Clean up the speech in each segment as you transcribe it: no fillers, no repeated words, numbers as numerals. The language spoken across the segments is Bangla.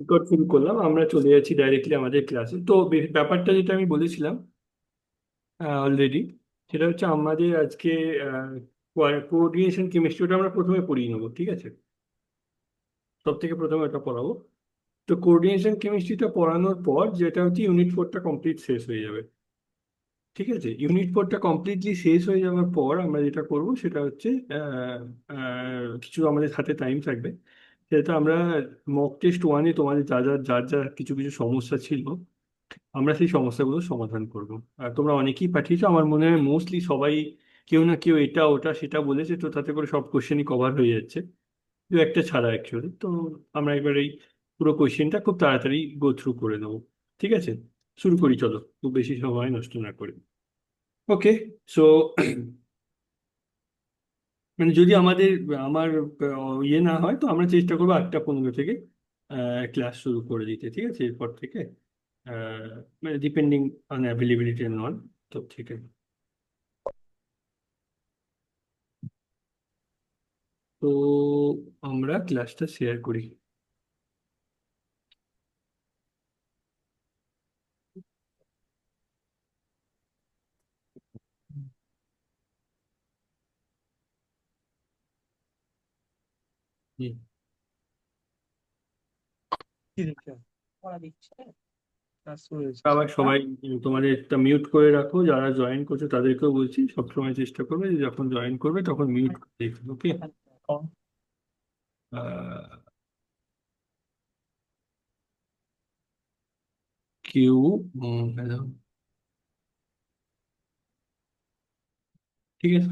রেকর্ড শুরু করলাম, আমরা চলে যাচ্ছি ডাইরেক্টলি আমাদের ক্লাসে। তো ব্যাপারটা যেটা আমি বলেছিলাম অলরেডি, সেটা হচ্ছে আমাদের আজকে কোঅর্ডিনেশন কেমিস্ট্রিটা আমরা প্রথমে পড়িয়ে নেবো, ঠিক আছে? সব থেকে প্রথমে এটা পড়াবো। তো কোঅর্ডিনেশন কেমিস্ট্রিটা পড়ানোর পর যেটা হচ্ছে ইউনিট 4টা কমপ্লিট শেষ হয়ে যাবে। ঠিক আছে, ইউনিট 4টা কমপ্লিটলি শেষ হয়ে যাওয়ার পর আমরা যেটা করব সেটা হচ্ছে কিছু আমাদের হাতে টাইম থাকবে, সেটা আমরা মক টেস্ট 1-এ তোমাদের যার যা কিছু কিছু সমস্যা ছিল আমরা সেই সমস্যাগুলো সমাধান করব। আর তোমরা অনেকেই পাঠিয়েছো, আমার মনে হয় মোস্টলি সবাই কেউ না কেউ এটা ওটা সেটা বলেছে, তো তাতে করে সব কোশ্চেনই কভার হয়ে যাচ্ছে, দু একটা ছাড়া অ্যাকচুয়ালি। তো আমরা এবার এই পুরো কোশ্চেনটা খুব তাড়াতাড়ি গো থ্রু করে নেবো। ঠিক আছে, শুরু করি, চলো খুব বেশি সময় নষ্ট না করি। ওকে, সো মানে যদি আমার ইয়ে না হয় তো আমরা চেষ্টা করবো 8টা 15 থেকে ক্লাস শুরু করে দিতে, ঠিক আছে? এরপর থেকে মানে depending on availability and all. তো ঠিক আছে, তো আমরা ক্লাসটা শেয়ার করি। হুম। আবার সবাই তোমাদেরটা মিউট করে রাখো, যারা জয়েন করছো তাদেরকেও বলছি সবসময় চেষ্টা করবে যে যখন জয়েন করবে তখন মিউট করে দেখবে, ওকে? কেউ hello, ঠিক আছে।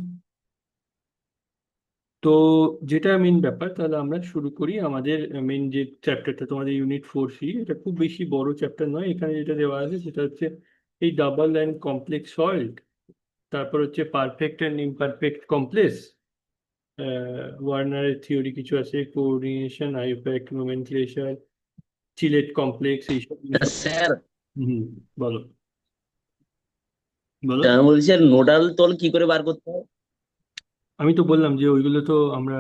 তো যেটা মেন ব্যাপার, তাহলে আমরা শুরু করি আমাদের মেন যে চ্যাপ্টারটা, তোমাদের ইউনিট 4C। এটা খুব বেশি বড় চ্যাপ্টার নয়, এখানে যেটা দেওয়া আছে সেটা হচ্ছে এই ডাবল অ্যান্ড কমপ্লেক্স সল্ট, তারপর হচ্ছে পারফেক্ট অ্যান্ড ইমপারফেক্ট কমপ্লেক্স, ওয়ার্নারের থিওরি কিছু আছে, coordination, IUPAC, nomenclature, chelate complex, এইসব জিনিস। স্যার, হুম, বলো বলো। আমি বলছি আর নোডাল তল কি করে বার করতে হয়? আমি তো বললাম যে ওইগুলো তো আমরা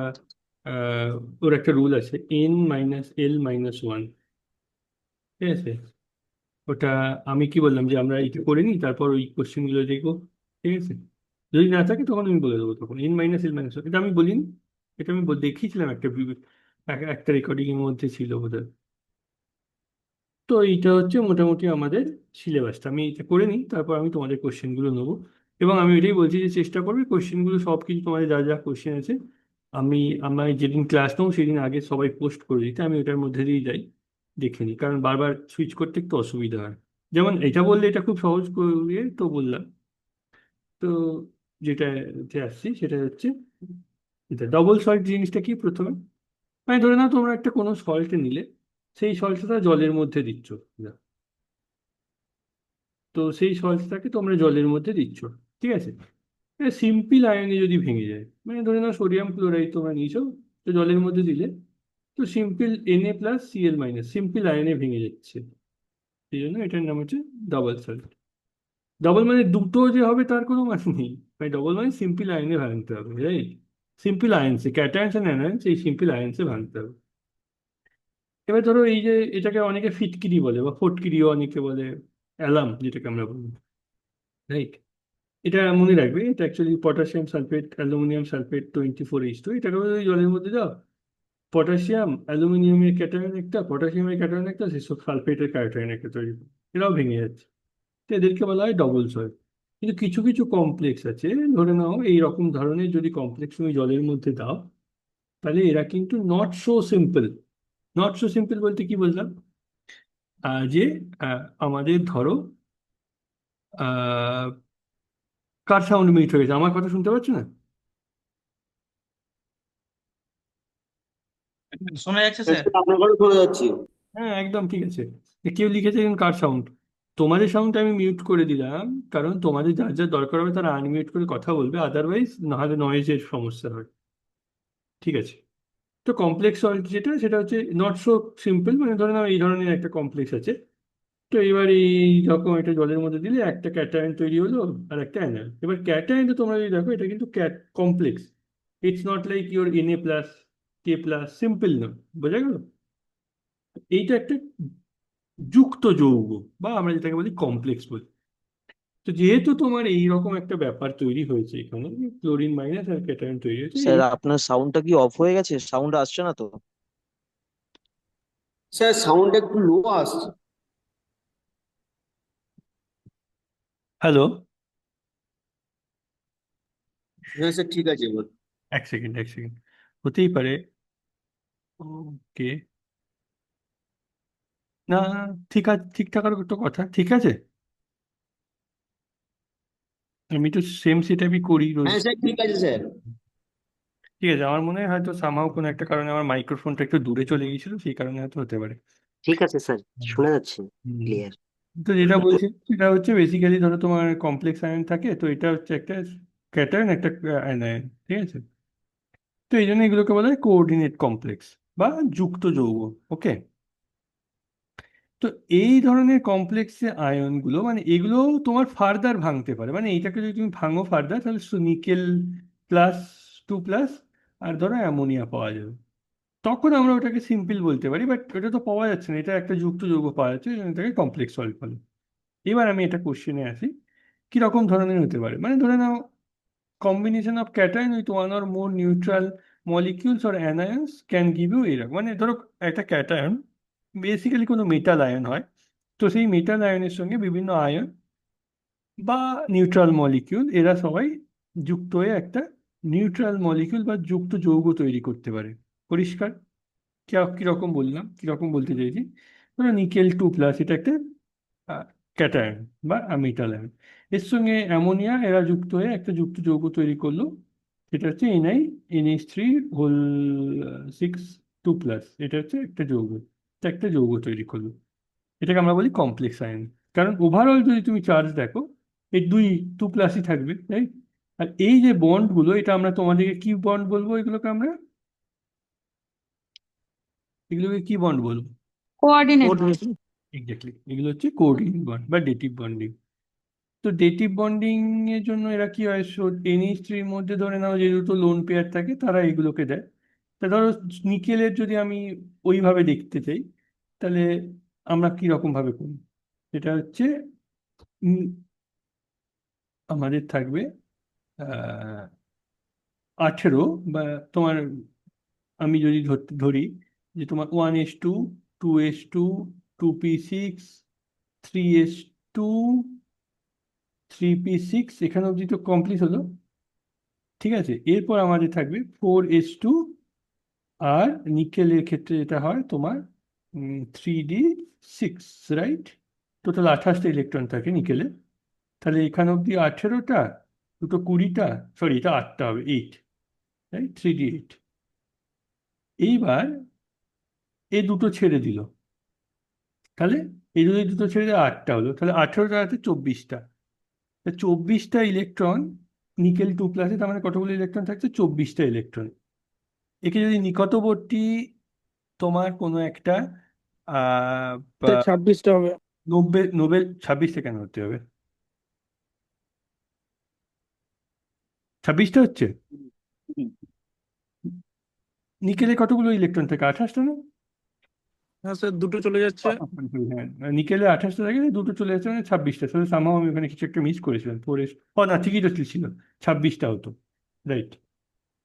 আহ, ওর একটা রুল আছে, n-l-1, ঠিক আছে? ওটা আমি কি বললাম যে আমরা এটা করে নিই, তারপর ওই কোশ্চেন গুলো দেখবো, ঠিক আছে? যদি না থাকে তখন আমি বলে দেবো, তখন n-l-1, এটা আমি বলিনি, এটা আমি দেখিয়েছিলাম একটা একটা রেকর্ডিং এর মধ্যে ছিল বোধহয়। তো এইটা হচ্ছে মোটামুটি আমাদের সিলেবাসটা, আমি এটা করে নিই তারপর আমি তোমাদের কোশ্চেনগুলো নেবো। এবং আমি এটাই বলছি যে চেষ্টা করবে কোশ্চেনগুলো সব কিছু তোমাদের যা যা কোশ্চেন আছে আমি আমার যেদিন ক্লাস নেবো সেদিন আগে সবাই পোস্ট করে দিতে, আমি ওটার মধ্যে দিয়ে যাই, দেখে নিই, কারণ বারবার সুইচ করতে একটু অসুবিধা হয়। যেমন এটা বললে এটা খুব সহজ করে তো বললাম। তো যেটা আসছি সেটা হচ্ছে এটা ডবল সল্ট জিনিসটা কি প্রথমে, মানে ধরে নাও তোমরা একটা কোনো সল্ট নিলে, সেই সল্টটা জলের মধ্যে দিচ্ছ, তো সেই সল্টটাকে তোমরা জলের মধ্যে দিচ্ছ, ঠিক আছে? সিম্পল আয়নে যদি ভেঙে যায়, মানে ধরে নাও সোডিয়াম ক্লোরাইড তোমরা নিয়েছো, তো জলের মধ্যে দিলে তো সিম্পল Na+Cl- সিম্পল আয়নে ভেঙে যাচ্ছে, সেই জন্য এটার নাম হচ্ছে ডাবল সল্ট। ডাবল মানে দুটো যে হবে তার কোনো মানে নেই, মানে ডবল মানে সিম্পল আয়নে ভাঙতে হবে, রাইট? সিম্পল আয়নসে ক্যাটায়ন্স এন্ড অ্যানায়ন্স, এই সিম্পল আয়নসে ভাঙতে হবে। এবার ধরো এই যে এটাকে অনেকে ফিটকিরি বলে বা ফটকিরিও অনেকে বলে, অ্যালাম যেটাকে আমরা বলি, রাইট? এটা মনে রাখবে, এটা actually potassium sulphate aluminium sulphate 24H2, এটাকে বলে ওই জলের মধ্যে দাও, পটাশিয়াম অ্যালুমিনিয়ামের ক্যাটায়ন একটা, পটাশিয়ামের ক্যাটায়ন একটা, সেসব সালফেটের ক্যাটায়ন একটা তৈরি করে, এরাও ভেঙে যাচ্ছে, তো এদেরকে বলা হয় ডবল সল্ট। কিন্তু কিছু কিছু কমপ্লেক্স আছে, ধরে নাও এই রকম ধরনের যদি কমপ্লেক্স তুমি জলের মধ্যে দাও, তাহলে এরা কিন্তু not so simple. Not so simple বলতে কি বললাম, যে আমাদের ধরো আহ, কার সাউন্ড মিট হয়ে গেছে, আমার কথা শুনতে পাচ্ছ না? শোনা যাচ্ছে স্যার? আপনার ঘরে চলে যাচ্ছি। হ্যাঁ একদম ঠিক আছে। কেউ লিখেছে কিন্তু কার সাউন্ড, তোমাদের সাউন্ড আমি মিউট করে দিলাম, কারণ তোমাদের যার যার দরকার হবে তারা আনমিউট করে কথা বলবে, আদারওয়াইজ নাহলে নয়েজের সমস্যা হয়, ঠিক আছে? তো কমপ্লেক্স সল্ট যেটা সেটা হচ্ছে নট সো সিম্পল, মানে ধরে নাও এই ধরনের একটা কমপ্লেক্স আছে, তো এবার এই রকম একটা জলের মধ্যে দিলে একটা ক্যাটায়ন তৈরি হলো আর একটা অ্যানায়ন। এবার ক্যাটায়নটা তোমরা যদি দেখো এটা কিন্তু complex, it's not like your Na+, K+, simple না, বোঝা গেল? এইটা একটা যুক্ত যৌগ, বা আমরা যেটাকে বলি কমপ্লেক্স বলি। তো যেহেতু তোমার এইরকম একটা ব্যাপার তৈরি হয়েছে এখানে, ক্লোরিন মাইনাস আর ক্যাটায়ন তৈরি হয়েছে স্যার এই। আপনার সাউন্ডটা কি অফ হয়ে গেছে? সাউন্ড আসছে না তো? স্যার সাউন্ড একটু লো আসছে। হ্যালো। হ্যাঁ স্যার, ঠিক আছে এবার। এক সেকেন্ড, এক সেকেন্ড, হতেই পারে। ওকে। না, ঠিক আছে, ঠিক থাকার একটা কথা, ঠিক আছে। আমি তো সেম সেটআপই করি রোজ। হ্যাঁ স্যার, ঠিক আছে স্যার। ঠিক আছে, আমার মনে হয় হয়তো সামহাও কোনো একটা কারণে আমার মাইক্রোফোনটা একটু দূরে চলে গিয়েছিল, সেই কারণে হয়তো হতে পারে। ঠিক আছে স্যার, শোনা যাচ্ছে হুম। ক্লিয়ার। তো যেটা বলছি সেটা হচ্ছে বেসিক্যালি ধরো তোমার কমপ্লেক্স আয়ন থাকে, তো এটা হচ্ছে একটা ক্যাটায়ন, একটা অ্যানায়ন, ঠিক আছে। তো এই জন্য এগুলোকে বলা হয় কোঅর্ডিনেট কমপ্লেক্স বা যুক্ত যৌগ। ওকে। তো এই ধরনের কমপ্লেক্সে আয়নগুলো মানে এগুলো তোমার ফার্দার ভাঙতে পারে, মানে এইটাকে যদি তুমি ভাঙো ফার্দার, তাহলে নিকেল প্লাস 2 প্লাস আর ধরো অ্যামোনিয়া পাওয়া যাবে। তখন আমরা ওটাকে সিম্পল বলতে পারি, বাট ওটা তো পাওয়া যাচ্ছে না, এটা একটা যুক্ত যৌগ পাওয়া যাচ্ছে, এই জন্য এটাকে কমপ্লেক্স সল্ট বলে। এবার আমি এটা কোশ্চেনে আসি, কিরকম ধরনের হতে পারে। মানে ধরে নাও combination of cation with one or more neutral molecules or anions can give you এরকম, মানে ধরো একটা ক্যাটায়ন বেসিক্যালি কোনো মেটাল আয়ন হয়, তো সেই মেটাল আয়নের সঙ্গে বিভিন্ন আয়ন বা নিউট্রাল মলিকিউল এরা সবাই যুক্ত হয়ে একটা নিউট্রাল মলিকিউল বা যুক্ত যৌগ তৈরি করতে পারে। পরিষ্কার? কিরকম বললাম, কিরকম বলতে চাইছি? ধরো নিকেল 2 প্লাস, এটা একটা ক্যাটায়ন বা মেটাল আয়ন, এর সঙ্গে অ্যামোনিয়া এরা যুক্ত হয়ে একটা যুক্ত যৌগ তৈরি করলো, সেটা হচ্ছে NH3 হোল 6 2 প্লাস, এটা হচ্ছে একটা যৌগ, এটা একটা যৌগ তৈরি করলো। এটাকে আমরা বলি কমপ্লেক্স আয়ন। কারণ ওভারঅল যদি তুমি চার্জ দেখো, এই 2 2 প্লাসই থাকবে, তাই। আর এই যে বন্ডগুলো, এটা আমরা তোমাদেরকে কি বন্ড বলবো, এগুলোকে কি বন্ড বলবো? Coordinate bond. কোঅর্ডিনেশন। এক্স্যাক্টলি, এগুলো হচ্ছে কোঅর্ডিনেট বন্ড বা ডেটিভ বন্ডিং। তো ডেটিভ বন্ডিং এর জন্য এরা কি হয়, NH3-র মধ্যে ধরে নাও যে দুটো লোন পেয়ার থাকে, তারা এগুলোকে দেয়। তা ধরো নিকেলের যদি আমি ওইভাবে দেখতে চাই, তাহলে আমরা কি রকম ভাবে করি? এটা হচ্ছে উম, আমাদের থাকবে 18, বা তোমার, আমি যদি ধরি যে তোমার 1s2, 2s2, 2p6, 3s2, 3p6, এখানে অবধি তো কমপ্লিট হলো। ঠিক আছে, এরপর আমাদের থাকবে 4s2, আর নিকেলের ক্ষেত্রে যেটা হয় তোমার 3d6, রাইট। টোটাল 28টা ইলেকট্রন থাকে নিকেলে। তাহলে এখানে অবধি 18টা, দুটো 20টা, সরি এটা 8টা হবে, 8, রাইট, 3d8। এইবার এই দুটো ছেড়ে দিল, তাহলে এই যদি দুটো ছেড়ে দিয়ে 8টা হলো, তাহলে 18টা আছে 24টা। 24টা ইলেকট্রন নিকেল 2 প্লাসে, তার মানে কতগুলো ইলেকট্রন থাকছে? 24টা ইলেকট্রন। একে যদি নিকটবর্তী তোমার কোনো একটা আহ বা 26টা হবে। নোবেল 26টা কেন হতে হবে? 26টা হচ্ছে, নিকেলে কতগুলো ইলেকট্রন থাকে? 28টা না? হ্যাঁ স্যার, দুটো চলে যাচ্ছে। হ্যাঁ, নিকেলে 28টা থাকে, দুটো চলে যাচ্ছে, মানে 26টা। তাহলে সামহাও আমি ওখানে কিছু একটা মিস করেছিলাম, ও না, ঠিকই তো ছিল, 26টা হতো, রাইট।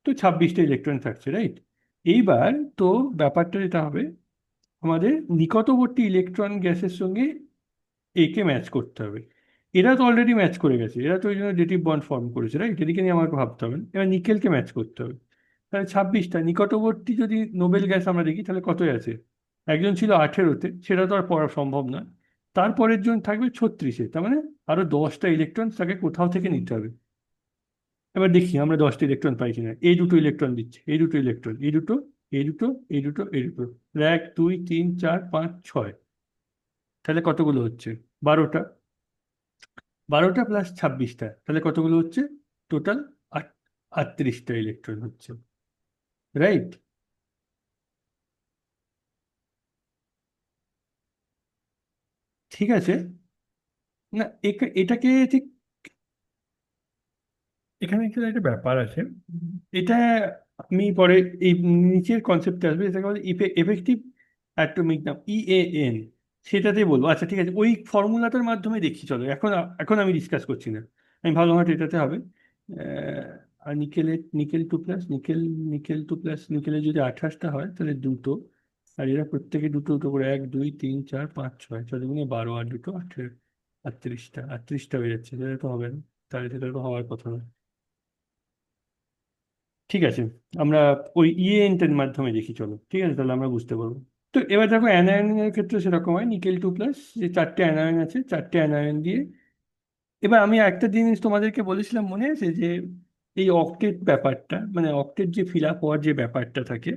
তো 26টা ইলেকট্রন থাকছে, রাইট। এইবার তো ব্যাপারটা যেটা হবে, আমাদের নিকটবর্তী ইলেকট্রন গ্যাসের সঙ্গে একে ম্যাচ করতে হবে। এরা তো অলরেডি ম্যাচ করে গেছে, এরা তো ওই জন্য ডেটিভ বন্ড ফর্ম করেছে, রাইট। এদিকে নিয়ে আমাকে ভাবতে হবে না। এবার নিকেলকে ম্যাচ করতে হবে। তাহলে 26টা নিকটবর্তী যদি নোবেল গ্যাস আমরা দেখি, তাহলে কতই আছে? একজন ছিল 18তে, সেটা তো আর পড়া সম্ভব নয়। তারপরের জন থাকবে 36-এ, তার মানে আরো 10টা ইলেকট্রন তাকে কোথাও থেকে নিতে হবে। এবার দেখি আমরা 10টা ইলেকট্রন পাই কিনা। এই দুটো ইলেকট্রন দিচ্ছে, এই দুটো ইলেকট্রন, এই দুটো, এই দুটো, এই দুটো, এই দুটো, 1 2 3 4 5 6, তাহলে কতগুলো হচ্ছে? 12টা। 12টা প্লাস 26টা, তাহলে কতগুলো হচ্ছে? টোটাল 38টা ইলেকট্রন হচ্ছে, রাইট। ঠিক আছে। না, এটাকে ঠিক, এখানে একটা ব্যাপার আছে। এটা আমি পরে এই নিচের কনসেপ্টে আসবে, এটাকে বলে এফেক্টিভ অ্যাটমিক নাম EAN, সেটাতে বলবো। আচ্ছা ঠিক আছে, ওই ফর্মুলাটার মাধ্যমে দেখি চলো, এখন এখন আমি ডিসকাস করছি না, আমি ভাবলাম এটাতে হবে। আর নিকেল 2+, নিকেল 2+, নিকেলের যদি 28টা হয় তাহলে দুটো, আর এরা প্রত্যেকে দুটো দুটো করে, 1 2 3 4 5 6, 12 আর দুটো 18, 38টা 38টা হয়ে যাচ্ছে, সেটা তো হবে না, তাহলে সেটা তো হওয়ার কথা না। ঠিক আছে, আমরা ওই ইএনটার মাধ্যমে দেখি চলো, ঠিক আছে, তাহলে আমরা বুঝতে পারবো। তো এবার দেখো অ্যানায়নের ক্ষেত্রে সেরকম হয়, নিকেল 2+, যে 4টে অ্যানায়ন আছে, 4টে অ্যানায়ন দিয়ে। এবার আমি একটা জিনিস তোমাদেরকে বলেছিলাম মনে আছে, যে এই অক্টেট ব্যাপারটা, মানে অক্টেট যে ফিল আপ হওয়ার যে ব্যাপারটা থাকে,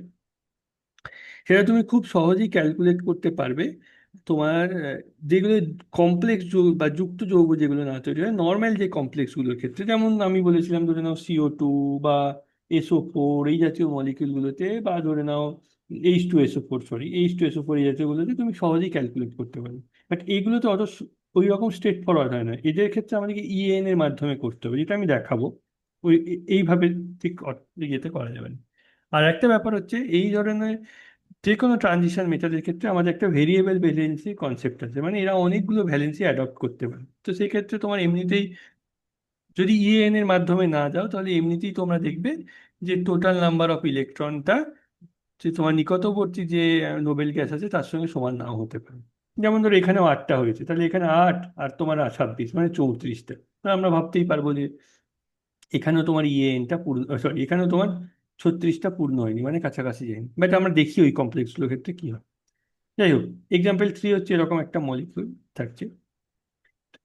সেটা তুমি খুব সহজেই ক্যালকুলেট করতে পারবে। তোমার যেগুলো কমপ্লেক্স যৌগ বা যুক্ত যৌগ যেগুলো না তৈরি হয়, নর্মাল যে কমপ্লেক্স গুলোর ক্ষেত্রে, যেমন আমি বলেছিলাম ধরে নাও CO2 বা SO4 এই জাতীয় মলিকিউলগুলোতে, বা ধরে নাও H2SO4, সরি H2SO4 এই জাতীয়গুলোতে তুমি সহজেই ক্যালকুলেট করতে পারবে। বাট এইগুলোতে অত ওই রকম স্ট্রেট ফরওয়ার্ড হয় না, এদের ক্ষেত্রে আমাদেরকে EN এর মাধ্যমে করতে হবে, যেটা আমি দেখাবো। এইভাবে ঠিক ইয়েতে করা যাবে না। আর একটা ব্যাপার হচ্ছে, এই ধরনের যে কোনো ট্রানজিশন মেথডের ক্ষেত্রে আমাদের একটা ভেরিয়েবল ভ্যালেন্সি কনসেপ্ট আছে, মানে এরা অনেকগুলো ভ্যালেন্সি অ্যাডপ্ট করতে পারে। তো সেই ক্ষেত্রে তোমার এমনিতেই, যদি EN এর মাধ্যমে না যাও, তাহলে এমনিতেই তোমরা দেখবে যে টোটাল নাম্বার অফ ইলেকট্রনটা, যে তোমার নিকটবর্তী যে নোবেল গ্যাস আছে তার সঙ্গে সমান নাও হতে পারে। যেমন ধরো এখানেও 8টা হয়েছে, তাহলে এখানে 8 আর তোমার 26, মানে 34টা। আমরা ভাবতেই পারবো যে এখানেও তোমার ENটা পূর্ণ, সরি এখানেও তোমার 36টা পূর্ণ হয়নি, মানে কাছাকাছি যায়নি। বাট আমরা দেখি ওই কমপ্লেক্সগুলোর ক্ষেত্রে কি হয়। যাই হোক, এক্সাম্পল 3 হচ্ছে এরকম একটা মলিকিউল থাকছে।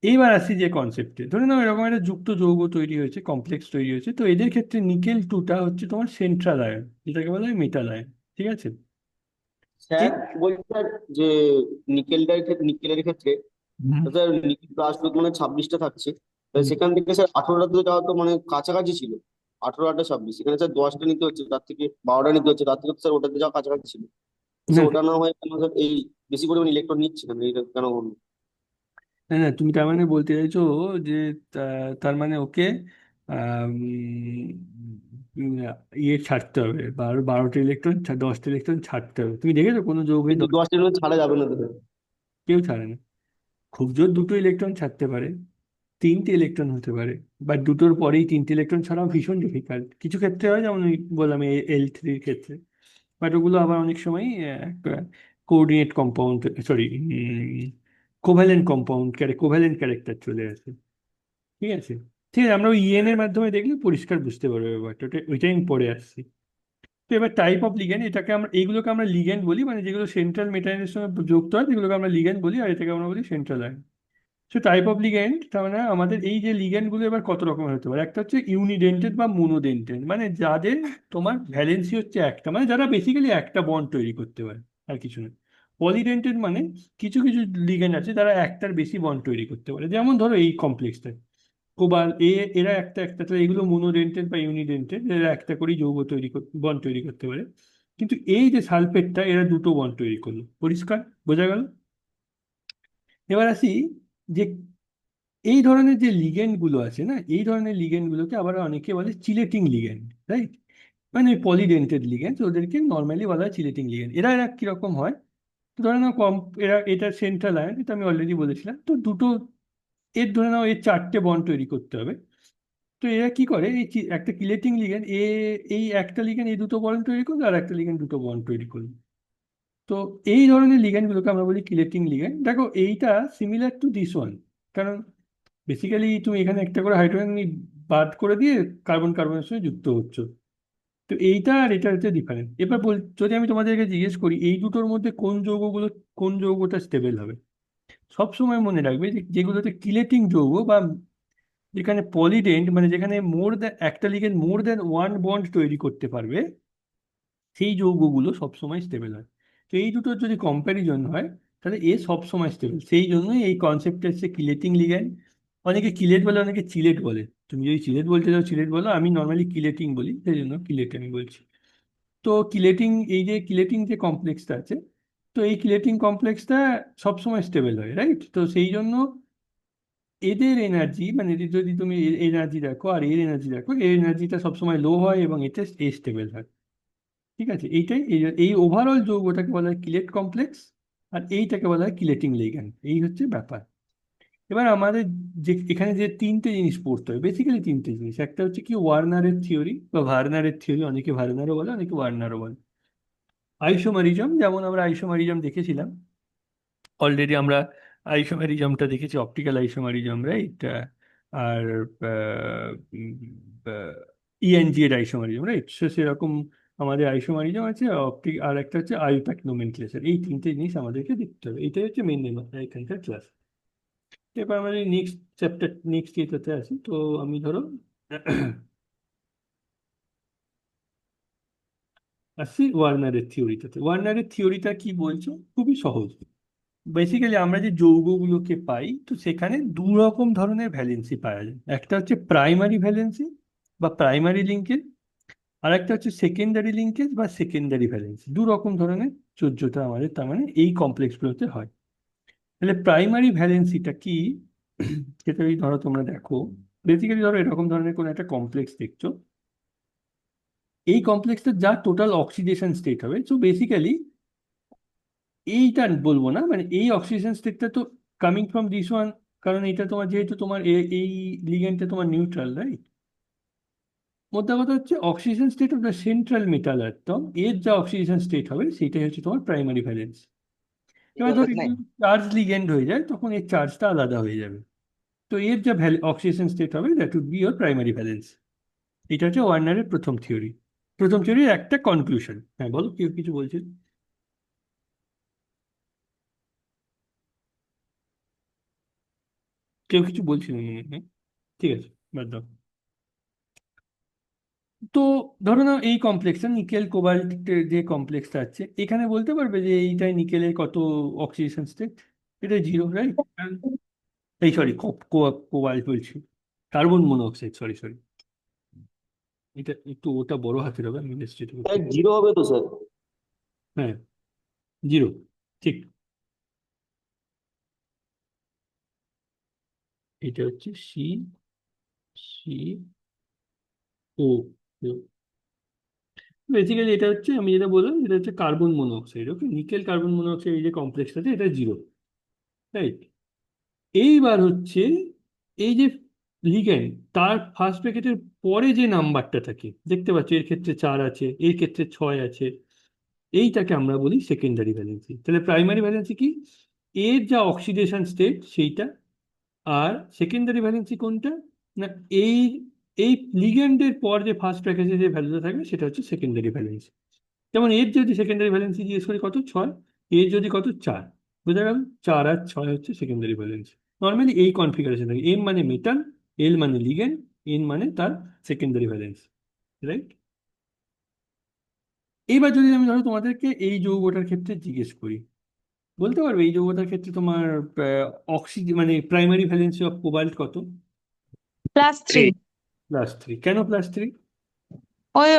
এইবার আসি যে কনসেপ্টে, ধরে নাও এরকম একটা যুক্ত যৌগ তৈরি হয়েছে, কমপ্লেক্স তৈরি হয়েছে, তো এদের ক্ষেত্রে নিকেল 2টা হচ্ছে তোমার সেন্ট্রাল আয়ন, যেটাকে বলা হয় মেটাল আয়ন। ঠিক আছে। স্যার এই বলছি স্যার, যে নিকেলের ক্ষেত্রে হুম। স্যার নিকেল প্লাস মানে 26টা থাকছে, তা হুম। সেখান থেকে স্যার 18টা যাওয়া তো মানে কাছাকাছি ছিল। 18 আর 26, এখানে স্যার 10টা নিতে হচ্ছে, তার থেকে 12টা নিতে হচ্ছে, তার থেকে তো স্যার ওটাতে যাওয়া কাছাকাছি ছিল। না স্যার ওটা না হয় কেন স্যার এই বেশি পরিমাণ ইলেকট্রন নিচ্ছে না, এটা কেন বলবো? না না, তুমি তার মানে বলতে চাইছো যে তার মানে ওকে আম, ইয়ে ছাড়তে হবে, 12টা ইলেকট্রন, 10টা ইলেকট্রন ছাড়তে হবে। তুমি দেখেছো কোনো যৌগে কিন্তু 10টা ইলেকট্রন ছাড়া যাবে না তো স্যার। কেউ ছাড়ে না। খুব জোর দুটো ইলেকট্রন ছাড়তে পারে, 3টে ইলেকট্রন হতে পারে, বা দুটোর পরেই 3টে ইলেকট্রন ছাড়াও ভীষণ ডিফিকাল্ট কিছু ক্ষেত্রে হয়, যেমন ওই বললাম L3-র ক্ষেত্রে। বাট ওগুলো আবার অনেক সময় coordinate compound, sorry covalent compound, covalent character চলে আসে। ঠিক আছে। ঠিক আছে, আমরা ওই এর মাধ্যমে দেখলে পরিষ্কার বুঝতে পারবো ব্যাপারটা, ওইটাই আমি পরে আসছি। তো এবার টাইপ অফ লিগ্যান্ড, এটাকে আমরা, এইগুলোকে আমরা লিগ্যান্ড বলি, মানে যেগুলো সেন্ট্রাল মেটালের সঙ্গে যুক্ত হয় যেগুলোকে আমরা লিগ্যান্ড বলি, আর এটাকে আমরা বলি central ion. So type of ligand, তার মানে আমাদের এই যে লিগ্যান্ড গুলো এবার কত রকমের হতে পারে। একটা হচ্ছে ইউনিডেন্টেড বা মোনোডেন্টেড, মানে যাদের তোমার ভ্যালেন্সি হচ্ছে একটা, মানে যারা বেসিক্যালি একটা বন্ড তৈরি করতে পারে, আর কিছু না। পলিডেন্টেড মানে কিছু কিছু লিগ্যান্ড আছে যারা একটার বেশি বন্ড তৈরি করতে পারে, যেমন ধরো এই কমপ্লেক্সটা কোবাল এরা একটা একটা, তো এগুলো মোনোডেন্টেড বা ইউনিডেন্টেড, এরা একটা করেই যৌগ বন্ড তৈরি করতে পারে। কিন্তু এই যে সালফেটটা, এরা দুটো বন্ড তৈরি করলো, পরিষ্কার বোঝা গেল। এবার আসি যে এই ধরনের যে লিগ্যান্ড গুলো আছে না, এই ধরনের লিগ্যান্ড গুলোকে আবার অনেকে বলে চিলেটিং লিগ্যান্ড, রাইট? মানে পলিডেন্টেড লিগ্যান্ড, ওদেরকে নর্মালি বলা হয় চিলেটিং লিগ্যান্ড। এরা কিরকম হয়, তো ধরে নাও এটা সেন্ট্রাল আয়ন, এটা আমি অলরেডি বলেছিলাম, তো দুটো, এর ধরে নাও এর 4টে বন্ড তৈরি করতে হবে। তো এরা কি করে, একটা কিলেটিং লিগ্যান্ড এই একটা লিগ্যান্ড এই দুটো বন্ড তৈরি করলো, আর একটা লিগ্যান্ড দুটো বন্ড তৈরি করলো। তো এই ধরনের লিগ্যান্ড গুলোকে আমরা বলি কিলেটিং লিগ্যান্ড। দেখো এইটা সিমিলার টু দিস ওয়ান, কারণ বেসিক্যালি তুমি এখানে একটা করে হাইড্রোজেন বাদ করে দিয়ে কার্বন কার্বনের সঙ্গে যুক্ত হচ্ছে। তো এইটা আর এটা হচ্ছে ডিফারেন্ট। এবার যদি আমি তোমাদেরকে জিজ্ঞেস করি এই দুটোর মধ্যে কোন যৌগটা স্টেবল হবে, সবসময় মনে রাখবে যে যেগুলোতে কিলেটিং যৌগ, বা যেখানে পলিডেন্ট, মানে যেখানে একটা ligand more than one bond তৈরি করতে পারবে, সেই যৌগগুলো সবসময় স্টেবল হয়। তো এই দুটোর যদি কম্প্যারিজন হয়, তাহলে এ সবসময় স্টেবল। সেই জন্যই এই কনসেপ্টটা হচ্ছে কিলেটিং লিগ্যান্ড। অনেকে কিলেট বলে, অনেকে চিলেট বলে। তুমি যদি চিলেট বলতে চাও চিলেট বলো, আমি নর্মালি কিলেটিং বলি, সেই জন্য কিলেট আমি বলছি। তো কিলেটিং যে কমপ্লেক্সটা আছে, তো এই কিলেটিং কমপ্লেক্সটা সবসময় স্টেবল হয়, রাইট? তো সেই জন্য এদের এনার্জি, মানে যদি তুমি এনার্জি দেখো আর এর এনার্জি দেখো, এর এনার্জিটা সবসময় লো হয় এবং এতে স্টেবল হয়। ঠিক আছে, এইটাই এই ওভারঅল যৌগটাকে বলা হয় কিলেট কমপ্লেক্স, আর এইটাকে বলা হয় কিলেটিং লিগ্যান্ড। এই হচ্ছে ব্যাপার। এবার আমাদের যে এখানে যে তিনটে জিনিস পড়তে হবে, বেসিক্যালি তিনটে জিনিস। একটা হচ্ছে কি ওয়ার্নারের থিওরি বা ভার্নারের থিওরি, অনেকে ভার্নারও বলে অনেকে ওয়ার্নারও বলে। আইসোমারিজম, যেমন আমরা আইসোমারিজম দেখেছিলাম অলরেডি, আমরা আইসোমারিজমটা দেখেছি, অপটিক্যাল আইসোমারিজম, রাইট? আর ইএনজি এর আইসোমারিজম, রাইট? সেরকম আমাদের আইসোমারিজম আছে, অপটিক, আর একটা হচ্ছে আইউপ্যাক নোমেনক্লেচার। এই তিনটে জিনিস আমাদেরকে দেখতে হবে। এটাই হচ্ছে মেন এখানকার ক্লাস। এবার আমাদের নেক্সট চ্যাপ্টার, নেক্সট ইয়েটাতে আছি। তো আমি ধরো আসছি ওয়ার্নারের থিওরিটাতে। ওয়ার্নারের থিওরিটা কি বলছো? খুবই সহজ। বেসিক্যালি আমরা যে যৌগগুলোকে পাই, তো সেখানে দু রকম ধরনের ভ্যালেন্সি পাওয়া যায়। একটা হচ্ছে প্রাইমারি ভ্যালেন্সি বা প্রাইমারি লিঙ্কেজ, আর একটা হচ্ছে সেকেন্ডারি লিঙ্কেজ বা সেকেন্ডারি ভ্যালেন্সি। দু রকম ধরনের যোজ্যতা আমাদের তার মানে এই কমপ্লেক্সগুলোতে হয়। তাহলে প্রাইমারি ভ্যালেন্সিটা কি সেটা যদি ধরো তোমরা দেখো, বেসিক্যালি ধরো এরকম ধরনের কোনো একটা কমপ্লেক্স দেখছো, এই কমপ্লেক্সটা যা টোটাল অক্সিডেশন স্টেট হবে। সো বেসিক্যালি এইটা বলবো না, মানে এই অক্সিজেন স্টেটটা তো কামিং ফ্রম দিস ওয়ান, কারণ এটা তোমার যেহেতু তোমার এই লিগ্যান্ডটা তোমার নিউট্রাল, রাইট? মোদ্দা কথা হচ্ছে oxygen state of the central metal atom, এর যা অক্সিজেন স্টেট হবে সেটাই হচ্ছে তোমার প্রাইমারি ভ্যালেন্স। এবার ধরো চার্জ লিগ্যান্ড হয়ে যায়, তখন এর চার্জটা আলাদা হয়ে যাবে। তো এর যা অক্সিজেন স্টেট হবে that would be your primary valence. এটা হচ্ছে ওয়ার্নারের প্রথম থিওরি। প্রথম থিওরির একটা কনক্লুশন। হ্যাঁ বলো, কেউ কিছু বলছিল? কেউ কিছু বলছিল মনে হয়, হ্যাঁ? ঠিক আছে, বাদ দাও। তো ধরো না এই কমপ্লেক্সটা নিকেল কোবাল্টের যে কমপ্লেক্সটা আছে, এখানে বলতে পারবে যে এইটাই নিকেলের কত অক্সিডেশন স্টেট? এটা জিরো, রাইট? এই সরি, কোবাল্ট বলছি, কার্বন মনোঅক্সাইড, সরি সরি। এটা একটু ওটা বড় হাতের হবে, আমি মিস্টেক করছি। স্যার জিরো হবে তো স্যার? হ্যাঁ, জিরো, ঠিক। এটা হচ্ছে সি, সি ও। বেসিক্যালি এটা হচ্ছে, আমি যেটা বললাম, এটা হচ্ছে কার্বন মনোঅক্সাইড। ওকে, নিকেল কার্বন মনোঅক্সাইড এই যে কমপ্লেক্সটাতে, এটা জিরো, রাইট? এইবার হচ্ছে এই যে লিগ্যান্ড, তার ফার্স্ট ব্র্যাকেটের পরে যে নাম্বারটা থাকে দেখতে পাচ্ছ, এর ক্ষেত্রে 4 আছে, এর ক্ষেত্রে 6 আছে, এইটাকে আমরা বলি সেকেন্ডারি ভ্যালেন্সি। তাহলে প্রাইমারি ভ্যালেন্সি কি? এর যা অক্সিডেশন স্টেট সেইটা। আর সেকেন্ডারি ভ্যালেন্সি কোনটা? না, এই এই লিগ্যান্ডের পর যে ফার্স্ট ব্র্যাকেটে যে ভ্যালুটা থাকবে সেটা হচ্ছে সেকেন্ডারি ভ্যালেন্সি। যেমন এর যদি সেকেন্ডারি ভ্যালেন্সি জিজ্ঞেস করি কত, 6, এর যদি কত, 4, বোঝা গেল? 4 আর 6 হচ্ছে সেকেন্ডারি ভ্যালেন্সি। নর্মালি এই কনফিগারেশন থাকে, এম মানে মেটাল, এল মানে লিগ্যান্ড, এন মানে তার সেকেন্ডারি ভ্যালেন্স, রাইট? এইবার যদি আমি ধরো তোমাদেরকে এই যৌগটার ক্ষেত্রে জিজ্ঞেস করি, বলতে পারবে এই যৌগটার ক্ষেত্রে তোমার অক্সিজেন মানে প্রাইমারি ভ্যালেন্সি অফ কোবাল্ট কত? +3। +3। কেন +3?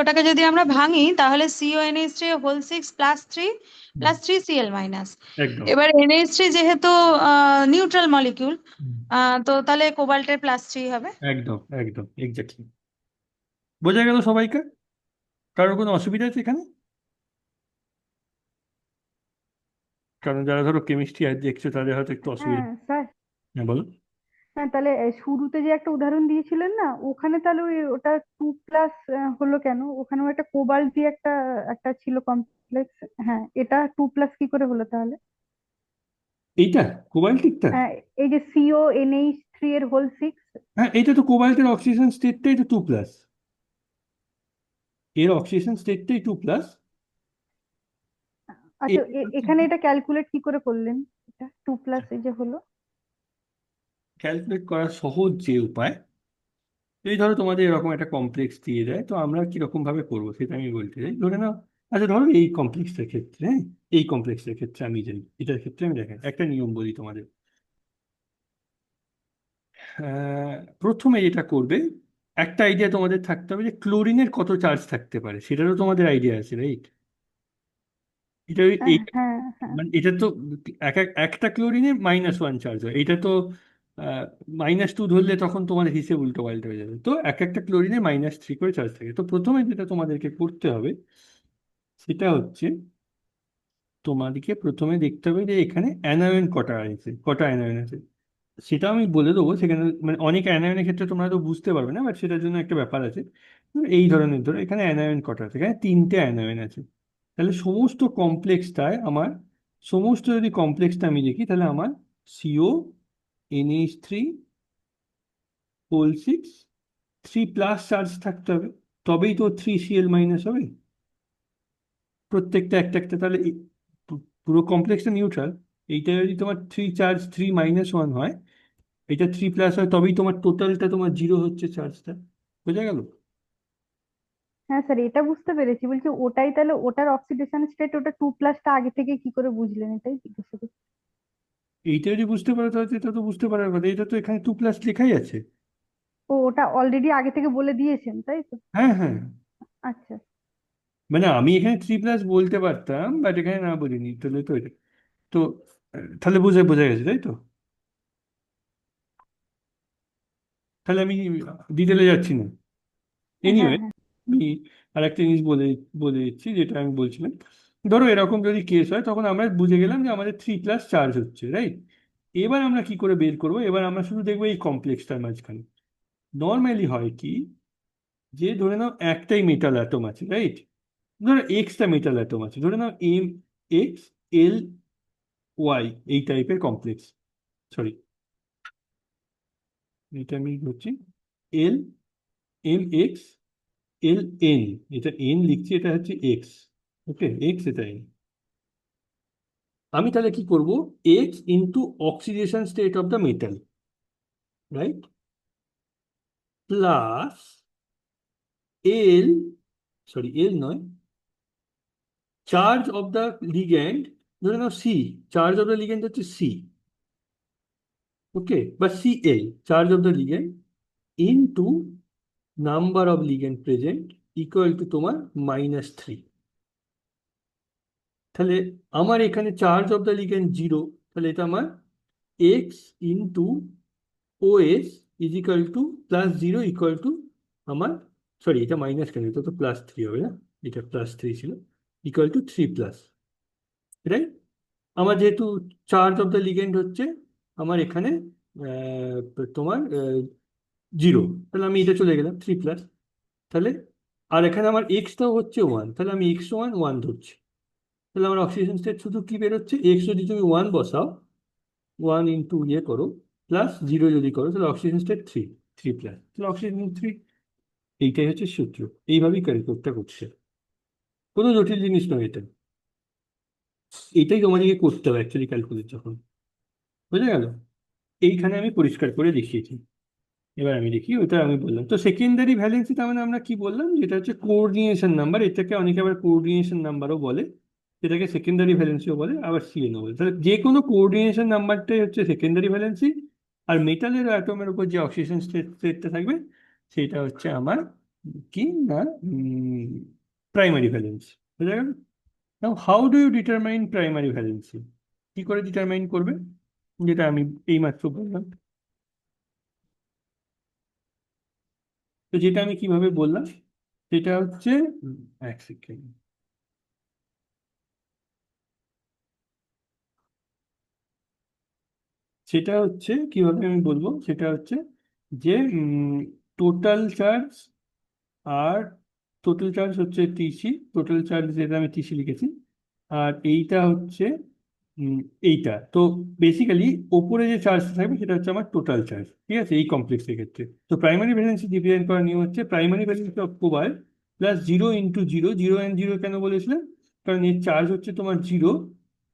ওটাকে যদি আমরা ভাঙি তাহলে CONH3 হোল 6 +3 +3Cl-। একদম। এবার NH3 যেহেতু নিউট্রাল মলিকিউল, হুম। তো তাহলে কোবাল্টের +3 হবে। একদম একদম এক্স্যাক্টলি। বোঝা গেল সবাইকে? কারোর কোনো অসুবিধা আছে এখানে? কারণ যারা ধরো কেমিস্ট্রি আর দেখছো তাদের হয়তো একটু অসুবিধা। হ্যাঁ স্যার। হ্যাঁ বলো। হ্যাঁ তাহলে শুরুতে যে একটা উদাহরণ দিয়েছিলেন না, ওখানে তাহলে ওটা 2+ হলো কেন? ওখানেও একটা কোবাল্ট দিয়ে একটা একটা ছিল কমপ্লেক্স। হ্যাঁ, এটা 2+ কি করে হলো তাহলে? এইটা কোবাল্টিকটা? হ্যাঁ, এই যে CONH3 এর হোল 6। হ্যাঁ, এটা তো কোবাল্টের অক্সিজেন স্টেটটাই তো 2+, এর অক্সিজেন স্টেটটাই 2+। আচ্ছা, এখানে এটা ক্যালকুলেট কি করে করলেন? এটা 2+ এই যে হলো। ক্যালকুলেট করার সহজ যে উপায়, এই ধরো তোমাদের এরকম একটা কমপ্লেক্স দিয়ে দেয়, তো আমরা কিরকম ভাবে করবো সেটা আমি বলতে চাই। ধরে নাও, আচ্ছা ধরো এই কমপ্লেক্সটার ক্ষেত্রে, হ্যাঁ, এই কমপ্লেক্সটার ক্ষেত্রে আমি জানি, এটার ক্ষেত্রে আমি দেখেন একটা নিয়ম বলি তোমাদের। প্রথমে যেটা করবে, একটা আইডিয়া তোমাদের থাকতে হবে যে ক্লোরিনের কত চার্জ থাকতে পারে, সেটারও তোমাদের আইডিয়া আছে, রাইট? এটা এই হ্যাঁ হ্যাঁ। মানে এটা তো একটা ক্লোরিনে -1 চার্জ হয়, এটা তো -2 ধরলে তখন তোমার হিসেব উল্টো পাল্টা হয়ে যাবে। তো এক একটা ক্লোরিনে -3 করে চার্জ থাকে। তো প্রথমে যেটা তোমাদেরকে করতে হবে, সেটা হচ্ছে তোমাদেরকে প্রথমে দেখতে হবে যে এখানে অ্যানায়ন কটা অ্যানায়ন আছে। সেটা আমি বলে দেবো, সেখানে মানে অনেক অ্যানায়নের ক্ষেত্রে তোমরা তো বুঝতে পারবে না, বাট সেটার জন্য একটা ব্যাপার আছে। এই ধরনের ধরো এখানে অ্যানায়ন কটা আছে, এখানে 3টে অ্যানায়ন আছে। তাহলে সমস্ত যদি কমপ্লেক্সটা আমি দেখি, তাহলে আমার সিও NH3 হোল 6 3+ চার্জ থাকতে হবে, তবেই তো 3Cl মাইনাস হবে প্রত্যেকটা একটা একটা। তাহলে পুরো কমপ্লেক্সটা নিউট্রাল। এইটা যদি তোমার 3 চার্জ 3 - 1 হয়, এটা 3+ হয়, তবেই তোমার টোটালটা তোমার 0 হচ্ছে চার্জটা। বোঝা গেল? হ্যাঁ স্যার, এটা বুঝতে পেরেছি, বলছি ওটাই তাহলে ওটার অক্সিডেশন স্টেট, ওটা 2+টা আগে থেকে কি করে বুঝলেন, এটাই জিজ্ঞাসা করছি। এইটা যদি বুঝতে পারো তাহলে এটা তো বুঝতে পারার কথা, এটা তো এখানে 2+ লেখাই আছে। ও, ওটা অলরেডি আগে থেকে বলে দিয়েছেন তাই তো? হ্যাঁ হ্যাঁ, আচ্ছা। মানে আমি এখানে 3+ বলতে পারতাম, বাট এখানে না বলিনি, তাহলে তো এটা তো তাহলে বোঝা বোঝা গেছে তাই তো। তাহলে আমি ডিটেলে যাচ্ছি না। হ্যাঁ এনিওয়ে, হ্যাঁ। আমি আর একটা জিনিস বলে বলে দিচ্ছি যেটা আমি বলছিলাম। ধরো এরকম যদি কেস হয়, তখন আমরা বুঝে গেলাম যে আমাদের 3+ চার্জ হচ্ছে, রাইট? এবার আমরা কি করে বের করবো? এবার আমরা শুধু দেখবো এই কমপ্লেক্সটার মাঝখানে নর্মালি হয় কি, যে ধরে নাও একটাই মেটাল অ্যাটম আছে, রাইট? ধরো এক্সটা মেটাল অ্যাটম আছে, ধরে নাও MXLY, এই টাইপের কমপ্লেক্স। সরি, এটা আমি হচ্ছে LMXLN, এটা N লিখছি, এটা হচ্ছে এক্স। ওকে, এক্স, এটা N। আমি তাহলে কি করব? X into oxidation state of the metal, right, plus L, sorry L নয়, চার্জ অফ দ্য লিগ্যান্ড, ধরে নাও C, charge of the ligand হচ্ছে সি, ওকে, বা Cl, charge of the ligand, into number of ligand present, equal to তোমার -3। তাহলে আমার এখানে চার্জ অফ দ্য লিগ্যান্ড 0, তাহলে এটা আমার x into OS is equal two +0 equal to আমার, সরি এটা মাইনাস কেন, এটা তো +3 হবে না, এটা +3 ছিল, ইকুয়াল টু 3+, রাইট? আমার যেহেতু চার্জ অফ দ্য লিগেন্ড হচ্ছে আমার এখানে তোমার 0, তাহলে আমি এটা চলে গেলাম 3+। তাহলে আর এখানে আমার এক্সটাও হচ্ছে 1, তাহলে আমি x1 1 ধরছি। তাহলে আমার অক্সিজেন স্টেট শুধু কি বেরোচ্ছে, এক্স যদি তুমি 1 বসাও, 1 ইন্টু ইয়ে করো, +0 যদি করো, তাহলে অক্সিজেন স্টেট 3+, তাহলে অক্সিজেন 3। এইটাই হচ্ছে সূত্র। এইভাবেই ক্যালকুলেটটা করছে, কোনো জটিল জিনিস নয় এটা। এটাই তোমাদেরকে করতে হবে অ্যাকচুয়ালি ক্যালকুলেট যখন। বুঝে গেল? এইখানে আমি পরিষ্কার করে দেখিয়েছি। এবার আমি দেখি, ওটা আমি বললাম তো সেকেন্ডারি ভ্যালেন্সি, তার মানে আমরা কি বললাম, যেটা হচ্ছে কোঅর্ডিনেশন নাম্বার, এটাকে অনেকে আবার কোঅর্ডিনেশন নাম্বারও বলে, এটাকে সেকেন্ডারি ভ্যালেন্সিও বলে, আবার CNও বলে। তাহলে যে কোনো কোঅর্ডিনেশন নাম্বারটাই হচ্ছে সেকেন্ডারি ভ্যালেন্সি, আর মেটালের অ্যাটমের উপর যে অক্সিজেন স্টেটটা থাকবে সেটা হচ্ছে আমার কি না প্রাইমারি ভ্যালেন্সি। বুঝা গেল? Now how do you determine primary valency? কি করে ডিটারমাইন করবে, যেটা আমি এইমাত্র বললাম। তো যেটা আমি কিভাবে বললাম সেটা হচ্ছে, এক সেকেন্ড, সেটা হচ্ছে কিভাবে আমি বলবো, সেটা হচ্ছে যে টোটাল চার্জ, আর টোটাল চার্জ হচ্ছে TC, টোটাল চার্জ যেটা আমি TC লিখেছি, আর এইটা হচ্ছে উম, এইটা তো বেসিক্যালি ওপরে যে চার্জটা থাকবে সেটা হচ্ছে আমার টোটাল চার্জ, ঠিক আছে, এই কমপ্লেক্সের ক্ষেত্রে। তো প্রাইমারি ভ্যালেন্সি ডিফাইন করার নিয়ম হচ্ছে প্রাইমারি ভ্যালেন্সি অফ কোবাল্ট +0 × 0, 0 0 কেন বলেছিলাম, কারণ এর চার্জ হচ্ছে তোমার 0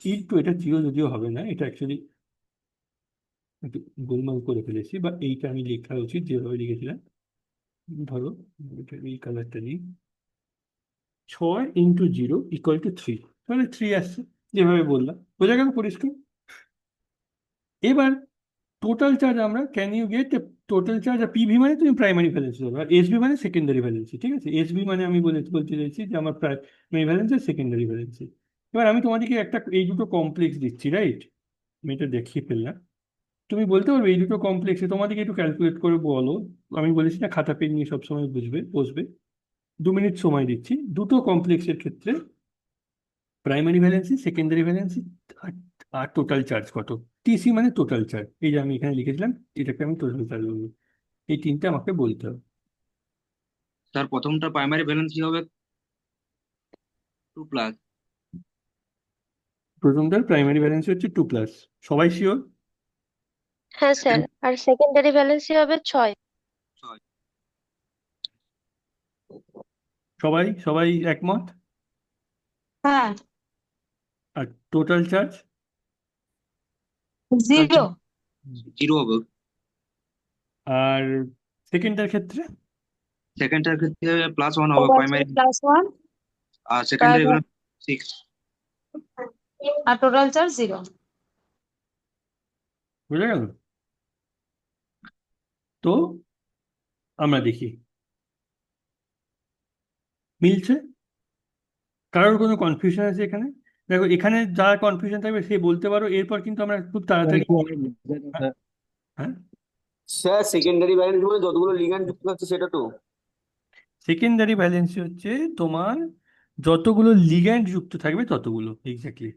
ইন্টু, এটা 0 যদিও হবে না, এটা অ্যাকচুয়ালি একটু গোলমাল করে ফেলেছি, বা এইটা আমি লেখা উচিত যেভাবে লিখেছিলাম। ধরো এই কালারটা নিই, 6 × 0 ইকুয়াল টু 3, তাহলে 3 আসছে, যেভাবে বললাম। বোঝা গেল পরিষ্কার? এবার টোটাল চার্জ আমরা can you get total charge, আর PV মানে তুমি প্রাইমারি ভ্যালেন্সি ধরো, আর SB মানে সেকেন্ডারি ভ্যালেন্সি, ঠিক আছে? SB মানে আমি বলতে চাইছি যে আমার প্রাইমারি ভ্যালেন্সি আর সেকেন্ডারি ভ্যালেন্সি। এবার আমি তোমাদেরকে এই দুটো কমপ্লেক্স দিচ্ছি, রাইট? আমি এটা দেখিয়ে ফেললাম। তুমি বলতে পারবে এই দুটো কমপ্লেক্সে তোমাদেরকে একটু ক্যালকুলেট করে বলো। আমি বলেছি না খাতা পেন নিয়ে সবসময় বসবে। 2 মিনিট সময় দিচ্ছি। দুটো কমপ্লেক্সের ক্ষেত্রে প্রাইমারি ভ্যালেন্সি, সেকেন্ডারি ভ্যালেন্সি, আর আর টোটাল চার্জ কত। টিসি মানে টোটাল চার্জ, এই যে আমি এখানে লিখেছিলাম, এটাকে আমি টোটাল চার্জ বলবো। এই তিনটা আমাকে বলতে হবে। স্যার প্রথমটা প্রাইমারি ব্যালেন্স কি হবে? 2+। প্রথমটার প্রাইমারি ভ্যালেন্সি হচ্ছে 2+, সবাই শিওর? হ্যাঁ স্যার, আর সেকেন্ডারি ব্যালেন্সই হবে 6। সবাই সবাই একমত? হ্যাঁ, আর টোটাল চার্জ? 0। 0 হবে। আর সেকেন্ডটার ক্ষেত্রে? সেকেন্ডটার ক্ষেত্রে +1 হবে প্রাইমারি, +1 আর সেকেন্ডারি ব্যালেন্স 6। আর টোটাল চার্জ 0। বুঝা গেল? তো আমরা দেখি মিলছে? কারোর কোনো কনফিউশন আছে এখানে? দেখো, এখানে যা কনফিউশন থাকবে সে বলতে পারো, এরপর কিন্তু আমরা খুব তাড়াতাড়ি। হ্যাঁ, হ্যাঁ, স্যার সেকেন্ডারি ব্যালেন্স মানে যতগুলো লিগ্যান্ড যুক্ত থাকছে সেটা তো। সেকেন্ডারি ভ্যালেন্সি হচ্ছে তোমার যতগুলো লিগ্যান্ড যুক্ত থাকবে ততগুলো, এক্স্যাক্টলি।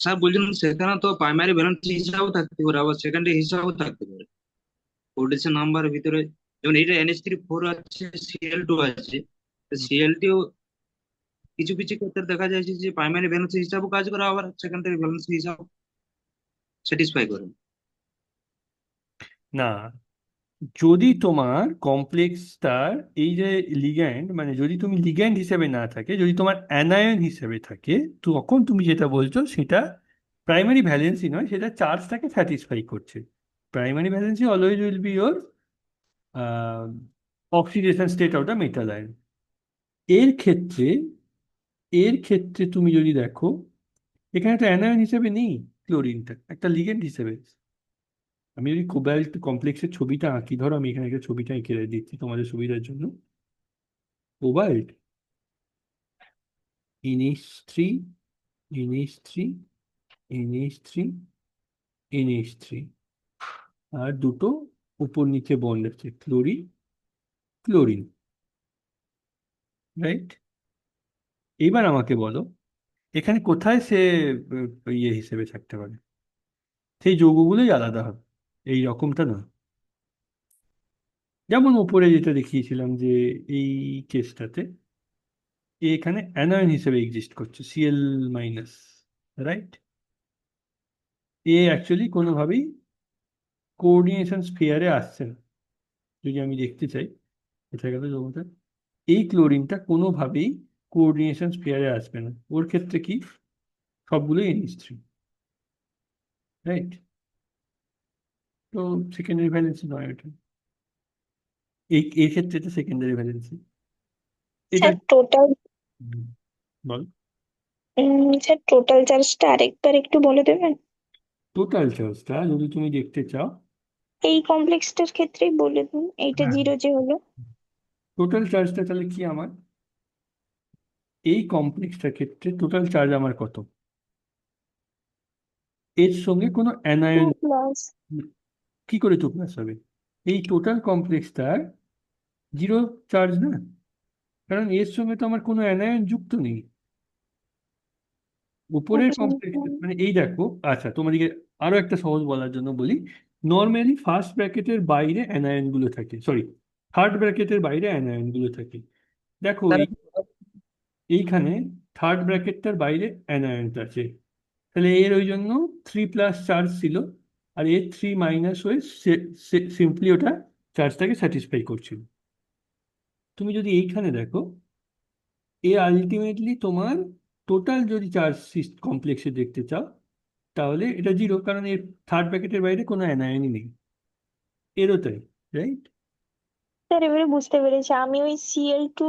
স্যার বলছিলাম সেখানে তো প্রাইমারি ব্যালেন্স হিসাবেও থাকতে পারে, আবার সেকেন্ডারি হিসাবেও থাকতে পারে কোটেশন নাম্বারের ভিতরে। যেমন এটা NH3 4 আছে, Cl2 আছে, Cl2 কিছু কিছু ক্ষেত্রে দেখা যায় যে প্রাইমারি ব্যালেন্স হিসাবেও কাজ করে, আবার সেকেন্ডারি ব্যালেন্স হিসাব স্যাটিসফাই করে। না, যদি তোমার কমপ্লেক্সটার এই যে লিগ্যান্ড, মানে যদি তুমি লিগ্যান্ড হিসেবে না থাকে, যদি তোমার অ্যানায়ন হিসেবে থাকে, তখন তুমি যেটা বলছো সেটা প্রাইমারি ভ্যালেন্সি নয়, সেটা চার্জটাকে স্যাটিসফাই করছে। Primary valency always will be your oxidation state of the metal ion. এর ক্ষেত্রে এর ক্ষেত্রে তুমি যদি দেখো, এখানে একটা অ্যানায়ন হিসেবে নেই, ক্লোরিনটা একটা লিগ্যান্ড হিসেবে। আমি যদি কোবাল্ট কমপ্লেক্সের ছবিটা আঁকি, ধরো আমি এখানে একটা ছবিটা এঁকে দিচ্ছি তোমাদের সুবিধার জন্য। Cobalt NH3, NH3, NH3, NH3, আর দুটো উপর নিচে বন্ড আছে, ক্লোরিন ক্লোরিন, রাইট? এইবার আমাকে বলো, এখানে কোথায় সে ইয়ে হিসেবে থাকতে পারে? সেই যৌগগুলোই আলাদা হবে, এই রকমটা না। যেমন উপরে যেটা দেখিয়েছিলাম যে এই কেসটাতে এখানে অ্যানায়ন হিসেবে এক্সিস্ট করছে, Cl-, রাইট? অ্যাকচুয়ালি কোনোভাবেই কোঅর্ডিনেশন স্ফিয়ারে আসছে না। যদি আমি দেখতে চাই, এটা গেল জমতে, এই ক্লোরিনটা কোনোভাবেই কোঅর্ডিনেশন স্ফিয়ারে আসবে না। ওর ক্ষেত্রে কি, সবগুলোই NH3, রাইট? তো সেকেন্ডারি ভ্যালেন্সি নয় ওটা, এই ক্ষেত্রে এটা সেকেন্ডারি ভ্যালেন্সি। এটা স্যার টোটাল হুম, বল। স্যার টোটাল চার্জটা আরেকবার একটু বলে দেবেন? টোটাল চার্জটা যদি তুমি দেখতে চাও, এই কমপ্লেক্সটার ক্ষেত্রেই বলে দিন, এইটা হ্যাঁ, 0 যে হলো। টোটাল চার্জটা তাহলে কি আমার, এই কমপ্লেক্সটার ক্ষেত্রে টোটাল চার্জ আমার কত? এর সঙ্গে কোনো অ্যানায়ন 2+। কি করে 2+ হবে? এই টোটাল কমপ্লেক্সটার 0 চার্জ না, কারণ এর সঙ্গে তো আমার কোনো অ্যানায়ন যুক্ত নেই। উপরের আচ্ছা, কমপ্লেক্স মানে এই দেখো, আচ্ছা তোমাদেরকে আরো একটা সহজ বলার জন্য বলি, নর্মালি ফার্স্ট ব্র্যাকেটের বাইরে অ্যানায়ন গুলো থাকে, সরি থার্ড ব্র্যাকেটের বাইরে অ্যানায়ন গুলো থাকে। দেখো এইখানে থার্ড ব্র্যাকেটটার বাইরে অ্যানায়নটা আছে, তাহলে এর ওই জন্য 3+ চার্জ ছিল, আর এর 3- হয়ে সিম্পলি ওটা চার্জটাকে স্যাটিসফাই করছিল। তুমি যদি এইখানে দেখো, আলটিমেটলি তোমার টোটাল যদি চার্জ কমপ্লেক্সে দেখতে চাও, তাহলে এটা 0, কারণ এর থার্ড ব্র্যাকেটের বাইরে কোনো অ্যানায়নই নেই। এরও তাই, রাইট? স্যার এবারে বুঝতে পেরেছি, আমি ওই Cl2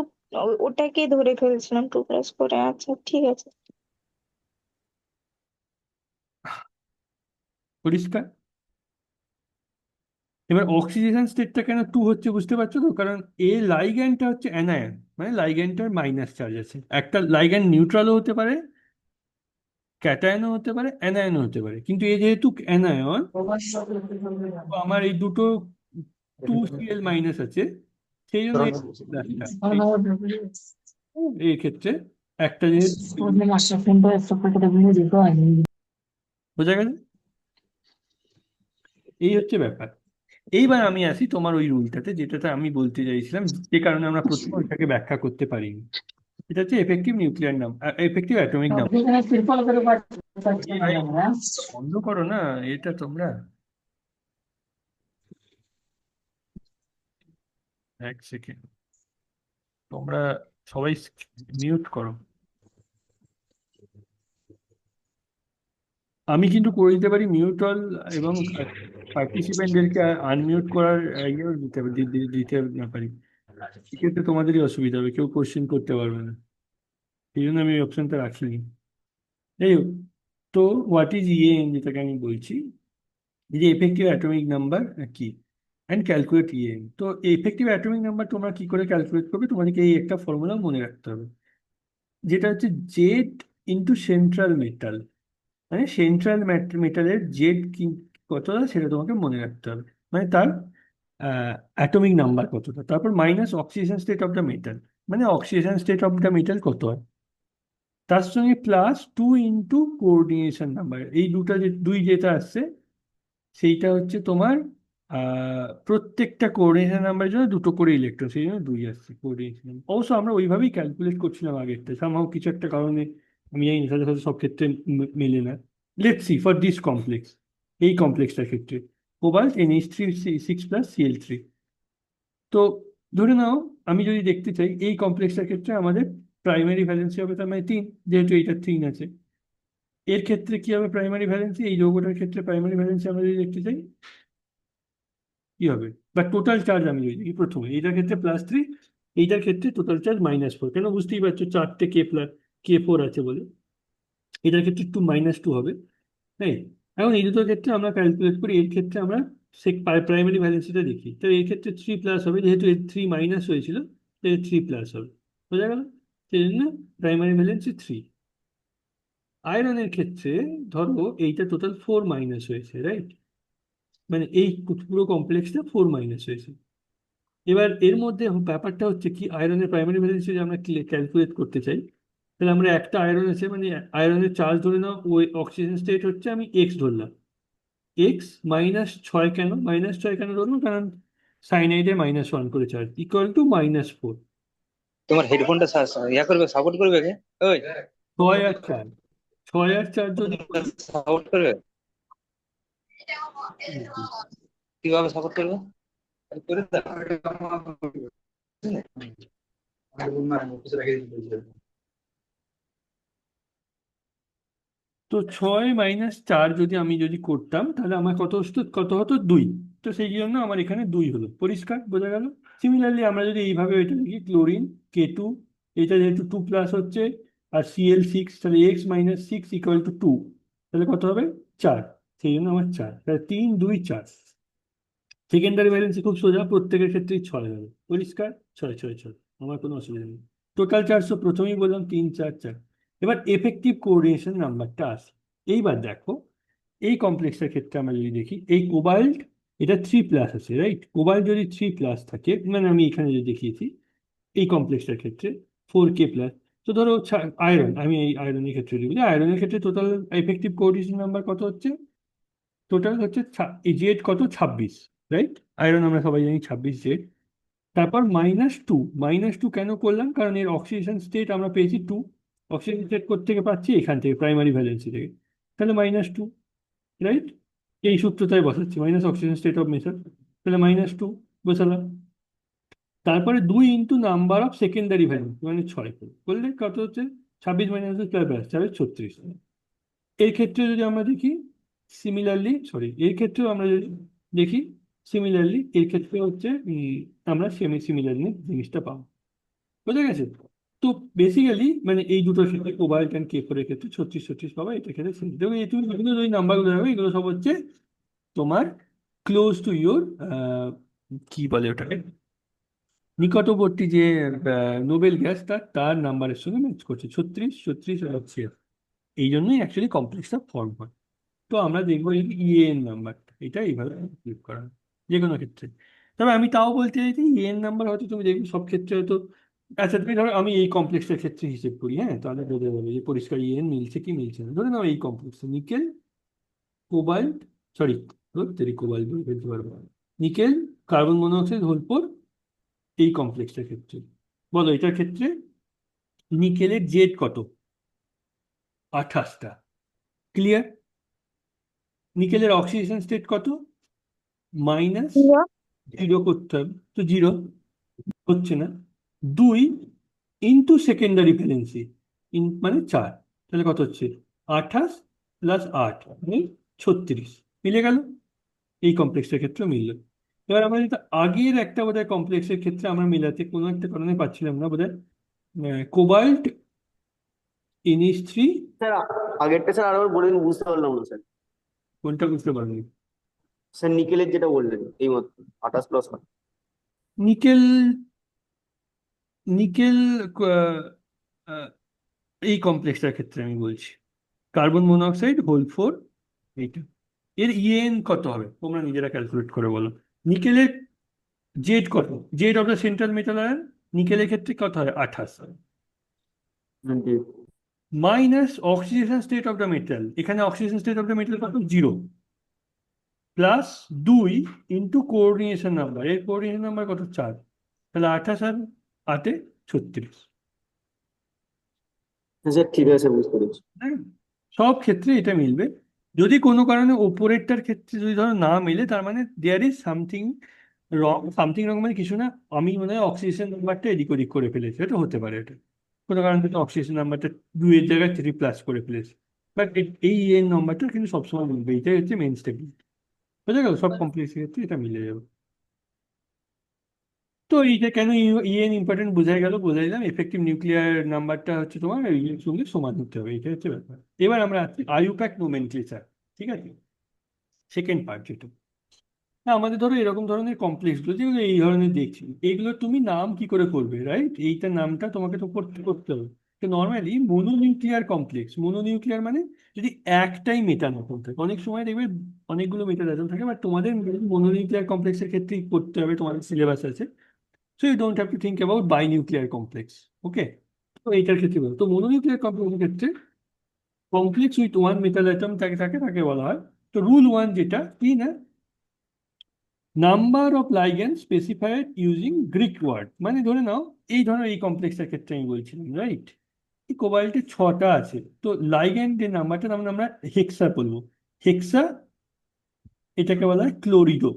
ওটাকে ধরে ফেলছিলাম 2+ করে। আচ্ছা ঠিক আছে। পরিষ্কার? এবার অক্সিডেশন স্টেটটা কেন 2 হচ্ছে বুঝতে পারছো তো? কারণ লাইগ্যান্ডটা হচ্ছে অ্যানায়ন, মানে লাইগ্যান্ডটার মাইনাস চার্জ আছে। একটা লাইগ্যান্ড নিউট্রালও হতে পারে, ক্যাটায়নও হতে পারে, অ্যানায়নও হতে পারে, কিন্তু যেহেতু অ্যানায়ন, তো আমার এই দুটো 2Cl- আছে, সেই জন্য এই প্লাসটা এই ক্ষেত্রে একটা জিনিস বোঝা গেল? এই হচ্ছে ব্যাপার। এইবার আমি আসি তোমার ওই রুলটাতে, যেটাতে আমি বলতে চাইছিলাম, যে কারণে আমরা প্রথমে ওইটাকে ব্যাখ্যা করতে পারিনি। এটা হচ্ছে effective nuclear number, effective atomic number. বন্ধ করো না এটা তোমরা, এক সেকেন্ড, তোমরা সবাই মিউট করো। আমি কিন্তু করে দিতে পারি মিউট অল, এবং পার্টিসিপেন্টদেরকে আনমিউট করার ইয়েও দিতে না পারি। সেক্ষেত্রে তোমাদেরই অসুবিধা হবে, কেউ কোশ্চেন করতে পারবে না। সেই জন্য আমি অপশনটা রাখিনি। যাই হোক, তো হোয়াট ইজ ইএন যেটাকে আমি বলছি, এই যে এফেক্টিভ অ্যাটমিক নাম্বার কি, অ্যান্ড ক্যালকুলেট ইএন। তো এফেক্টিভ অ্যাটমিক নাম্বার তোমরা কি করে ক্যালকুলেট করবে, তোমাদেরকে এই একটা ফর্মুলা মনে রাখতে হবে, যেটা হচ্ছে জেড ইন্টু সেন্ট্রাল মেটাল। মানে সেন্ট্রাল মেটালের জেড কতটা সেটা তোমাকে মনে রাখতে হবে, মানে তার অ্যাটমিক নাম্বার কতটা, তারপর minus oxidation state of the metal, মানে oxidation state of the metal কত হয়, তার সঙ্গে প্লাস 2 ইন্টু কোঅর্ডিনেশন নাম্বার। এই দুটা যে দুই যেটা আসছে সেইটা হচ্ছে তোমার প্রত্যেকটা কোঅর্ডিনেশন নাম্বারের জন্য দুটো করে ইলেকট্রন, সেই জন্য 2 আসছে কোঅর্ডিনেশন। অবশ্য আমরা ওইভাবেই ক্যালকুলেট করছিলাম আগেরটা, সামহাও কিছু একটা কারণে আমি জানি না, সাথে সাথে সব ক্ষেত্রে মেলে না। Let's see for this complex, এই কমপ্লেক্সটার ক্ষেত্রে কোবাল্ট NH3 6+Cl3। তো ধরে নাও আমি যদি দেখতে চাই এই কমপ্লেক্সটার ক্ষেত্রে আমাদের প্রাইমারি ভ্যালেন্সি হবে তার মানে 3, যেহেতু এইটা 3 আছে। এর ক্ষেত্রে কি হবে প্রাইমারি ভ্যালেন্সি, এই যৌগটার ক্ষেত্রে প্রাইমারি ভ্যালেন্সি আমরা যদি দেখতে চাই কি হবে, বা টোটাল চার্জ আমি যদি দেখি, প্রথমে এইটার ক্ষেত্রে +3, এইটার ক্ষেত্রে টোটাল চার্জ -4, কেন বুঝতেই পারছো, চারটে K4 আছে বলে। এটার ক্ষেত্রে -2 হবে, তাই। এখন এই দুটোর ক্ষেত্রে আমরা ক্যালকুলেট করি, এর ক্ষেত্রে আমরা প্রাইমারি ভ্যালেন্সিটা দেখি, তো এর ক্ষেত্রে 3+ হবে, যেহেতু এর 3- হয়েছিল, তো এর 3+ হবে, বোঝা গেল? সেই জন্য প্রাইমারি ভ্যালেন্সি 3। আয়রনের ক্ষেত্রে ধরো এইটা টোটাল 4- হয়েছে, রাইট, মানে এই পুরো কমপ্লেক্সটা 4- হয়েছে। এবার এর মধ্যে ব্যাপারটা হচ্ছে কি, আয়রনের প্রাইমারি ভ্যালেন্সি যদি আমরা ক্যালকুলেট করতে চাই, তাহলে আমরা একটা আয়রন আছে, মানে আয়রনের চার্জ ধরে নাও, ওই অক্সিজেন স্টেট হচ্ছে আমি X ধরলাম। X-6 কেন, -6 কেন ধরলাম, কারণ সাইনাইডে -1 করে চার্জ, ইকুয়াল টু -4। তোমার হেডফোনটা ইয়া করবে, সাপোর্ট করবে কে? ওই 6 আর 4, 6 আর 4 যদি করি, সাপোর্ট করবে, কিভাবে সাপোর্ট করবে? করে দাও। তো 6 - 4 যদি করতাম, তাহলে আমার কত হতো 2। তো সেই জন্য আমার এখানে 2 হলো, পরিষ্কার বোঝা গেল? সিমিলারলি আমরা যদি এইভাবে এটা লিখি, ক্লোরিন K2, এটা যেহেতু 2+ হচ্ছে, আর Cl6, তাহলে X-6 ইকুয়াল টু 2, তাহলে কত হবে 4, সেই জন্য আমার 4, তাহলে 3, 2, 4। সেকেন্ডারি ভ্যালেন্সি খুব সোজা, প্রত্যেকের ক্ষেত্রেই 6 হবে, পরিষ্কার, 6, 6, 6, আমার কোনো অসুবিধা নেই। টোটাল 400, প্রথমেই বললাম 3, 4, 4। এবার এফেক্টিভ কোঅর্ডিনেশন নাম্বারটা আসে। এইবার দেখো, এই কমপ্লেক্সটার ক্ষেত্রে আমরা যদি দেখি, এই কোবাল্ট এটা 3+ আছে, রাইট, কোবাল্ট যদি 3+ থাকে, মানে আমি এখানে যে দেখিয়েছি এই কমপ্লেক্সটার ক্ষেত্রে 4K+, তো ধরো আয়রন, আমি এই আয়রনের ক্ষেত্রে লিখি, আয়রনের ক্ষেত্রে টোটাল এফেক্টিভ কোঅর্ডিনেশন নাম্বার কত হচ্ছে, টোটাল হচ্ছে জেড কত, 26, রাইট। আয়রন আমরা সবাই জানি 26 জেড। তারপর -2, -2 কেন করলাম, কারণ এর অক্সিডেশন স্টেট আমরা পেয়েছি 2, অক্সিডেশন স্টেট থেকে পাচ্ছি এখান থেকে, প্রাইমারি ভ্যালেন্সি থেকে, তাহলে -2, রাইট। এই সূত্রটাই বসাচ্ছি, minus oxygen state of metal, তাহলে -2 বসালাম। তারপরে 2 into number of secondary value, মানে 6 করলে কত হচ্ছে, 26 -4 = 36। এর ক্ষেত্রে যদি আমরা দেখি সিমিলারলি, এর ক্ষেত্রেও আমরা যদি দেখি সিমিলারলি, এর ক্ষেত্রে হচ্ছে আমরা সিমিলারলি জিনিসটা পাবো, বোঝা গেছে? তো বেসিক্যালি মানে এই দুটোর ক্ষেত্রে কোবাল্ট অ্যান্ড K4 এর ক্ষেত্রে 36 পাবা, এটা ক্ষেত্রে দেখো এই তুমি বিভিন্ন ওই নাম্বারগুলো রাখবে, এগুলো সব হচ্ছে তোমার ক্লোজ টু ইউর, কি বলে ওটাকে, নিকটবর্তী যে নোবেল গ্যাস, তার নাম্বারের সঙ্গে ম্যাচ করছে, 36 হচ্ছে, এই জন্যই অ্যাকচুয়ালি কমপ্লেক্সটা ফর্ম হয়। তো আমরা দেখবো এই ইএন নাম্বারটা, এটা এইভাবে ক্লিক করা হয় যে কোনো ক্ষেত্রে। তবে আমি তাও বলতে চাইছি ইএন নাম্বার হয়তো তুমি দেখবে সব ক্ষেত্রে হয়তো আচ্ছা তুমি ধরো আমি এই কমপ্লেক্সটার ক্ষেত্রে হিসেব করি, হ্যাঁ, তাহলে বোঝা যাবে যে পরিষ্কার ইএন মিলছে কি মিলছে না। ধরে নাও এই complex nickel cobalt, sorry cobalt বলে ফেলতে পারবো, নিকেল কার্বন মনোঅক্সাইড হোল 4 এই কমপ্লেক্সটার ক্ষেত্রে বলো এটার ক্ষেত্রে নিকেলের জেড কত? 28টা। ক্লিয়ার? নিকেলের অক্সিডেশন স্টেট কত? মাইনাস 0 করতে হবে, তো 0 হচ্ছে না। 2 ইন্টু সেকেন্ডারি ভ্যালেন্সি মানে 4, তাহলে কত হচ্ছে? 28 প্লাস 8 মানে 36। মিলে গেল? এই কমপ্লেক্সের ক্ষেত্রে মিলল। এবার আমরা যেটা আগের একটা বোধহয় কমপ্লেক্সের ক্ষেত্রে আমরা মেলাতে কোনো একটা কারণে পাচ্ছিলাম না বোধহয়, কোবাল্ট NH3, স্যার আগেরটা স্যার আরেকবার বলে দিন, বুঝতে পারলাম না স্যার। কোনটা বুঝতে পারিনি? স্যার নিকেলের যেটা বললেন এইমাত্র 28+8। নিকেল, নিকেল আহ, আহ, এই কমপ্লেক্সটার ক্ষেত্রে আমি বলছি কার্বন মনোঅক্সাইড হোল 4 এইটা। এর ইএন কত হবে তোমরা নিজেরা ক্যালকুলেট করে বলো। নিকেলের জেড কত? Z of the central metal ion নিকেলের ক্ষেত্রে কত হয়? 28 minus oxidation state of the metal, এখানে oxidation state of the metal কত? 0 প্লাস 2 ইন্টু কোঅর্ডিনেশন নাম্বার, এর কোঅর্ডিনেশন নাম্বার কত? 4, তাহলে 28 আর 8-এ 36। হ্যাঁ স্যার, ঠিক আছে, বুঝতে পেরেছি। হ্যাঁ, সব ক্ষেত্রে এটা মিলবে। যদি কোনো কারণে ওপরেরটার ক্ষেত্রে যদি ধরো না মিলে, তার মানে there is something wrong. Something wrong মানে কিছু না, আমি মনে হয় অক্সিজেন নাম্বারটা এদিক ওদিক করে ফেলেছি, এটা হতে পারে। এটা কোনো কারণে অক্সিজেন নাম্বারটা 2 এর জায়গায় 3 প্লাস করে ফেলেছি, বাট এই এর নাম্বারটা কিন্তু সবসময় মিলবে। এটাই হচ্ছে মেন স্টেবিলিটি। বুঝা গেল? সব কমপ্লেক্সের ক্ষেত্রে এটা মিলে যাবে। তো এইটা কেন ইএন ইম্পর্টেন্ট বোঝাই গেল, বোঝাইলাম। এফেক্টিভ নিউক্লিয়ার নাম্বারটা হচ্ছে তোমার ইএন সঙ্গে সমান হতে হবে, এটা হচ্ছে ব্যাপার। এবার আমরা আসছি আইইউপ্যাক নোমেনক্লেচার, ঠিক আছে, সেকেন্ড পার্ট যেটা। না, আমাদের ধরো এরকম ধরনের কমপ্লেক্সগুলো যেগুলো এই ধরনের দেখছি, এগুলো তুমি নাম কি করে করবে, রাইট? এইটার নামটা তোমাকে তো করতে করতে হবে। তো নর্মালি মনোনিউক্লিয়ার কমপ্লেক্স, মনোনিউক্লিয়ার মানে যদি একটাই মেটাল অ্যাটম থাকে, অনেক সময় দেখবে অনেকগুলো মেটাল অ্যাটম থাকে, বাট তোমাদের মনোনিউক্লিয়ার কমপ্লেক্সের ক্ষেত্রেই করতে হবে, তোমাদের সিলেবাস আছে। So you don't have to think about binuclear complex. Okay? তো এইটার ক্ষেত্রে বলো, তো মনোনিউক্লিয়ার কমপ্লেক্সের ক্ষেত্রে complex with one metal atom তাকে বলা হয়। তো রুল 1 যেটা কি না, number of ligand specified using Greek word. মানে ধরে নাও এই ধরো এই কমপ্লেক্সের ক্ষেত্রে আমি বলছিলাম, রাইট, এই কোবাল্টে 6টা আছে, তো লাইগ্যান্ডের নাম্বারটা আমরা হেক্সা বলবো। হেক্সা, এটাকে বলা হয় ক্লোরিডো,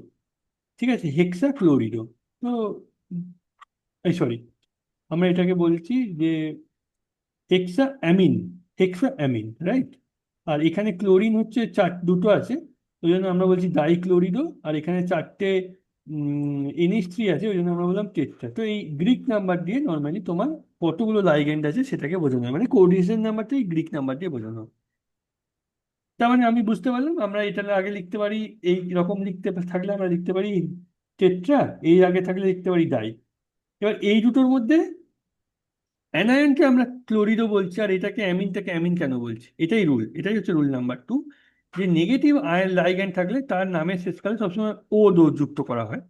ঠিক আছে, হেক্সা ক্লোরিডো। তো এই সরি, আমরা এটাকে বলছি যে হেক্সা অ্যামিন, হেক্সা অ্যামিন, রাইট। আর এখানে ক্লোরিন হচ্ছে দুটো আছে, ওই জন্য আমরা বলছি ডাইক্লোরিডো। আর এখানে 4টে NH3 আছে, ওই জন্য আমরা বললাম টেট্রা। তো এই গ্রিক নাম্বার দিয়ে নর্মালি তোমার কতগুলো লাইগ্যান্ড আছে সেটাকে বোঝানো হয়, মানে কোঅর্ডিনেশন নাম্বারটা এই গ্রিক নাম্বার দিয়ে বোঝানো হয়। তার মানে আমি বুঝতে পারলাম আমরা এটা আগে লিখতে পারি, এই রকম লিখতে থাকলে আমরা লিখতে পারি টেট্রা, এই আগে থাকলে লিখতে পারি ডাই। এবার এই দুটোর মধ্যে অ্যানায়নকে আমরা ক্লোরিডো বলছি, আর এটাকে অ্যামিনটাকে অ্যামিন কেন বলছি, এটাই রুল। এটাই হচ্ছে রুল নাম্বার 2, যে নেগেটিভ আয়ন লাইগ্যান্ড থাকলে তার নামের শেষকালে সবসময় ও যুক্ত করা হয়,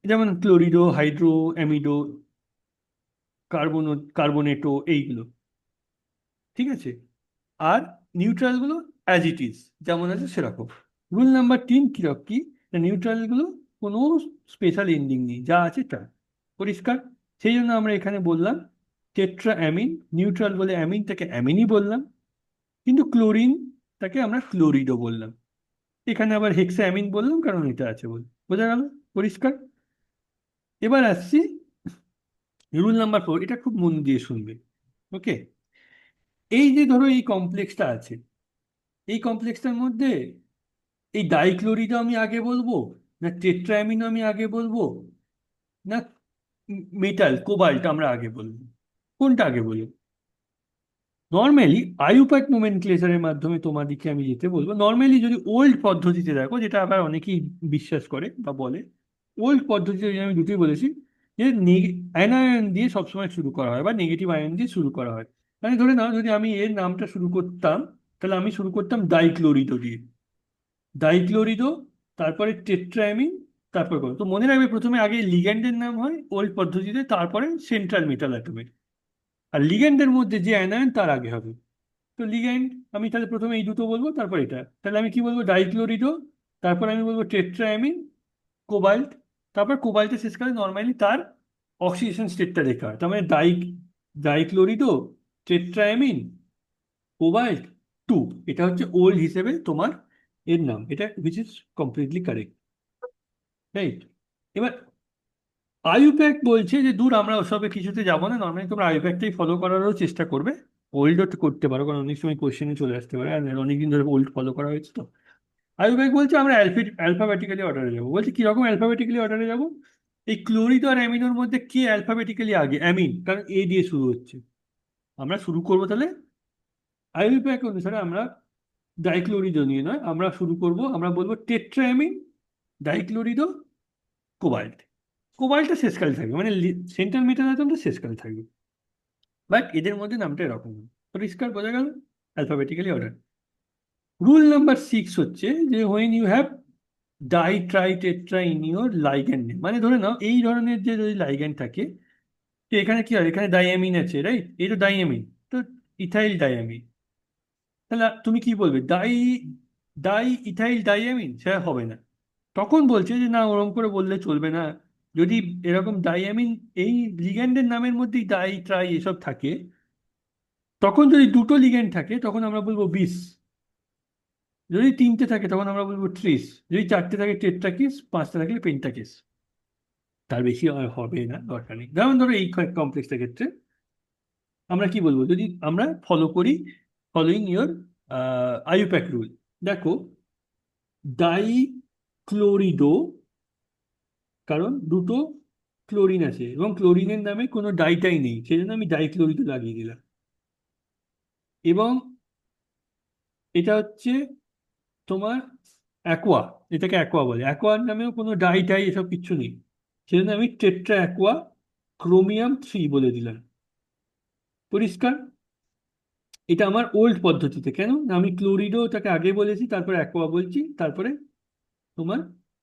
যেমন ক্লোরিডো, হাইড্রো, অ্যামিডো, কার্বোনেটো, এইগুলো, ঠিক আছে। আর নিউট্রালগুলো অ্যাজ ইট ইজ যেমন আছে সেরকম। রুল নাম্বার 3 কিরকম কি, নিউট্রালগুলো কোনো স্পেশাল এন্ডিং নেই, যা আছে তা পরিষ্কার। সেই জন্য আমরা এখানে বললাম টেট্রা অ্যামিন, নিউট্রাল বলে অ্যামিনটাকে অ্যামিনই বললাম, কিন্তু ক্লোরিন তাকে আমরা ক্লোরিডো বললাম। এখানে আবার হেক্সা অ্যামিন বললাম কারণ এটা আছে বলে। বোঝা গেল? পরিষ্কার? এবার আসছি রুল নাম্বার 4, এটা খুব মন দিয়ে শুনবে। ওকে, এই যে ধরো এই কমপ্লেক্সটা আছে, এই কমপ্লেক্সটার মধ্যে এই ডাইক্লোরিডো আমি আগে বলবো, না টেট্রাঅ্যামিনো আমি আগে বলবো, না মেটাল কোবাল্ট আমরা আগে বলবো, কোনটা আগে বলবো? নর্মালি আইইউপ্যাক নোমেনক্লেচারের মাধ্যমে তোমাদেরকে আমি যেতে বলবো। নর্মালি যদি ওল্ড পদ্ধতিতে দেখো, যেটা আবার অনেকেই বিশ্বাস করে বা বলে, ওল্ড পদ্ধতিতে আমি দুটোই বলেছি, যে অ্যানায়ন দিয়ে সবসময় শুরু করা হয় বা নেগেটিভ আয়ন দিয়ে শুরু করা হয়। মানে ধরে নাও যদি আমি এর নামটা শুরু করতাম, তাহলে আমি শুরু করতাম ডাইক্লোরিডো দিয়ে, ডাইক্লোরিডো, তারপরে টেট্রাঅ্যামিন, তারপর করো। তো মনে রাখবে প্রথমে আগে লিগ্যান্ডের নাম হয় ওল্ড পদ্ধতিতে, তারপরে সেন্ট্রাল মেটাল অ্যাটমের। আর লিগ্যান্ডের মধ্যে যে অ্যানায়ন তার আগে হবে। তো লিগ্যান্ড আমি তাহলে প্রথমে এই দুটো বলবো, তারপর এটা। তাহলে আমি কি বলবো? ডাইক্লোরিডো, তারপর আমি বলবো টেট্রাঅ্যামিন, কোবাল্ট, তারপর কোবাল্টের শেষকালে নর্মালি তার অক্সিডেশন স্টেটটা লেখা হয়। তার মানে ডাইক্লোরিডো, টেট্রাঅ্যামিন, কোবাল্ট, টু। এটা হচ্ছে ওল্ড হিসেবে তোমার এর নাম, এটা which is completely correct, right? এবার আইইউপ্যাক বলছে যে দূর আমরা ওসবে কিছুতে যাবো না, নর্মালি তোমরা আইইউপ্যাকটাই ফলো করারও চেষ্টা করবে। ওল্ডও করতে পারো, কারণ অনেক সময় কোশ্চেনে চলে আসতে পারে, আর অনেকদিন ধরে ওল্ড ফলো করা হয়েছে তো। আইইউপ্যাক বলছে আমরা অ্যালফাবেটিক্যালি অর্ডারে যাবো। বলছে কিরকম অ্যালফাবেটিক্যালি অর্ডারে যাবো? এই ক্লোরিড আর অ্যামিনোর মধ্যে কে অ্যালফাবেটিক্যালি আগে? অ্যামিন, কারণ এ দিয়ে শুরু হচ্ছে। আমরা শুরু করবো তাহলে আইইউপ্যাক অনুসারে আমরা ডাইক্লোরিডো নিয়ে নয়, আমরা শুরু করব, আমরা বলবো টেট্রাঅ্যামিন, ডাইক্লোরিডো, কোবাল্ট। কোবাল্টটা শেষকালে থাকবে, মানে সেন্ট্রাল মেটাল অ্যাটমটা শেষকালে থাকবে, বাট এদের মধ্যে নামটা এরকম। পরিষ্কার বোঝা গেল? Alphabetically order. রুল নাম্বার 6 হচ্ছে যে when you have di tri tetra in your ligand, মানে ধরে নাও এই ধরনের যে যদি লাইগ্যান্ড থাকে, তো এখানে কি হয়? এখানে ডাইঅ্যামিন আছে, রাইট? এই তো ডাইঅ্যামিন, তো ইথাইল ডাইঅ্যামিন। তাহলে তুমি কি বলবে? Die ethyl diamine? সেটা হবে না। তখন বলছে যে না, ওরকম করে বললে চলবে না। যদি এরকম ডাইঅ্যামিন এই লিগ্যান্ডের নামের মধ্যেই ডাই ট্রাই এসব থাকে, তখন যদি দুটো লিগ্যান্ড থাকে তখন আমরা বলবো বিস, যদি তিনটে থাকে তখন আমরা বলবো ট্রিস, যদি চারটে থাকে টেট্রাকিস, পাঁচটা থাকলে পেন্টাকিস। তার বেশি আর হবে না, দরকার নেই। যেমন ধরো এই কমপ্লেক্সটার ক্ষেত্রে আমরা কি বলবো যদি আমরা ফলো করি ফলোইং ইয়োর আইইউপ্যাক রুল। দেখো, ডাই ক্লোরিডো, কারণ দুটো ক্লোরিন আছে এবং ক্লোরিনের নামে কোনো ডাইটাই নেই, সেই জন্য আমি ডাইক্লোরিডো লাগিয়ে দিলাম। এবং এটা হচ্ছে তোমার অ্যাকোয়া, এটাকে অ্যাকোয়া বলে। অ্যাকোয়ার নামেও কোনো ডাইটাই এসব কিচ্ছু নেই, সেই জন্য আমি টেট্রা অ্যাকোয়া ক্রোমিয়াম 3 বলে দিলাম। পরিষ্কার? এটা আমার ওল্ড পদ্ধতিতে। কেন না, আমি ক্লোরিডোটাকে আগে বলেছি, তারপরে অ্যাকোয়া বলছি, তারপরে তোমার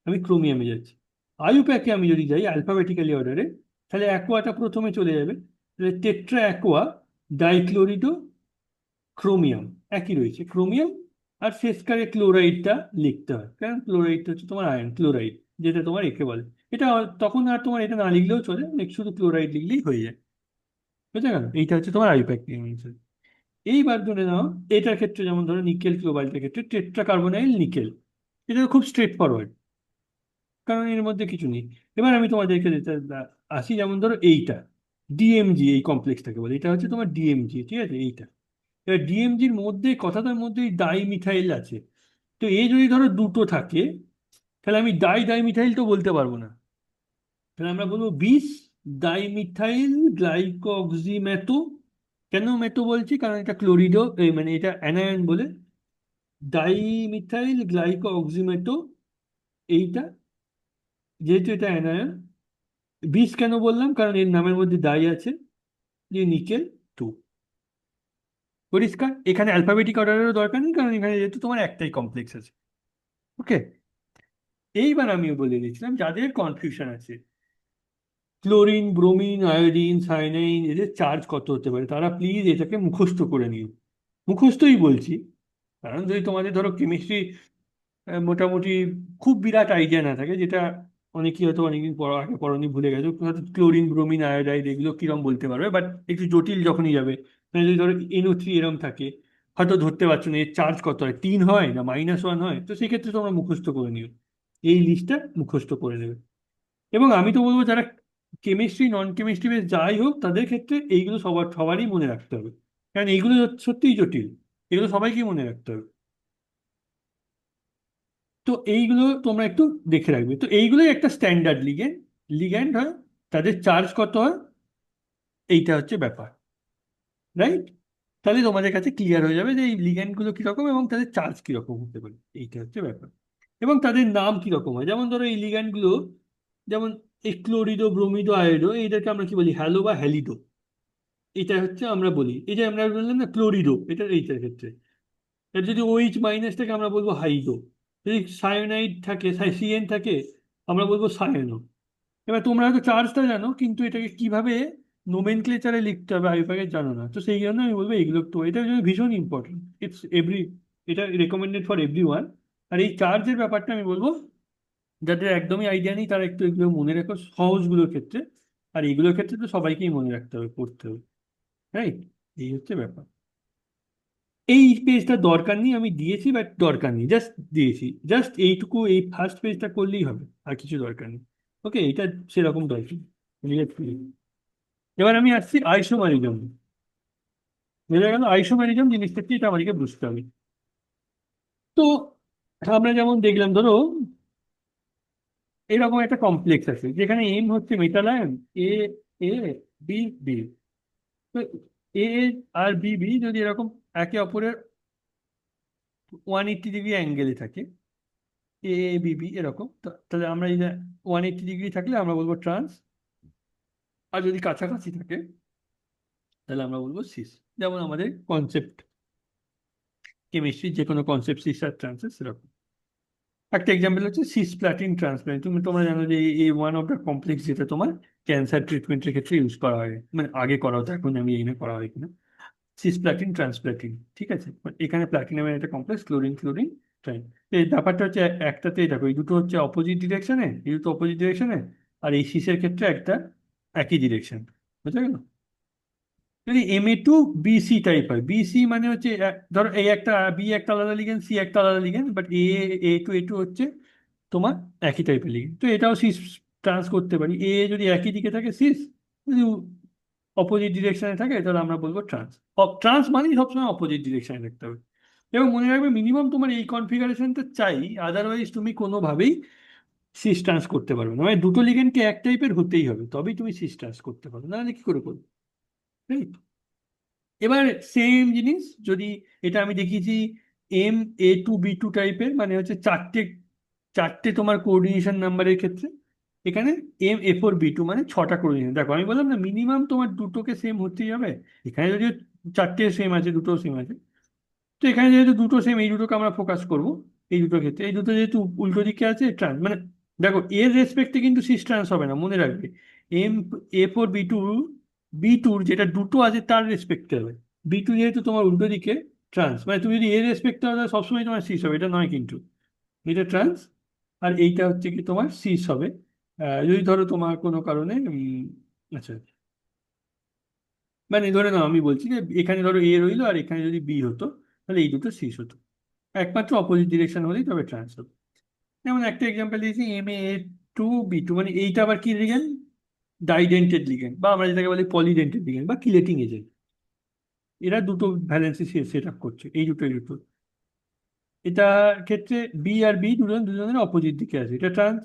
আমি ক্রোমিয়ামে যাচ্ছি। আইইউপ্যাকে আমি যদি যাই অ্যালফাবেটিক্যালি অর্ডারে, তাহলে অ্যাকোয়াটা প্রথমে চলে যাবে, তাহলে টেট্রা অ্যাকোয়া ডাইক্লোরিডো ক্রোমিয়াম, একই রয়েছে ক্রোমিয়াম। আর শেষকালে ক্লোরাইডটা লিখতে হয়, কারণ ক্লোরাইডটা হচ্ছে তোমার আয়ন ক্লোরাইড, যেটা তোমার একে বলে। এটা তখন আর তোমার এটা না লিখলেও চলে, শুধু ক্লোরাইড লিখলেই হয়ে যায়। বুঝা গেল? এইটা হচ্ছে তোমার আইইউপ্যাক। এইবার ধরে নাও এটার ক্ষেত্রে, যেমন ধরো নিকেল ক্লোবাল্টের ক্ষেত্রে টেট্রা কার্বনাইল নিকেল, এটা তো খুব স্ট্রেট ফরওয়ার্ড, কারণ এর মধ্যে কিছু নেই। এবার আমি তোমাদেরকে আসি, যেমন ধরো এইটা ডিএমজি, এই কমপ্লেক্সটাকে বলে, এটা হচ্ছে তোমার ডিএমজি, ঠিক আছে? এইটা এবার ডিএমজির মধ্যে কথাটার মধ্যে ডাই মিথাইল আছে। তো এই যদি ধরো দুটো থাকে, তাহলে আমি ডাইমিথাইল তো বলতে পারবো না, তাহলে আমরা বলবো বিশ ডাইমিথাইল গ্লাইকোক্সিমেথো। কেন মেথো বলছি? কারণ এটা ক্লোরিডো, মানে এটা অ্যানায়ন বলে। ডাইমিথাইল গ্লাইকোক্সিমেথো, এইটা যেহেতু এটা অ্যানায়ন। বিষ কেন বললাম? কারণ এর নামের মধ্যে ডাই আছে, যে নিকেল 2। পরিষ্কার? এখানে অ্যালফাবেটিক অর্ডারেরও দরকার নেই, কারণ এখানে যেহেতু তোমার একটাই কমপ্লেক্স আছে। ওকে, এইবার আমি বলে দিয়েছিলাম যাদের কনফিউশন আছে, ক্লোরিন, ব্রোমিন, আয়োডিন, সায়ানাইন, এদের চার্জ কত হতে পারে, তারা প্লিজ এটাকে মুখস্থ করে নিও। মুখস্থই বলছি, কারণ যদি তোমাদের ধরো কেমিস্ট্রি মোটামুটি খুব বিরাট আইডিয়া না থাকে, যেটা অনেকেই হয়তো অনেকদিন পর আগে পড়নি, ভুলে গেছো, হয়তো ক্লোরিন, ব্রোমিন, আয়োডাইড এগুলো কিরম বলতে পারবে, বাট একটু জটিল যখনই যাবে, মানে যদি ধরো NO3 এরম থাকে, হয়তো ধরতে পারছো না এর চার্জ কত হয়, 3 হয় না -1 হয়, তো সেক্ষেত্রে তোমরা মুখস্থ করে নিও, এই লিস্টটা মুখস্থ করে নেবে। এবং আমি তো বলবো যারা কেমিস্ট্রি, নন কেমিস্ট্রি বেশ যাই হোক, তাদের ক্ষেত্রে এইগুলো সবারই মনে রাখতে হবে, কারণ এইগুলো সত্যিই জটিল, এগুলো সবাইকেই মনে রাখতে হবে। তো এইগুলো তোমরা একটু দেখে রাখবে। তো এইগুলোই একটা স্ট্যান্ডার্ড লিগ্যান্ড হয়, তাদের চার্জ কত হয়, এইটা হচ্ছে ব্যাপার, রাইট? তাহলে তোমাদের কাছে ক্লিয়ার হয়ে যাবে যে এই লিগ্যান্ডগুলো কিরকম এবং তাদের চার্জ কিরকম হতে পারে, এইটা হচ্ছে ব্যাপার। এবং তাদের নাম কিরকম হয়, যেমন ধরো এই লিগ্যান্ডগুলো, যেমন এই ক্লোরিডো, ব্রোমিডো, আয়োডো, এইটাকে আমরা কি বলি? হ্যালো বা হ্যালিডো। এটা হচ্ছে আমরা বলি, এই যে আমরা বললাম না ক্লোরিডো, এটা এইটার ক্ষেত্রে। এর যদি OH- থাকে আমরা বলবো হাইডো। যদি সায়ানাইড থাকে, CN থাকে, আমরা বলবো সায়ানো। এবার তোমরা হয়তো চার্জটা জানো, কিন্তু এটাকে কিভাবে নোমেনক্লেচারে লিখতে হবে আইউপ্যাকে জানো না, তো সেই জন্য আমি বলবো এগুলো তো এটা জন্য ভীষণ ইম্পর্টেন্ট। এটা রেকমেন্ডেড ফর এভরি ওয়ান। আর এই চার্জের ব্যাপারটা আমি বলবো যাদের একদমই আইডিয়া নেই তারা একটু এগুলো মনে রেখো সহজগুলোর ক্ষেত্রে। আর এইগুলোর ক্ষেত্রে তো সবাইকেই মনে রাখতে হবে, পড়তে হবে, রাইট? এই হচ্ছে ব্যাপার। এই পেজটা দরকার নেই, আমি দিয়েছি, বাট দরকার নেই, জাস্ট দিয়েছি, জাস্ট এইটুকু, এই ফার্স্ট পেজটা করলেই হবে, আর কিছু দরকার নেই। ওকে, এটা সেরকম দরকার নেই। এবার আমি আসছি আইসোমারিজম। বোঝা গেল আইসোমারিজম জিনিসটা কি, এটা আমাদেরকে বুঝতে হবে। তো আমরা যেমন দেখলাম, ধরো এরকম একটা কমপ্লেক্স আছে যেখানে এম হচ্ছে metal ion, A A B B. তো এ আর বি বি যদি এরকম একে অপরের 180 ডিগ্রি অ্যাঙ্গেলে থাকে, এ বি বি এরকম, তাহলে আমরা এই যে 180 ডিগ্রি থাকলে আমরা বলবো ট্রান্স। আর যদি কাছাকাছি থাকে তাহলে আমরা বলবো সিস। যেমন আমাদের কনসেপ্ট, কেমিস্ট্রির যে কোনো কনসেপ্ট, সিস আর ট্রান্সেস সেরকম। একটা এক্সাম্পল হচ্ছে সিসপ্লাটিন ট্রান্সপ্লান্ট। তোমরা জানো যে এই ওয়ান অফ দ্য কমপ্লেক্স, যেটা তোমার ক্যান্সার ট্রিটমেন্টের ক্ষেত্রে ইউজ করা হয়, মানে আগে করা হতো, এখন আমি এই না করা হয় কিনা। সিসপ্লাটিন ট্রান্সপ্লাটিন, ঠিক আছে? But এখানে প্লাটিনামের একটা কমপ্লেক্স, ক্লোরিন ক্লোরিন ট্রাইন। এই ব্যাপারটা হচ্ছে একটাতে দেখো এই দুটো হচ্ছে অপোজিট ডিরেকশনে, এই দুটো অপোজিট ডিরেকশনে, আর এই সিসের ক্ষেত্রে একটা একই ডিরেকশন। বুঝা গেল? যদি MA2 BC টাইপ হয়, BC মানে হচ্ছে ধরো এই একটা বি একটা আলাদা লিগেন্ড, সি একটা আলাদা লিগেন্ড, বাট A2 হচ্ছে তোমার একই টাইপের লিগেন্ড, তো এটাও সিস ট্রান্স করতে পারি। এ যদি একই দিকে থাকে সিস, যদি অপোজিট ডিরেকশনে থাকে তাহলে আমরা বলবো ট্রান্স। ট্রান্স মানেই সবসময় অপোজিট ডিরেকশনে থাকতে হবে। এবং মনে রাখবে মিনিমাম তোমার এই কনফিগারেশনটা চাই, আদারওয়াইজ তুমি কোনোভাবেই সিস ট্রান্স করতে পারবে না। মানে দুটো লিগেন্ডকে এক টাইপের হতেই হবে, তবেই তুমি সিস ট্রান্স করতে পারবে, নাহলে কি করে করবে? Right? এবার সেম জিনিস যদি এটা আমি দেখিয়েছি MA2B2 টাইপের, মানে হচ্ছে চারটে চারটে তোমার কোঅর্ডিনেশন নাম্বারের ক্ষেত্রে, এখানে MA4B2 মানে ছটা কোঅর্ডিনেশন। দেখো আমি বললাম না মিনিমাম তোমার দুটোকে সেম হতেই হবে। এখানে যদি চারটে সেম আছে, দুটো সেম আছে, তো এখানে যেহেতু দুটো সেম, এই দুটোকে আমরা ফোকাস করব। এই দুটো ক্ষেত্রে এই দুটো যেহেতু উল্টো দিকে আছে, ট্রান্স মানে দেখো এর রেসপেক্টে কিন্তু সিস ট্রান্স হবে না, মনে রাখবে। MA4B2 যেটা দুটো আছে তার রেসপেক্টে হবে। B2 যেহেতু তোমার উল্টো দিকে, ট্রান্স মানে তুমি যদি এর রেসপেক্টে হবে তাহলে সবসময় তোমার সিস হবে, এটা নয় কিন্তু, এটা ট্রান্স। আর এইটা হচ্ছে কি তোমার সিস হবে। যদি ধরো তোমার কোনো কারণে আচ্ছা, মানে ধরে নাও আমি বলছি যে এখানে ধরো এ রইলো আর এখানে যদি বি হতো, তাহলে এই দুটো সিস হতো। একমাত্র অপোজিট ডিরেকশন হলেই তবে ট্রান্স হবে। যেমন একটা এক্সাম্পল দিয়েছি MA2B2, মানে এইটা আবার কি লিগেন্ড? ডাইডেন্টেড লিগেন্ড, বা আমরা যেটাকে বলি পলিডেন্টেড লিগেন্ড বা কিলেটিং এজেন্ট। এরা দুটো ভ্যালেন্সি সেট আপ করছে, এই দুটো। এটা ক্ষেত্রে বি আর বি দুজনের অপোজিট দিকে আছে, এটা ট্রান্স।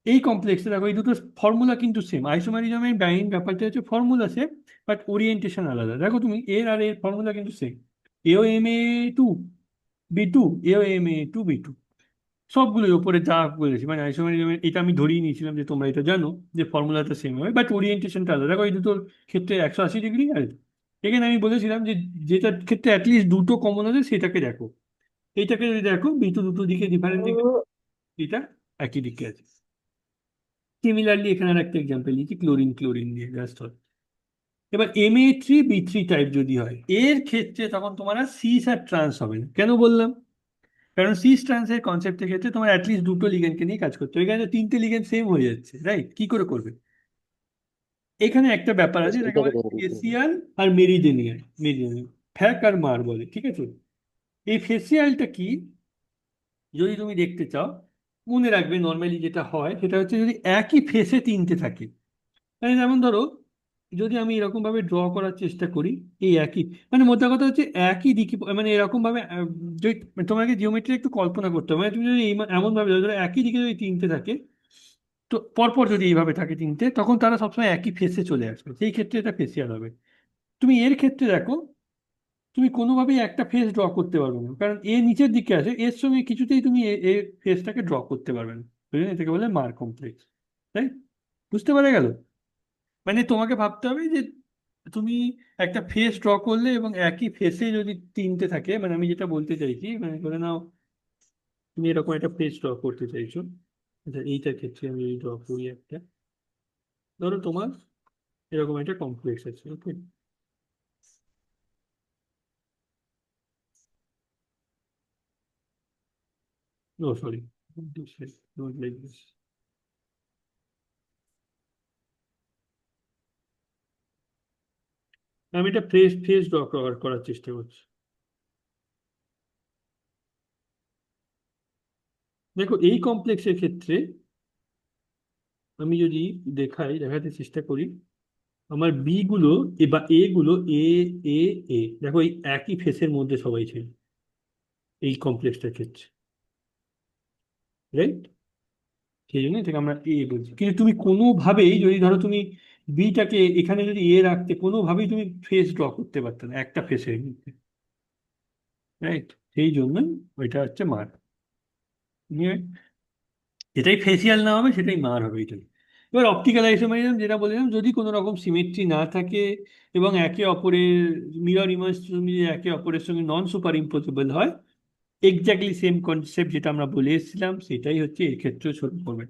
এই কমপ্লেক্সে দেখো এই দুটো ফর্মুলা কিন্তু সেম। আইসোমারিজমের মেইন ব্যাপারটা হচ্ছে ফর্মুলা সেম, বাট ওরিয়েন্টেশন আলাদা। দেখো তুমি এর আর এর ফর্মুলা কিন্তু সেম। এও MA2B2, এও MA2B2, সবগুলোই ওপরে যা বলেছি, মানে আইসোমারিজমের এটা আমি ধরিয়ে নিয়েছিলাম যে তোমরা এটা জানো যে ফর্মুলাটা সেম হবে, বাট ওরিয়েন্টেশনটা আলাদা। দেখো এই দুটোর ক্ষেত্রে 180 ডিগ্রি, আর এখানে আমি বলেছিলাম যে যেটার ক্ষেত্রে অ্যাটলিস্ট দুটো কমন আছে সেটাকে দেখো। এইটাকে যদি দেখো B2 দুটো দিকে ডিফারেন্ট দিকে, এটা একই দিকে আছে। সিমিলারলি এখানে আর একটা এক্সাম্পল নিচ্ছি ক্লোরিন ক্লোরিন দিয়ে, জাস্ট হয়। এবার MA3B3 টাইপ যদি হয়, এর ক্ষেত্রে তখন তোমার আর সিস আর ট্রান্স হবে না। কেন বললাম? কারণ সিস ট্রান্সের কনসেপ্টের ক্ষেত্রে তোমার অ্যাটলিস্ট দুটো লিগেন্ডকে নিয়ে কাজ করতে হবে। এখানে তো তিনটে লিগেন্ড সেম হয়ে যাচ্ছে, রাইট? কি করে করবে? এখানে একটা ব্যাপার আছে, এটাকে সেইটাকে বলে ধরে দিতে হবে। ফেসিয়াল আর মেরিডিয়ান। মেরিডিয়ান, ফ্যাক আর মার বলে, ঠিক আছে? এই ফেসিয়ালটা কি যদি তুমি দেখতে চাও, মনে রাখবে নর্মালি যেটা হয় সেটা হচ্ছে যদি একই ফেসে তিনটে থাকে, মানে যেমন ধরো যদি আমি এরকম ভাবে ড্র করার চেষ্টা করি, এই একই, মানে মোদ্দা কথা হচ্ছে একই দিকে, মানে এরকম ভাবে যদি তোমাকে জিওমেট্রি একটু কল্পনা করতে হবে, মানে তুমি যদি এমন ভাবে ধরো একই দিকে যদি তিনটে থাকে, তো পরপর যদি এইভাবে থাকে তিনটে, তখন তারা সবসময় একই ফেসে চলে আসবে, সেই ক্ষেত্রে এটা ফেসিয়াল হবে। তুমি এর ক্ষেত্রে দেখো, তুমি কোনোভাবেই একটা ফেস ড্র করতে পারবে না, কারণ এ নিচের দিকে আছে, এর সঙ্গে কিছুতেই তুমি এর ফেসটাকে ড্র করতে পারবে না। বুঝলে? এটাকে বলে মার কমপ্লেক্স, তাই? বুঝতে পারা গেল? মানে তোমাকে ভাবতে হবে যে তুমি একটা ফেস ড্র করলে এবং একই ফেসে যদি তিনটে থাকে, মানে আমি যেটা বলতে চাইছি, মানে ধরে নাও তুমি এরকম একটা ফেস ড্র করতে চাইছো, আচ্ছা, এইটার ক্ষেত্রে আমি যদি ড্র করি একটা, ধরো তোমার এরকম একটা কমপ্লেক্স আছে, okay. No sorry, not like this. আমি এটা ফেস ফেস ড্র করার চেষ্টা করছি। দেখো এই কমপ্লেক্সের ক্ষেত্রে আমি যদি দেখাতে চেষ্টা করি, আমার বি গুলো বা এ গুলো এ এ এ দেখো এই একই ফেসের মধ্যে সবাই ছিল এই কমপ্লেক্সটার ক্ষেত্রে, রাইট? সেই জন্য এটাকে আমরা এ বলছি। কিন্তু তুমি কোনোভাবেই যদি ধরো তুমি বিটাকে এখানে যদি এ রাখতে, কোনোভাবেই তুমি ফেস ড্র করতে পারতে না একটা ফেসের মধ্যে, রাইট? সেই জন্যই ওইটা হচ্ছে মার। যেটাই ফেসিয়াল না হবে সেটাই মার হবে, এটাই। এবার অপটিক্যাল আইসোমেরিজম যেটা বললাম, যদি কোনো রকম সিমেট্রি না থাকে এবং একে অপরের মিরর ইমেজ একে অপরের সঙ্গে নন সুপার ইম্পোজেবল হয়, এক্স্যাক্টলি সেম কনসেপ্ট যেটা আমরা বলে এসেছিলাম সেটাই হচ্ছে এর ক্ষেত্রেও শোধ করবে।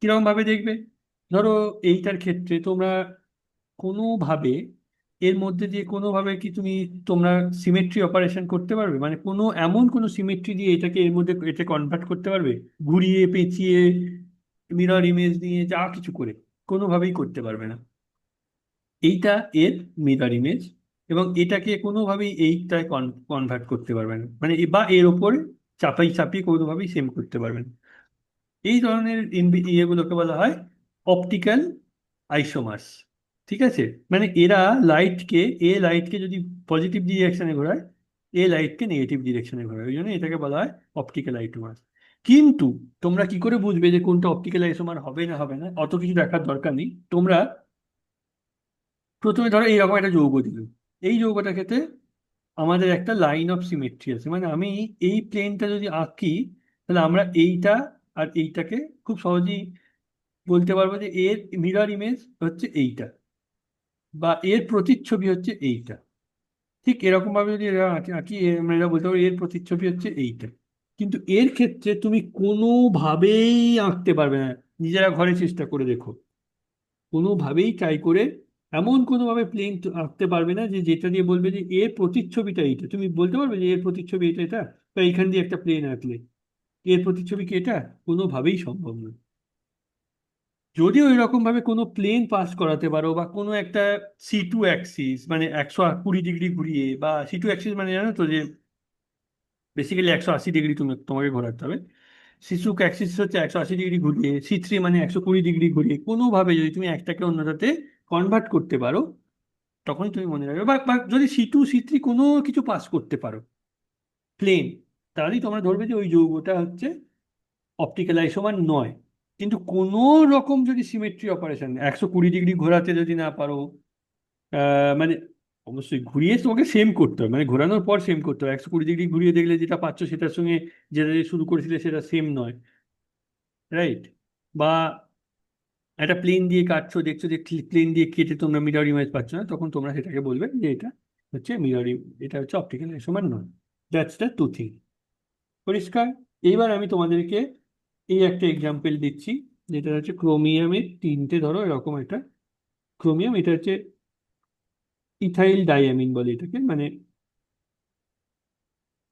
কিরকম ভাবে দেখবে? ধরো এইটার ক্ষেত্রে তোমরা কোনোভাবে এর মধ্যে দিয়ে কোনোভাবে কি তোমরা সিমেট্রি অপারেশন করতে পারবে? মানে এমন কোনো সিমেট্রি দিয়ে এটাকে এর মধ্যে এটা কনভার্ট করতে পারবে? ঘুরিয়ে পেঁচিয়ে মিরর ইমেজ দিয়ে যা কিছু করে কোনোভাবেই করতে পারবে না। এইটা এর মিরর ইমেজ, এবং এটাকে কোনোভাবেই এইটায় কনভার্ট করতে পারবে না, মানে বা এর ওপরে চাপিয়ে কোনোভাবেই সেম করতে পারবে না। এই ধরনের ইয়েগুলোকে বলা হয় অপটিক্যাল আইসোমার্স। ঠিক আছে? মানে লাইটকে যদি পজিটিভ ডিরেকশনে ঘোরায়, লাইটকে নেগেটিভ ডিরেকশনে ঘোরায়, ওই জন্য এটাকে বলা হয় অপটিক্যাল আইসোমার্স। কিন্তু তোমরা কি করে বুঝবে যে কোনটা অপটিক্যাল আইসোমার হবে না হবে না? অত কিছু দেখার দরকার নেই। তোমরা প্রথমে ধরো এইরকম একটা যৌগ দিল, এই যৌগটার ক্ষেত্রে আমাদের একটা লাইন অফ সিমেট্রি আছে, মানে আমি এই প্লেনটা যদি আঁকি, তাহলে আমরা এইটা আর এইটাকে খুব সহজেই বলতে পারবো যে এর মিরর ইমেজ হচ্ছে এইটা, বা এর প্রতিচ্ছবি হচ্ছে এইটা। ঠিক এরকম ভাবে যদি এরা আঁকি আঁকি আমরা এটা বলতে পারবো এর প্রতিচ্ছবি হচ্ছে এইটা। কিন্তু এর ক্ষেত্রে তুমি কোনোভাবেই আঁকতে পারবে না। নিজেরা ঘরে চেষ্টা করে দেখো, কোনোভাবেই ট্রাই করে এমন কোনোভাবে প্লেন আঁকতে পারবে না যে যেটা দিয়ে বলবে যে এর প্রতিচ্ছবিটা এইটা। তুমি বলতে পারবে যে এর প্রতিচ্ছবি এটা এটা, বা এইখান দিয়ে একটা প্লেন আঁকলে এর প্রতিচ্ছবি কি এটা? কোনোভাবেই সম্ভব নয়। যদি ওই রকম ভাবে কোনো প্লেন পাস করাতে পারো, বা কোনো একটা C2 অ্যাক্সিস মানে 120 ডিগ্রি ঘুরিয়ে, বা C2 অ্যাক্সিস মানে জানো তো যে বেসিক্যালি 180 ডিগ্রি তোমাকে ঘোরাতে হবে। C2 অ্যাক্সিস হচ্ছে 180 ডিগ্রি ঘুরিয়ে, C3 মানে 120 ডিগ্রি ঘুরিয়ে কোনোভাবে যদি তুমি একটাকে অন্যটাতে কনভার্ট করতে পারো, তখনই তুমি মনে রাখবে। বা বা যদি C2 C3 কোনো কিছু পাস করতে পারো প্লেন, তাহলেই তোমরা ধরবে যে ওই যৌগটা হচ্ছে অপটিক্যাল আইসোমার নয়। কিন্তু কোনো রকম যদি সিমেট্রি অপারেশন 120 ডিগ্রি ঘোরাতে যদি না পারো, মানে অবশ্যই ঘুরিয়ে তোমাকে সেম করতে হবে, মানে ঘোরানোর পর সেম করতে হবে। 120 ডিগ্রি ঘুরিয়ে দেখলে যেটা পাচ্ছ সেটার সঙ্গে যেটা দিয়ে শুরু করেছিলে সেটা সেম নয়, রাইট? বা একটা প্লেন দিয়ে কাটছো, দেখছো যে প্লেন দিয়ে কেটে তোমরা মিরর ইমেজ পাচ্ছ না, তখন তোমরা সেটাকে বলবে যে এটা হচ্ছে এটা হচ্ছে অপটিক্যাল আইসোমার নয়। That's the two thing. পরিষ্কার? এইবার আমি তোমাদেরকে এই একটা এক্সাম্পল দিচ্ছি, যেটা হচ্ছে ক্রোমিয়ামের তিনটে, ধরো এরকম একটা ক্রোমিয়াম, এটা হচ্ছে ইথাইল ডাইঅ্যামিন বলে এটাকে, মানে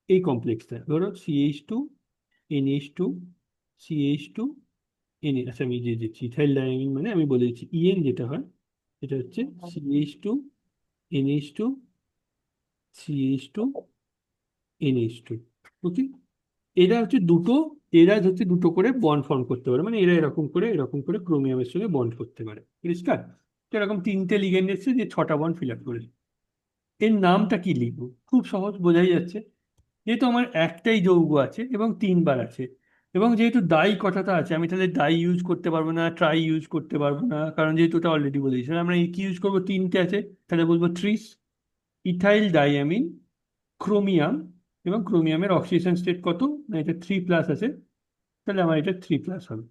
এই কমপ্লেক্সটা ধরো CH2 NH2 CH2 আচ্ছা আমি যে দিচ্ছি ইথাইল ডাইঅ্যামিন, মানে আমি বলে দিচ্ছি EN যেটা হয় এটা হচ্ছে CH2 NH2 CH2 NH2। ওকে, এরা হচ্ছে দুটো করে বন্ড ফর্ম করতে পারে, মানে এরা এরকম করে ক্রোমিয়ামের সঙ্গে বন্ড করতে পারে। পরিষ্কার? তো এরকম তিনটে লিগেন্ড এসছে যে 6টা বন্ড ফিল আপ করে। এর নামটা কি লিখবো? খুব সহজ, বোঝাই যাচ্ছে। যেহেতু আমার একটাই যৌগ আছে এবং 3বার আছে, এবং যেহেতু ডাই কথাটা আছে, আমি তাহলে ডাই ইউজ করতে পারবো না, ট্রাই ইউজ করতে পারবো না, কারণ যেহেতু ওটা অলরেডি বলে দিয়েছি। আমরা কি ইউজ করবো? তিনটে আছে, তাহলে বলবো ট্রিস, ইথাইল ডাইঅ্যামিন, ক্রোমিয়াম। এবং ক্রোমিয়ামের অক্সিডেশন স্টেট কত? না, এটা 3+ আছে, তাহলে আমার এটা 3+ হবে।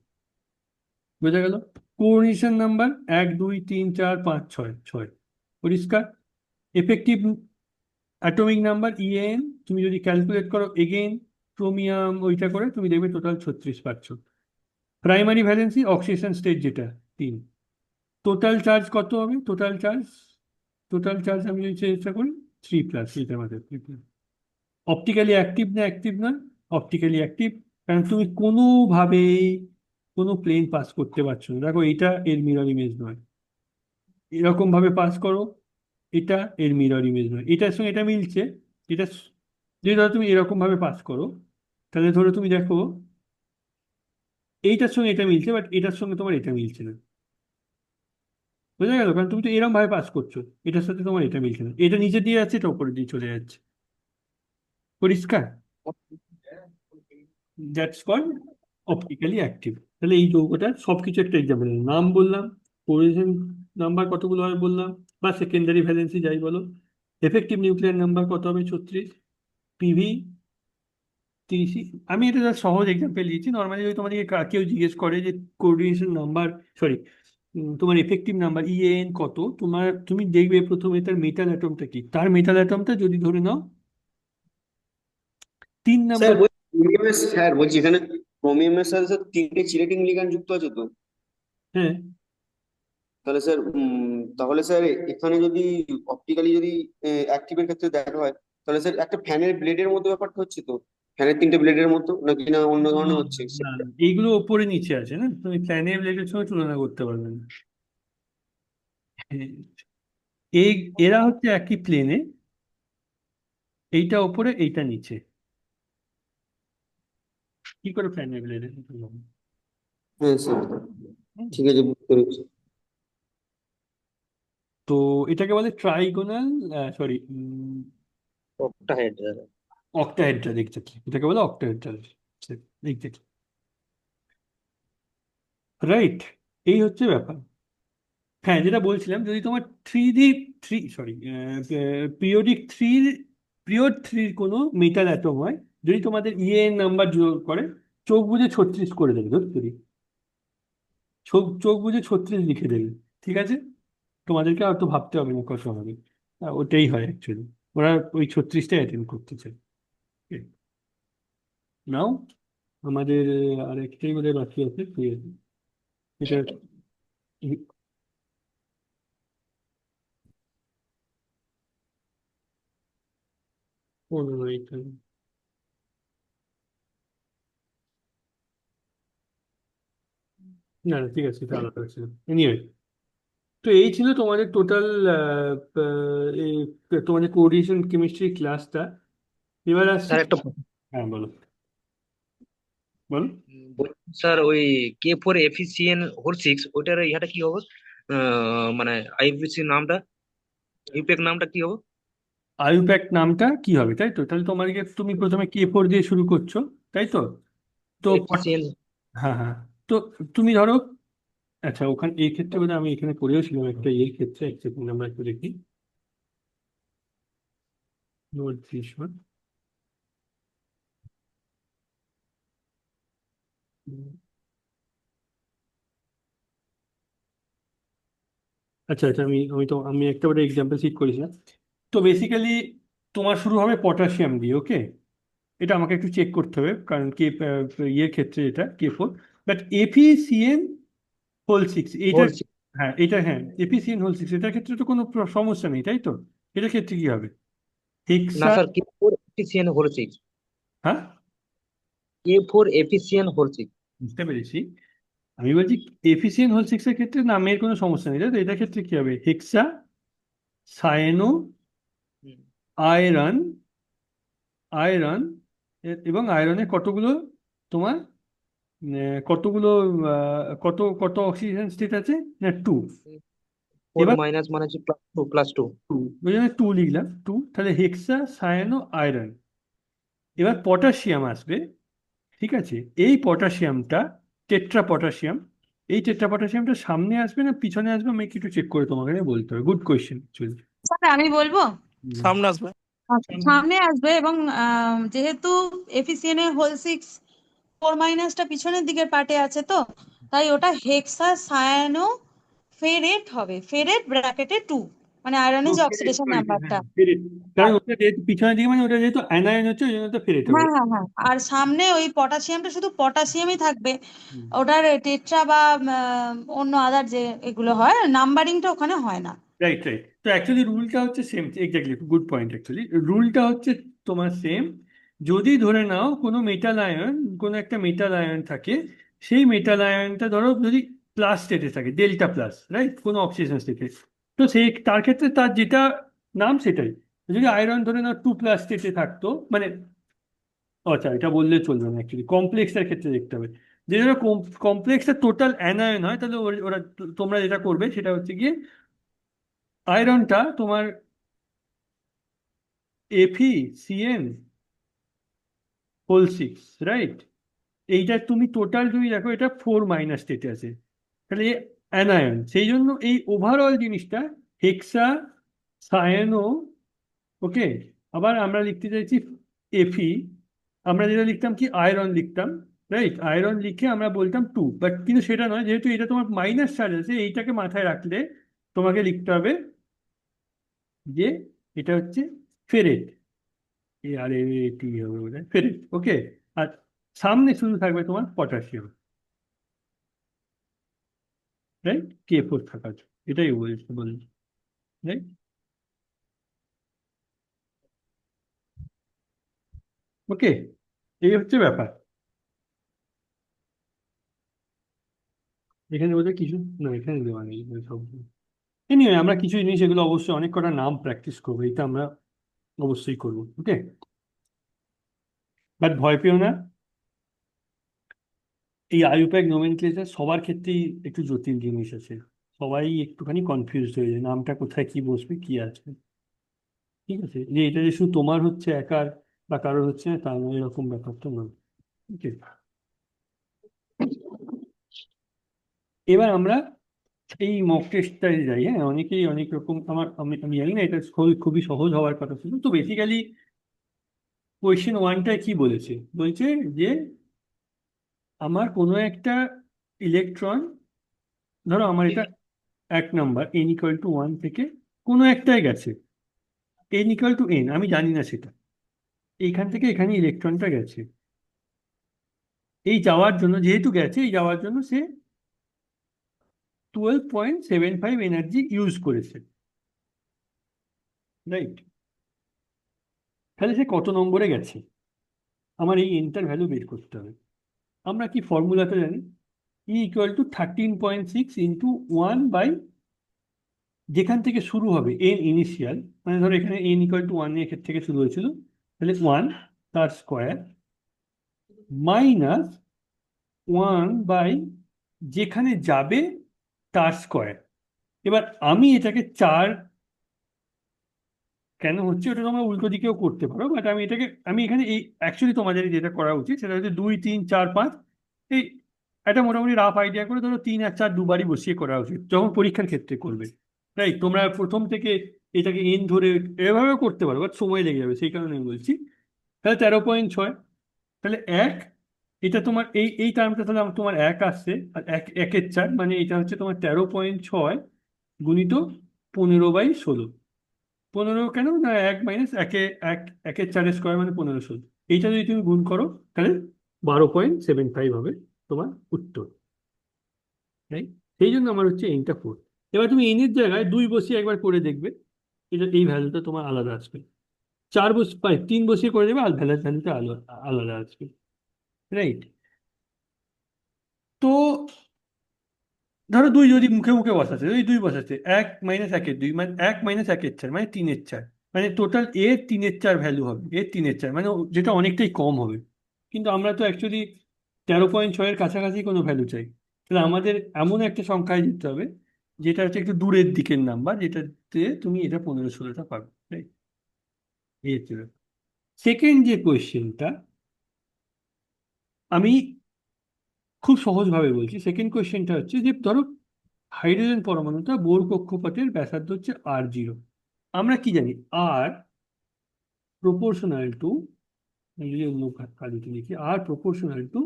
বোঝা গেল? Coordination number 1 2 3 4 5 6 6। পরিষ্কার? এফেক্টিভ অ্যাটমিক নাম্বার EN তুমি যদি ক্যালকুলেট করো এগেইন ক্রোমিয়াম ওইটা করে, তুমি দেখবে টোটাল 36 পাচ্ছ। প্রাইমারি ভ্যালেন্সি অক্সিডেশন স্টেট যেটা 3। টোটাল চার্জ কত হবে? টোটাল চার্জ আমি যদি চেষ্টা করি 3+, এটা আমাদের 3+। অপটিক্যালি অ্যাক্টিভ না অ্যাক্টিভ না? অপটিক্যালি অ্যাক্টিভ, কারণ তুমি কোনোভাবেই কোনো প্লেন পাস করতে পারছো না। দেখো এটা এর মিরর ইমেজ নয়, এরকম ভাবে পাস করো, এটা এর মিরর ইমেজ নয়, এটার সঙ্গে এটা মিলছে। এটা যদি ধরো তুমি এরকম ভাবে পাস করো, তাহলে ধরো তুমি দেখো এইটার সঙ্গে এটা মিলছে, বাট এটার সঙ্গে তোমার এটা মিলছে না। বোঝা গেল? কারণ তুমি তো এরকম ভাবে পাস করছো, এটার সাথে তোমার এটা মিলছে না, এটা নিচে দিয়ে যাচ্ছে, এটা উপরে দিয়ে চলে যাচ্ছে। পরিষ্কার? That's called optically active. তাহলে এই যৌগটার সবকিছু একটা এক্সাম্পল, নাম বললাম, কোরিলেশন নাম্বার কতগুলো হয় বললাম, বা সেকেন্ডারি ভ্যালেন্সি যাই বলো। এফেক্টিভ নিউক্লিয়ার নাম্বার কত হবে? 36। পিভি 30। আমি এটা জাস্ট সহজ এক্সাম্পল দিয়েছি। নর্মালি যদি তোমাদেরকে কেউ জিজ্ঞেস করে যে কোঅর্ডিনেশন নাম্বার, সরি, তোমার এফেক্টিভ নাম্বার ইএন কত, তুমি দেখবে প্রথমে তার মেটাল অ্যাটমটা কি। তার মেটাল অ্যাটমটা যদি ধরে নাও 3 স্যার নাম্বার। বলছি ক্রোমিয়ামের, স্যার বলছি এখানে ক্রোমিয়ামের সাথে স্যার 3টে চিলেটিং লিগ্যান্ড যুক্ত আছে তো? হ্যাঁ, তাহলে স্যার তাহলে স্যার এখানে যদি অপটিক্যালি যদি অ্যাক্টিভের ক্ষেত্রে দেখা হয়, তাহলে স্যার একটা ফ্যানের ব্লেডের মতো ব্যাপারটা হচ্ছে তো? ফ্যানের 3টে ব্লেডের মতো নাকি না অন্য ধরনের হচ্ছে? না, না, এইগুলো ওপরে নিচে আছে না, তুমি প্ল্যানের ব্লেডের সঙ্গে তুলনা করতে পারবে না। হ্যাঁ, এই এরা হচ্ছে একই প্লেনে, এইটা ওপরে এইটা নিচে, কি করে প্ল্যানের ব্লেডের? হ্যাঁ স্যার, ঠিক আছে, বুঝতে পেরেছি। তো এটাকে বলে trigonal, sorry, octahedral। Octahedral, exactly, এটাকে বলে অক্টাহেড্রাল, এক্স্যাক্টলি, রাইট। এই হচ্ছে ব্যাপার। হ্যাঁ, যেটা বলছিলাম, যদি তোমার পিরিয়ড থ্রির কোনো মেটাল অ্যাটম হয়, যদি তোমাদের ইএন নাম্বার যোগ করে, চোখ বুজে 36 করে দেবে, ধরতে চোখ বুজে 36 লিখে দেবে। ঠিক আছে, তোমাদেরকে আর তো ভাবতে হবে না কত হবে। ওটাই হয় অ্যাকচুয়ালি, ওরা ওই 36টা অ্যাটেন্ড করতে চায়। নাও আমাদের আর একটাই বোধহয় বাকি আছে, ঠিক আছে, এটা এইটা না, না, ঠিক আছে, এটা আলাদা ছিল। এনিওয়ে, তো এই ছিল তোমাদের টোটাল তোমাদের কোঅর্ডিনেশন কেমিস্ট্রি ক্লাসটা। এবার আসছি। স্যার একটা হ্যাঁ, বলো বলো। স্যার ওই K4 FeCN6 ওইটার ইহাটা কি হবে? মানে আইপিসি নামটা, ইউপেক নামটা কি হবে? আইউপ্যাক নামটা কি হবে, তাই তো? তাহলে তোমাকে, তুমি প্রথমে K4 দিয়ে শুরু করছো, তাই তো? তো FeCN। হ্যাঁ, হ্যাঁ, তো তুমি ধরো, আচ্ছা, ওখানে এই ক্ষেত্রে বোধহয় আমি এখানে করেও ছিলাম একটা, এর ক্ষেত্রে এক সেকেন্ড আমরা একটু দেখি। Note this one. আচ্ছা, আচ্ছা, আমি একটা বড় এক্সাম্পল সিট করেছিলাম। তো বেসিক্যালি তোমার শুরু হবে পটাশিয়াম দিয়ে, ওকে? এটা আমাকে একটু চেক করতে হবে, কারণ ইয়ের ক্ষেত্রে এটা K4, বাট FeCN6 এইটা, হ্যাঁ, এটা, হ্যাঁ, FeCN6 এটার ক্ষেত্রে তো কোনো সমস্যা নেই, তাই তো? এটার ক্ষেত্রে কি হবে? না হেক্সা, স্যার, K4 FeCN6। হ্যাঁ, K4 FeCN6। বুঝতে পেরেছি। আমি বলছি FeCN6 এর ক্ষেত্রে নামের কোনো সমস্যা নেই, তাই তো? এটার ক্ষেত্রে কি হবে? হেক্সা সায়ানো আয়রন, আয়রন, এবং আয়রনের কতগুলো তোমার, কতগুলো, কত কত অক্সিজেন স্টেট আছে? না, 2। 4 এবার মাইনাস মানে হচ্ছে +2। 2, ওই জন্য 2 লিখলাম, 2। তাহলে হেক্সা সায়ানো আয়রন। এবার পটাশিয়াম আসবে, ঠিক আছে? এই পটাশিয়ামটা টেট্রা পটাশিয়াম, এই টেট্রা পটাশিয়ামটা সামনে আসবে না পিছনে আসবে, আমি একটু চেক করে তোমাকে বলতে হবে। Good question actually. স্যার আমি বলবো, সামনে আসবে। সামনে আসবে, এবং যেহেতু এফিসিএন এর হোল 6 4 মাইনাসটা পিছনের দিকের পার্টে আছে, তো তাই ওটা হেক্সা সায়ানো ফেরেট হবে, ফেরেট ব্র্যাকেটে 2। মানে আয়রনের যে অক্সিডেশন নাম্বারটা। ফেরেট, কারণ আর ওটা যেহেতু পিছনের দিকে মানে ওটা যেহেতু অ্যানায়ন হচ্ছে ওই জন্য তো ফেরেট হবে। হ্যাঁ হ্যাঁ হ্যাঁ, আর সামনে ওই পটাশিয়ামটা শুধু পটাশিয়ামই থাকবে, হুম। ওটার টেট্রা বা অন্য আদার যে এগুলো হয় নাম্বারিংটা ওখানে হয় না। রাইট রাইট, তো অ্যাকচুয়ালি রুলটা হচ্ছে same, exactly, good point. Actually রুলটা হচ্ছে তোমার সেম। যদি ধরে নাও কোনো মেটাল আয়ন, কোনো একটা মেটাল আয়ন থাকে, সেই মেটাল আয়নটা ধরো যদি প্লাস স্টেটে থাকে, ডেল্টা প্লাস, রাইট, কোনো অক্সিজেন স্টেটে, তো সেই তার ক্ষেত্রে তার যেটা নাম সেটাই। যদি আয়রন ধরে নাও 2+ স্টেটে থাকতো, মানে আচ্ছা এটা বললে চলবে না, অ্যাকচুয়ালি কমপ্লেক্সের ক্ষেত্রে দেখতে হবে। যে ধরো কমপ্লেক্সটা টোটাল অ্যানায়ন হয়, তাহলে ওরা তোমরা যেটা করবে সেটা হচ্ছে গিয়ে আয়রনটা তোমার FeCN হোল 6, রাইট। এইটা তুমি টোটাল যদি দেখো এটা 4- স্টেটে আছে, তাহলে অ্যানায়ন, সেই জন্য এই ওভারঅল জিনিসটা হেক্সা সায়ানো, ওকে। আবার আমরা লিখতে চাইছি Fe, আমরা যেটা লিখতাম কি আয়রন লিখতাম, রাইট, আয়রন লিখে আমরা বলতাম 2, বাট কিন্তু সেটা নয়, যেহেতু এটা তোমার মাইনাস চার্জ আছে, এইটাকে মাথায় রাখলে তোমাকে লিখতে হবে যে এটা হচ্ছে ফেরেট, ArFe হবে বোধ হয়, ফেরেট, ওকে। আর সামনে শুধু থাকবে তোমার পটাশিয়াম, রাইট, K4 থাকার জন্য। এটাই বলছি, রাইট। ওকে, এই হচ্ছে ব্যাপার। এখানে বোধহয় কিছু না, এখানে দেওয়া নেই সব। এনিওয়ে, আমরা কিছু জিনিস এগুলো অবশ্যই অনেক কটা নাম প্র্যাকটিস করবো, এটা আমরা অবশ্যই করবো, ওকে। বাট ভয় পেও না, এই আইইউপ্যাক নোমেনক্লেচার সবার ক্ষেত্রেই একটু জটিল জিনিস আছে, সবাই একটুখানি কনফিউজ হয়ে যায়, নামটা কোথায় কি বসবে কি আছে, ঠিক আছে। যে এটা যে শুধু তোমার হচ্ছে একার বা কারোর হচ্ছে না, তা নয়, এরকম ব্যাপারটা নয়, ওকে। এবার আমরা এই মক টেস্টটায় যাই। হ্যাঁ, অনেকেই অনেক রকম, আমি জানি না এটা খুবই খুবই সহজ হওয়ার কথা ছিল, তো বেসিক্যালি কোয়েশ্চেন ওয়ানটায় কি বলেছে, বলছে যে আমার কোনো একটা ইলেকট্রন, ধরো আমার এটা 1 নম্বর, n=1 থেকে কোনো একটাই গেছে, n=n, আমি জানি না সেটা, এইখান থেকে এখানে ইলেকট্রনটা গেছে, এই যাওয়ার জন্য, যেহেতু গেছে, এই যাওয়ার জন্য সে 12.75 এনার্জি ইউজ করেছে, রাইট। তাহলে সে কত নম্বরে গেছে, আমার এই এনটার ভ্যালু বের করতে হবে। আমরা কি ফর্মুলাটা জানি, E=13.6 ইন্টু 1 বাই, যেখান থেকে শুরু হবে n ইনিশিয়াল, মানে ধরো এখানে n=1 এর থেকে শুরু হয়েছিল, তাহলে 1 তার স্কোয়ার মাইনাস 1 বাই যেখানে যাবে তার স্কোয়ার। এবার আমি এটাকে 4 কেন হচ্ছে ওটা তোমরা উল্টো দিকেও করতে পারো, বাট আমি এখানে এই অ্যাকচুয়ালি তোমাদের যেটা করা উচিত সেটা হচ্ছে 2, 3, 4, 5, এই একটা মোটামুটি রাফ আইডিয়া করে ধরো 3 আর 4 দুবারই বসিয়ে করা উচিত যখন পরীক্ষার ক্ষেত্রে করবে, রাইট। তোমরা প্রথম থেকে এটাকে এন ধরে এভাবে করতে পারো, বাট সময় লেগে যাবে, সেই কারণে আমি বলছি। তাহলে 13.6, তাহলে 1, এটা তোমার এই টার্মটা, তাহলে তোমার 1 আসছে, আর 1 1-এর 4, মানে এটা হচ্ছে তোমার 13.6 গুণিত 15/16। 15 কেন না, 1 - 1 1/4 মানে 15/16, এইটা যদি তুমি গুণ করো তাহলে 12.75 হবে তোমার উত্তর, রাইট। সেই জন্য আমার হচ্ছে এনটা 4। এবার তুমি এনের জায়গায় 2 বসিয়ে একবার করে দেখবে, এটা এই ভ্যালুটা তোমার আলাদা আসবে। 3 বসিয়ে করে দেবে, আর ভ্যালুটা আলাদা আসবে, রাইট। তো ধরো 2 যদি মুখে মুখে বসাচ্ছে, ওই 2 বসাচ্ছে, 1 - 1/2 মানে 1 - 1/4 মানে 3/4, মানে টোটাল এর 3/4 ভ্যালু হবে, এর 3/4 মানে যেটা অনেকটাই কম হবে। কিন্তু আমরা তো অ্যাকচুয়ালি 13.6-এর কাছাকাছি কোনো ভ্যালু চাই, তাহলে আমাদের এমন একটা সংখ্যায় যেতে হবে যেটা হচ্ছে একটু দূরের দিকের নাম্বার, যেটাতে তুমি এটা 15-16টা পাবে, রাইট। এই হচ্ছে সেকেন্ড যে কোয়েশ্চেনটা, আমি খুব সহজভাবে বলছি। সেকেন্ড কোয়েশ্চেনটা হচ্ছে যে ধরো হাইড্রোজেন পরমাণুটা বোর কক্ষপথের ব্যাসার্ধ হচ্ছে r0। আমরা কি জানি, r প্রপোর্শনাল টু, যদি অন্য কালিতে লিখি, r proportional to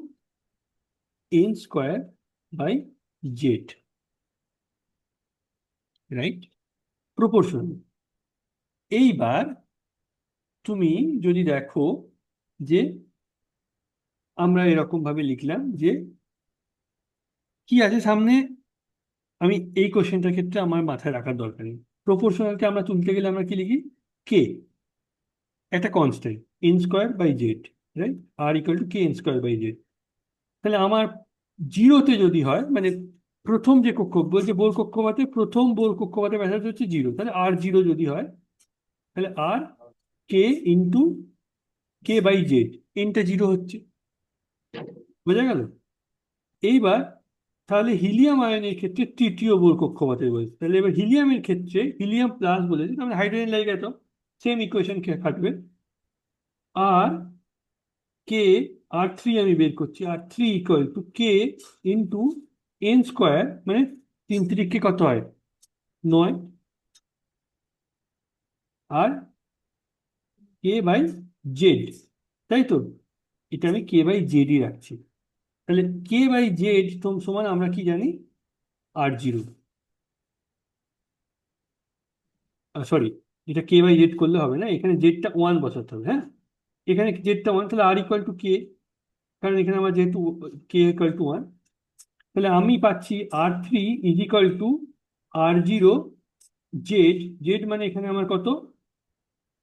n² by z, right. Proportional. এইবার তুমি যদি দেখো যে আমরা এরকম ভাবে লিখলাম যে কি আছে সামনে, আমি এই কোশ্চেনটার ক্ষেত্রে আমার মাথায় রাখার দরকার নেই। প্রপোর্শনালকে আমরা তুলতে গেলে আমরা কি লিখি? কে, একটা constant, N square by Z, right? R equal to K N square by Z. তাহলে আমার জিরোতে যদি হয়, মানে প্রথম যে বলছে বোর কক্ষপথে, প্রথম বোর কক্ষপথে ব্যাসার্ধ হচ্ছে জিরো, তাহলে আর জিরো যদি হয়, তাহলে r k into k by Z, এনটা জিরো হচ্ছে। বোঝা গেল? এইবার তাহলে হিলিয়াম আয়নের ক্ষেত্রে তৃতীয় বোর কক্ষপথে বলছে, তাহলে এবার হিলিয়ামের ক্ষেত্রে হিলিয়াম প্লাস বলেছে, তাহলে হাইড্রোজেন লাগে তো সেম ইকুয়েশন খাটবে। আর কে, আর থ্রি আমি বের করছি, r three equal to k into n square, মানে তিন তিরিখে কত হয়? 9, আর কে বাই জেড, তাই তো? এটা আমি কে বাই জেডই রাখছি। তাহলে কে বাই জেড সমান আমরা কি জানি? আর জিরো, সরি, এটা কে বাই জেড করলে হবে না, এখানে জেডটা 1 বসাতে হবে। হ্যাঁ, এখানে জেডটা 1, তাহলে আর ইকুয়াল টু কে, কারণ এখানে আমার যেহেতু কে ইকুয়াল টু 1, তাহলে আমি পাচ্ছি r three is equal to r zero Z, Z মানে এখানে আমার কত?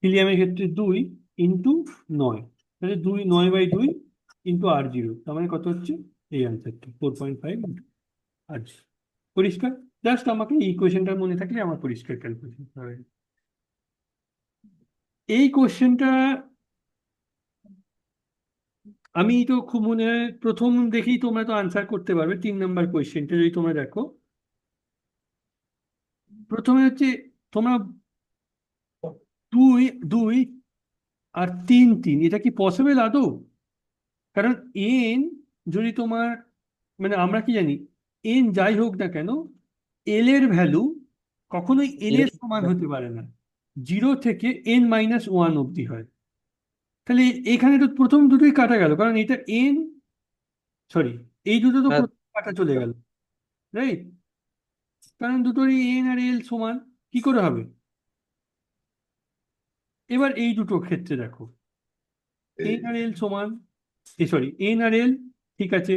হিলিয়ামের ক্ষেত্রে 2 ইন্টু 9, তাহলে 9/2 ইন্টু আর জিরো, তার মানে কত হচ্ছে? এই আনসারটা 4.5 আর জিরো। পরিষ্কার? জাস্ট আমাকে এই ইকুয়েশনটা মনে থাকলে আমার পরিষ্কার ক্যালকুলেশন হবে। এই কোশ্চেনটা আমি তো খুব মনে হয় প্রথম দেখেই তোমরা তো আনসার করতে পারবে। 3 নম্বর কোয়েশ্চেনটা যদি তোমরা দেখো, প্রথমে হচ্ছে তোমরা 2 2 আর 3 3, এটা কি পসিবল আদৌ? কারণ এন যদি তোমার, মানে আমরা কি জানি, এন যাই হোক না কেন, এল এর ভ্যালু কখনোই এন এর সমান হতে পারে না, 0 থেকে n-1 অবধি হয়। তাহলে এখানে তো প্রথম দুটোই কাটা গেল, কারণ এটা এন, সরি, এই দুটো তো হ্যাঁ। প্রথম কাটা চলে গেল, রাইট? কারণ দুটোরই এন আর এল সমান, কি করে হবে? এবার এই দুটো ক্ষেত্রে দেখো, এন আর এল সমান, সরি, এন আর এল ঠিক আছে,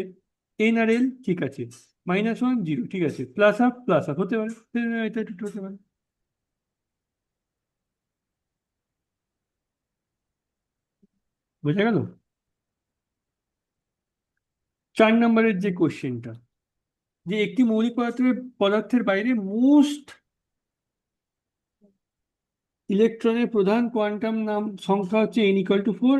এন আর এল ঠিক আছে, -1 0 ঠিক আছে, প্লাস হাফ হতে পারে, এটা দুটো হতে পারে। বোঝা গেল? 4 নম্বরের যে কোশ্চেনটা, যে একটি মৌলিক পদার্থের বাইরে মোস্ট ইলেকট্রনের প্রধান কোয়ান্টাম সংখ্যা হচ্ছে n ইকুয়াল টু 4,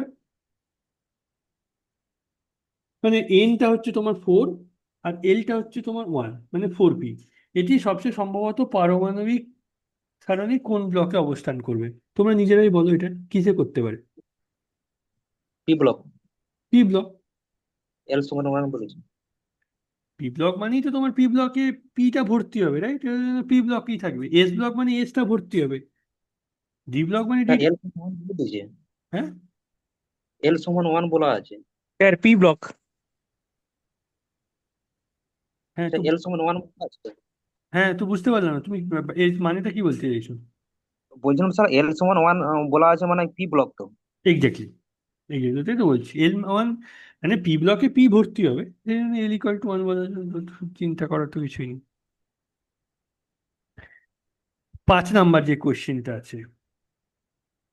মানে এনটা হচ্ছে তোমার 4 আর এলটা হচ্ছে তোমার 1, মানে 4p। এটি সবচেয়ে সম্ভবত পারমাণবিক সারণী কোন ব্লকে অবস্থান করবে? তোমরা নিজেরাই বলো এটা কিসে করতে পারে? P block, P block. L সমান 1 বলেছে। পি ব্লক মানেই তো তোমার পি ব্লকে পিটা ভর্তি হবে, রাইট? পি ব্লকই থাকবে। এস ব্লক মানে এসটা ভর্তি হবে, ডি ব্লক মানে না, ডি। এল সমান 1 বলে দিয়েছে, হ্যাঁ, এল সমান 1 বলা আছে। Sir P block. হ্যাঁ তো, এল সমান 1 বলা আছে। হ্যাঁ তো বুঝতে পারলাম না তুমি এর মানেটা কি বলতে চাইছো? বলছিলাম স্যার এল সমান 1 বলা আছে মানে পি ব্লক তো। এক্স্যাক্টলি, এটাই তো বলছি, L1 মানে পি ব্লকে পি ভর্তি হবে, এল ইকুয়াল টু 1 বলার জন্য তো চিন্তা করার তো কিছুই নেই। 5 নম্বর যে কোশ্চেনটা আছে,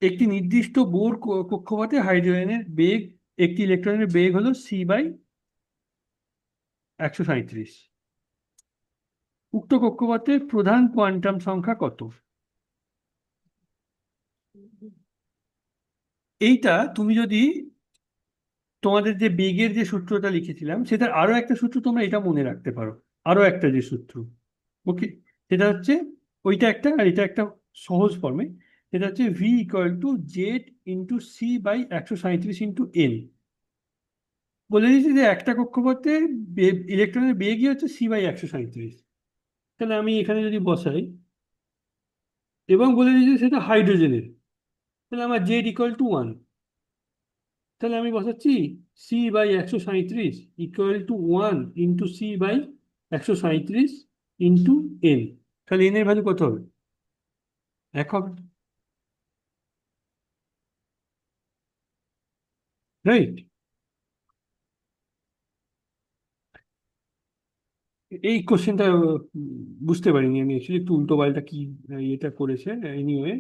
একটি নির্দিষ্ট বোর কক্ষপথে হাইড্রোজেনের বেগ, একটি ইলেকট্রনের বেগ হলো c/137। উক্ত কক্ষপথের প্রধান কোয়ান্টাম সংখ্যা কত? এইটা তুমি যদি তোমাদের যে বেগের যে সূত্রটা লিখেছিলাম সেটার আরো একটা সূত্র তোমরা এটা মনে রাখতে পারো, আরো একটা যে সূত্র, ওকে, সেটা হচ্ছে ওইটা একটা, আর এটা একটা সহজ ফর্মে, সেটা হচ্ছে V equal to Z into c/137 into N. বলে দিয়েছি যে একটা কক্ষপথে ইলেকট্রনের বেগই হচ্ছে c/137। তাহলে আমি এখানে যদি বসাই এবং বলে দিয়েছি সেটা হাইড্রোজেনের, তাহলে আমার জেড ইকুয়াল টু 1, তাহলে আমি বসাচ্ছি c/137 equal to 1 into c/137 into N. তাহলে এন এর ভ্যালু কত হবে? এক হবে, রাইট? এই কোশ্চেনটা বুঝতে পারিনি আমি, অ্যাকচুয়ালি একটু উল্টো পাল্টা কি ইয়েটা করেছে এনিওয়ে।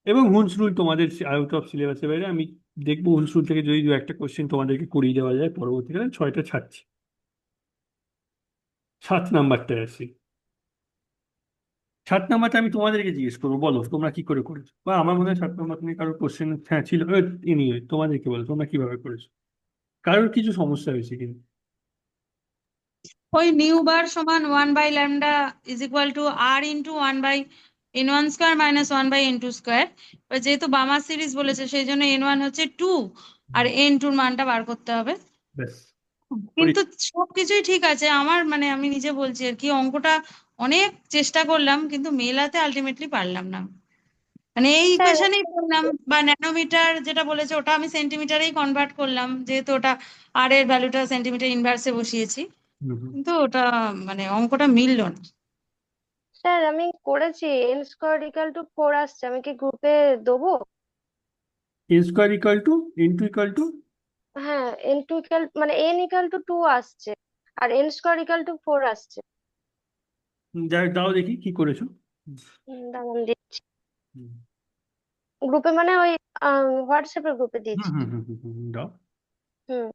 এবং হুনস রুল তোমাদের আউট অফ সিলেবাসের বাইরে, আমি দেখবো হুনস রুল থেকে যদি দু একটা কোশ্চেন তোমাদেরকে করিয়ে দেওয়া যায় পরবর্তীকালে। 6টা ছাড়ছি, 7 নাম্বারটা আসি। 7 নাম্বারটা আমি তোমাদেরকে জিজ্ঞেস করবো, বলো তোমরা কি করে করেছো, বা আমার মনে হয় 7 নাম্বার নিয়ে কারোর কোশ্চেন হ্যাঁ ছিল। এনিওয়ে তোমাদেরকে বলো তোমরা কিভাবে করেছো, কারোর কিছু সমস্যা হয়েছে কিন্তু। ওই নিউ বার সমান 1/λ is equal to r into 1/n1² minus 1/n2²। এবার যেহেতু বামা সিরিজ বলেছে সেই জন্য n1 হচ্ছে 2 আর n2 মানটা বার করতে হবে। ব্যাস। কিন্তু সবকিছুই ঠিক আছে আমার, মানে আমি নিজে বলছি আর কি, অঙ্কটা অনেক চেষ্টা করলাম কিন্তু মেলাতে আলটিমেটলি পারলাম না। মানে এই স্যার ইকুয়েশনেই বললাম, বা ন্যানোমিটার যেটা বলেছে ওটা আমি সেন্টিমিটারেই কনভার্ট করলাম, যেহেতু ওটা আর এর ভ্যালুটা সেন্টিমিটার ইনভার্সে বসিয়েছি, কিন্তু ওটা মানে অঙ্কটা মিললো না। স্যার আমি করেছি, n² = 4 আসছে, আমি কি গ্রুপে দেবো? n² = n2 = হ্যাঁ, মানে n = 2 আসছে আর n² = 4 আসছে। যাই হোক, দাও দেখি কি করেছো। দাঁড়ান দিচ্ছি। হুম গ্রুপে মানে ওই হোয়াটসঅ্যাপের গ্রুপে হুম দিচ্ছি। হুম হুম হুম দাও। হুম।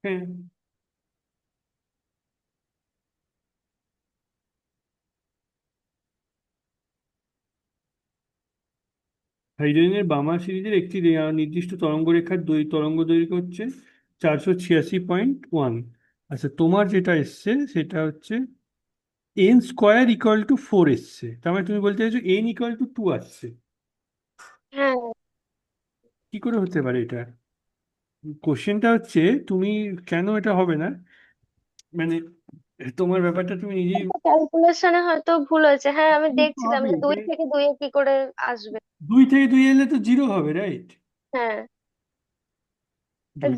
হ্যাঁ, হাইড্রোজেনের বামা সিরিজের একটি নির্দিষ্ট তরঙ্গরেখার তরঙ্গ দৈর্ঘ্য হচ্ছে 486.1। আচ্ছা, তোমার যেটা এসছে সেটা হচ্ছে n² = 4 এসছে, তার মানে তুমি বলতে চাইছো n = 2 আসছে। হ্যাঁ, কি করে হতে পারে এটা? কোশ্চেনটা হচ্ছে তুমি কেন এটা হবে না, মানে তোমার ব্যাপারটা তুমি নিজেই। ক্যালকুলেশনে হয়তো ভুল হয়েছে। হ্যাঁ, আমি কিন্তু দেখছিলাম হবে, যে 2 থেকে 2 কি করে আসবে। 2 থেকে 2 এলে তো 0 হবে, রাইট? হ্যাঁ,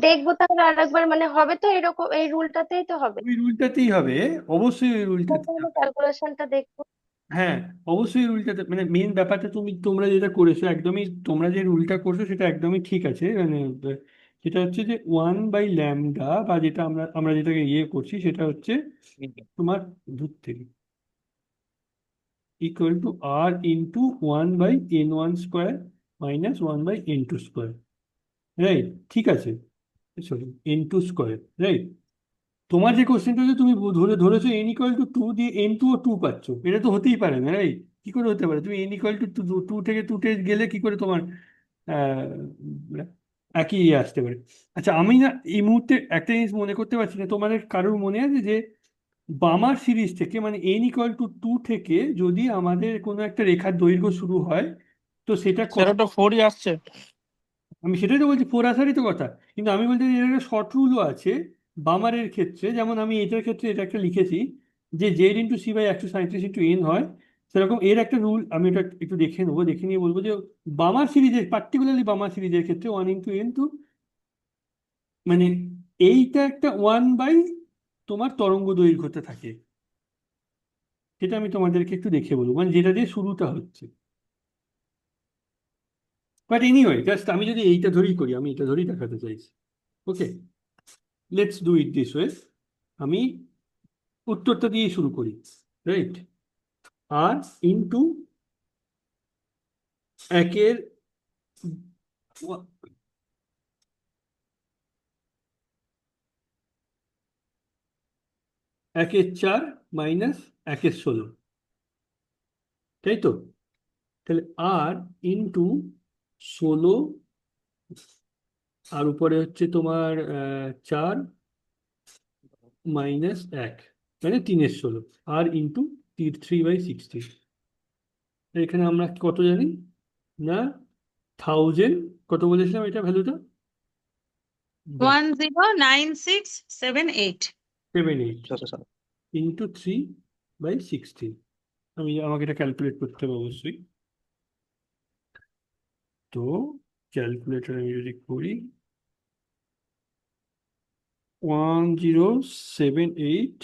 দেখবো তাহলে আরেকবার, মানে হবে তো এরকম, এই রুলটাতেই তো হবে। ওই রুলটাতেই হবে, অবশ্যই ওই রুলটাতেই তাহলে হবে। ক্যালকুলেশনটা দেখবো। হ্যাঁ, অবশ্যই রুলটাতে, মানে মেন ব্যাপারটা তোমরা যেটা করেছো একদমই, তোমরা যে রুলটা করছো সেটা একদমই ঠিক আছে। মানে সেটা হচ্ছে যে 1/λ, বা যেটা আমরা আমরা যেটাকে ইয়ে করছি সেটা হচ্ছে তোমার দূর থেকে = r × 1/n1² minus 1/n2², right? ঠিক আছে, সরি n2², রাইট? তোমার যে কোশ্চেনটা যে তুমি ধরেছো n = 2 দিয়ে n2 ও 2 পাচ্ছ, এটা তো হতেই পারে না, রাইট? কি করে হতে পারে? তুমি n = 2 থেকে 2 গেলে কি করে তোমার আহ, একই ইয়ে আসতে পারে? আচ্ছা, আমি না এই মুহূর্তে একটা জিনিস মনে করতে পারছি না, তোমাদের কারোর মনে আছে যে বামার সিরিজ থেকে, মানে n = 2 থেকে যদি আমাদের কোনো একটা রেখার দৈর্ঘ্য শুরু হয়, তো সেটা স্যার ওটা 4ই আসছে। আমি সেটাই তো বলছি, 4 আসারই তো কথা। কিন্তু আমি বলছি যে এর একটা শর্ট রুলও আছে বামারের ক্ষেত্রে, যেমন আমি এটার ক্ষেত্রে এটা একটা লিখেছি যে z × c/137 × n হয়। সেরকম এর একটা রুল আমি এটা একটু দেখে নেবো, দেখে নিয়ে বলবো যে বামার সিরিজের, পার্টিকুলারলি বামার সিরিজের ক্ষেত্রে 1 × n, তো মানে এইটা একটা 1/ তোমার তরঙ্গ দৈর্ঘ্যতে থাকে। সেটা আমি তোমাদেরকে একটু দেখে বলবো, মানে যেটা দিয়ে শুরুটা হচ্ছে। বাট এনিওয়ে, জাস্ট আমি যদি এইটা ধরেই করি, আমি এটা ধরেই দেখাতে চাইছি। Okay, let's do it this way. আমি উত্তরটা দিয়ে শুরু করি, রাইট? আর ইন্টু একের একের 4 মাইনাস 1/16, তাই তো? তাহলে আর ইন্টু 16, আর উপরে হচ্ছে তোমার 4 মাইনাস 1, মানে 3/16, আর ইন্টু 3/16। এখানে আমরা কত জানি না, 1000 কত বলেছিলাম এটা ভ্যালুটা? 109678 7.8 ইন্টু 3/16। আমাকে এটা ক্যালকুলেট করতে হবে অবশ্যই। তো ক্যালকুলেটর আমি যদি করি, 1078,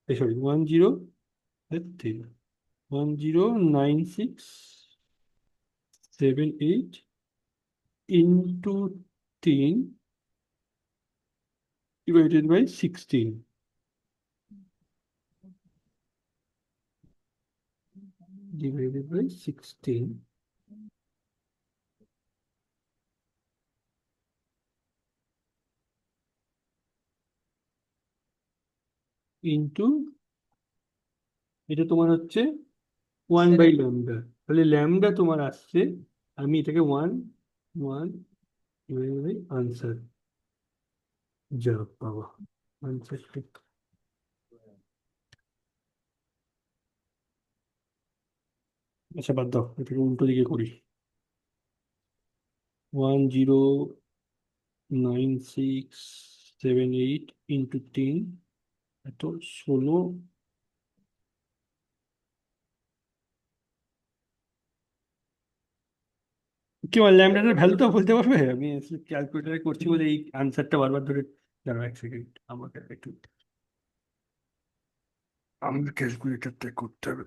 sorry 109678 into 10 divided by 16, divided by 16 into, এটা তোমার হচ্ছে 1/λ। তাহলে ল্যামডা তোমার আসছে, আমি এটাকে 1 divided by আনসার, যা বাবা আনসারটা। আচ্ছা বাদ দাও, এটাকে উল্টো দিকে করি। 109678 ইন্টু 10, এত 16, কি বল ল্যামডাটার ভ্যালুটা বলতে পারবে? আমি ক্যালকুলেটারে করছি বলে এই আনসারটা বারবার ধরে, দাঁড়াও 1 সেকেন্ড, আমাকে একটু আমার ক্যালকুলেটরটা করতে হবে।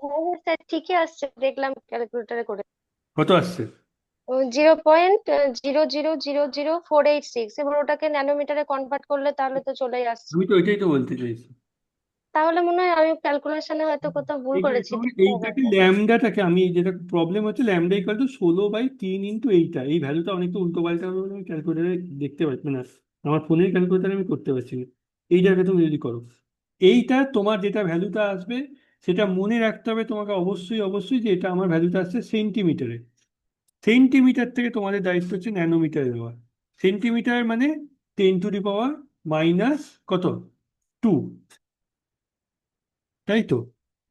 হ্যাঁ স্যার ঠিকই আসছে, দেখলাম ক্যালকুলেটরে করে। কত আসছে? 0.00000486, এবার ওটাকে ন্যানোমিটারে কনভার্ট করলে তাহলে তো চলেই আসছে। আমি তো ওইটাই তো বলতে চাইছি। তাহলে মনে হয় আমি ক্যালকুলেশনে হয়তো কোথাও ভুল করেছি, দেখতে হবে এইটাকে একবার। ল্যামডাটাকে আমি, যেটা প্রবলেম হচ্ছে ল্যামডা ইকুয়াল টু 16/3 ইন্টু এইটা, এই ভ্যালুটা অনেকটা উল্টো পাল্টা হবে বলে আমি ক্যালকুলেটারে দেখতে পাচ্ছি না, আমার ফোনের ক্যালকুলেটারে আমি করতে পারছি না। এইটাকে তুমি যদি করো, এইটা তোমার যেটা ভ্যালুটা আসবে সেটা মনে রাখতে হবে তোমাকে অবশ্যই অবশ্যই, যে এটা আমার ভ্যালুটা আসছে সেন্টিমিটারে। সেন্টিমিটার থেকে তোমাদের দায়িত্ব হচ্ছে ন্যানোমিটারে দেওয়া। সেন্টিমিটার মানে 10⁻⁻, কত, 2, তাই তো?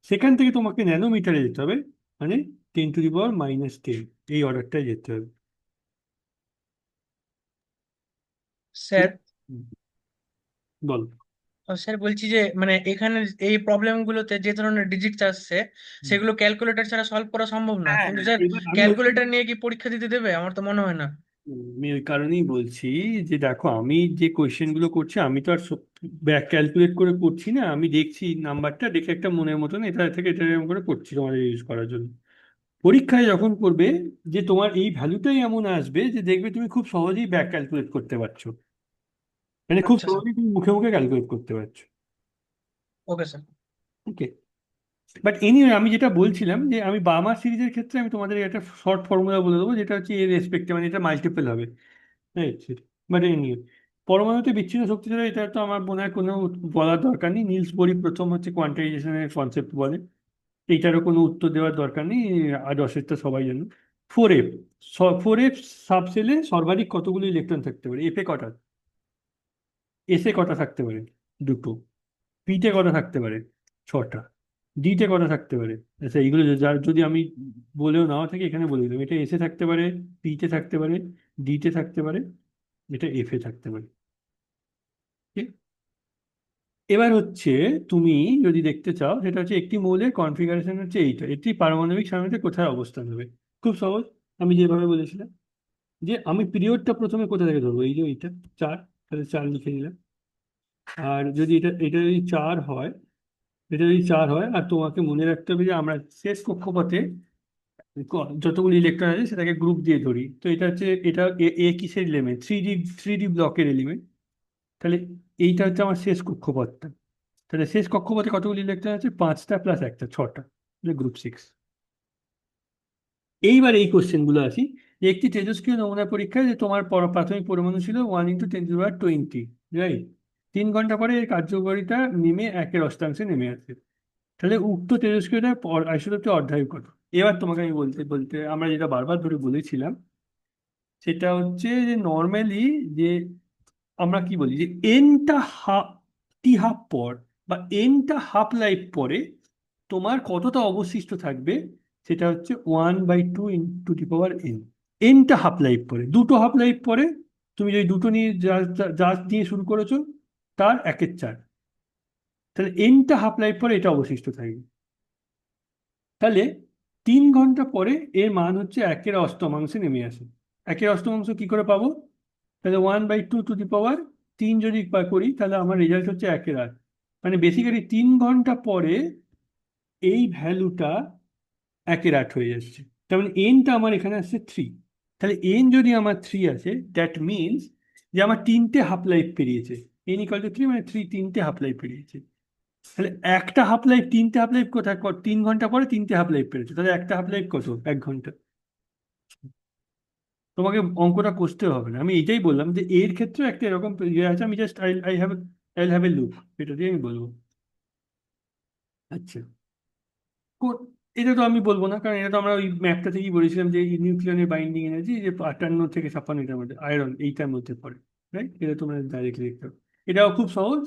সেখান থেকে তোমাকে ন্যানোমিটারে যেতে হবে, মানে 10⁻⁻10, এই অর্ডারটায় যেতে হবে। স্যার হুম, বল। স্যার বলছি যে মানে এখানে এই প্রবলেম গুলোতে যে ধরনের ডিজিটস আসছে হুম। সেগুলো ক্যালকুলেটর ছাড়া সলভ করা সম্ভব না, হ্যাঁ, কিন্তু স্যার এবার আমি ক্যালকুলেটর নিয়ে কি পরীক্ষা দিতে দেবে? আমার তো মনে হয় না। আমি ওই কারণেই বলছি যে দেখো, আমি যে কোয়েশ্চেন গুলো করছি আমি তো আর ব্যাক ক্যালকুলেট করে করছি না, আমি দেখছি নাম্বারটা দেখে একটা মনের মতন এটা থেকে এটা এরকম করে করছি তোমাদের ইউজ করার জন্য। পরীক্ষায় যখন করবে, যে তোমার এই ভ্যালুটাই এমন আসবে যে দেখবে তুমি খুব সহজেই ব্যাক ক্যালকুলেট করতে পারছো, মানে খুব আচ্ছা স্যার, সহজেই তুমি মুখে মুখে ক্যালকুলেট করতে পারছো। Okay sir. Okay, but anyway আমি যেটা বলছিলাম, যে আমি বার্মা সিরিজের ক্ষেত্রে আমি তোমাদের একটা শর্ট ফর্মুলা বলে দেবো, যেটা হচ্ছে এর রেসপেক্টে, মানে এটা মাল্টিপল হবে, রাইট? বাট এনিওয়ে, পরমাণুতে বিচ্ছিন্ন শক্তি ছাড়া এটা তো আমার মনে হয় কোনো বলার দরকার নেই। নিলস বোরি প্রথম হচ্ছে কোয়ান্টাইজেশনের কনসেপ্ট বলে, এইটারও কোনো উত্তর দেওয়ার দরকার নেই, আর দশেরটা সবাই জানো। 4f, 4f সাবসেলে সর্বাধিক কতগুলো ইলেকট্রন থাকতে পারে? এফে কটা, এসে কটা থাকতে পারে? দুটো। পিতে কটা থাকতে পারে? 6টা। ডিতে কটা থাকতে পারে? আচ্ছা এইগুলো যার যদি আমি বলেও নাও থাকি, এখানে বলে দিলাম, এটা এসে থাকতে পারে, পিতে থাকতে পারে, ডিতে থাকতে পারে, এটা এফে থাকতে পারে। ঠিক? এবার হচ্ছে তুমি যদি দেখতে চাও, সেটা হচ্ছে একটি মৌলের কনফিগারেশন হচ্ছে এইটা, এটি পারমাণবিক সারণীতে কোথায় অবস্থান হবে। খুব সহজ, আমি যেভাবে বলেছিলাম, যে আমি পিরিয়ডটা প্রথমে কোথা থেকে ধরবো, এই যে এইটা 4, তাহলে 4 লিখে নিলাম। আর যদি এটা এটা যদি 4 হয়, এটা যদি 4 হয়, আর তোমাকে মনে রাখতে হবে যে আমরা শেষ কক্ষপথে যতগুলো ইলেকট্রন আছে সেটাকে গ্রুপ দিয়ে ধরি, তো এটা হচ্ছে, এটা এ এ কিসের এলিমেন্ট? 3D ব্লকের এলিমেন্ট। তাহলে এইটা হচ্ছে আমার শেষ কক্ষপথটা। তাহলে শেষ কক্ষপথে কতগুলো ইলেকট্রন আছে? 5টা প্লাস একটা, 6টা, গ্রুপ 6। এইবার এই কোশ্চেনগুলো আসি, যে একটি তেজস্ক্রিয় নমুনা পরীক্ষায় যে তোমার প্রাথমিক পরমাণু ছিল 1 × 10⁻20, রাইট? 3 ঘন্টা পরে এর কার্যকারিতা নেমে 1/8 নেমে আসে। তাহলে উক্ত তেজস্ক্রিয়তার আইসোটোপটি অর্ধায়ু কত? এবার তোমাকে আমি বলতে বলতে আমরা যেটা বারবার ধরে বলেছিলাম, সেটা হচ্ছে যে নর্মালি, যে আমরা কি বলি, যে এনটা হাফ পর বা এনটা হাফ লাইফ পরে তোমার কতটা অবশিষ্ট থাকবে সেটা হচ্ছে 1/2 টু দি পাওয়ার n। এনটা হাফ লাইফ পরে, দুটো হাফ লাইফ পরে তুমি যদি দুটো নিয়ে যা যা দিয়ে শুরু করেছো তার 1/4, তাহলে এনটা হাফ লাইফ পরে এটা অবশিষ্ট থাকবে। তাহলে 3 ঘন্টা পরে এর মান হচ্ছে 1/8 নেমে আসে। 1/8 কি করে পাবো? তাহলে 1/2 টু দি পাওয়ার 3 যদি করি তাহলে আমার রেজাল্ট হচ্ছে 1/8। মানে বেসিক্যালি 3 ঘন্টা পরে এই ভ্যালুটা 1/8 হয়ে যাচ্ছে। তার মানে এনটা আমার এখানে আসছে 3। তাহলে এন যদি আমার 3 আছে, দ্যাট মিনস যে আমার 3টে হাফ লাইফ পেরিয়েছে। এন ইকাল টু 3 মানে 3টে হাফ লাইফ পেরিয়েছে। তাহলে একটা হাফ লাইফ, 3টে হাফ লাইফ কোথায়? 3 ঘন্টা পরে 3টে হাফ লাইফ পেরেছে, তাহলে একটা হাফ লাইফ কত? 1 ঘন্টা। তোমাকে অঙ্কটা কষতে হবে না, আমি এটাই বললাম যে এর ক্ষেত্রে একটা এরকম ইয়ে আছে। আমি just I have a look, এটা দিয়ে আমি বলবো। আচ্ছা, এটা তো আমি বলবো না, কারণ এটা তো আমরা ওই ম্যাপটা থেকেই বলেছিলাম যে নিউক্লিয়নের বাইন্ডিং এনার্জি যে 58 থেকে 56 এটার মধ্যে, আয়রন এইটার মধ্যে পড়ে, রাইট? এটা তোমরা ডাইরেক্টলি দেখতে পারো। এটাও খুব সহজ।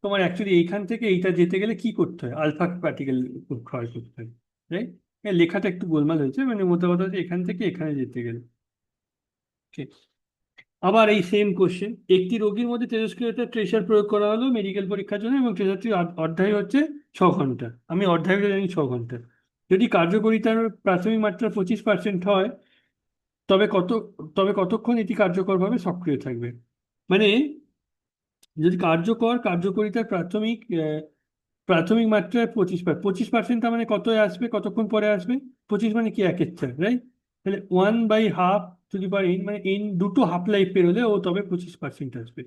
তোমার অ্যাকচুয়ালি এইখান থেকে এইটা যেতে গেলে কি করতে হয়? আলফা পার্টিকেল ক্ষয় করতে হয়, রাইট? লেখাটা একটু গোলমাল হয়েছে, মানে মোটা কথা হচ্ছে এখান থেকে এখানে যেতে গেলে। ঠিক। আবার এই সেম কোশ্চেন, একটি রোগীর মধ্যে তেজস্ক্রিয়তার ট্রেসার প্রয়োগ করা হলো মেডিকেল পরীক্ষার জন্য এবং ট্রেসারটি অধ্যায় হচ্ছে 6 ঘন্টা। আমি অধ্যায়টা জানি 6 ঘন্টা। যদি কার্যকরিতার প্রাথমিক মাত্রা 25% হয় তবে কতক্ষণ এটি কার্যকরভাবে সক্রিয় থাকবে? মানে যদি কার্যকরিতার প্রাথমিক মাত্রায় 25%, তার মানে কত আসবে, কতক্ষণ পরে আসবে? 25 মানে কি 1/4, রাইট? তাহলে 1/2 টু দি পাওয়ার n, মানে n দুটো হাফ লাইফ পেরোলে ও তবে 25% আসবে।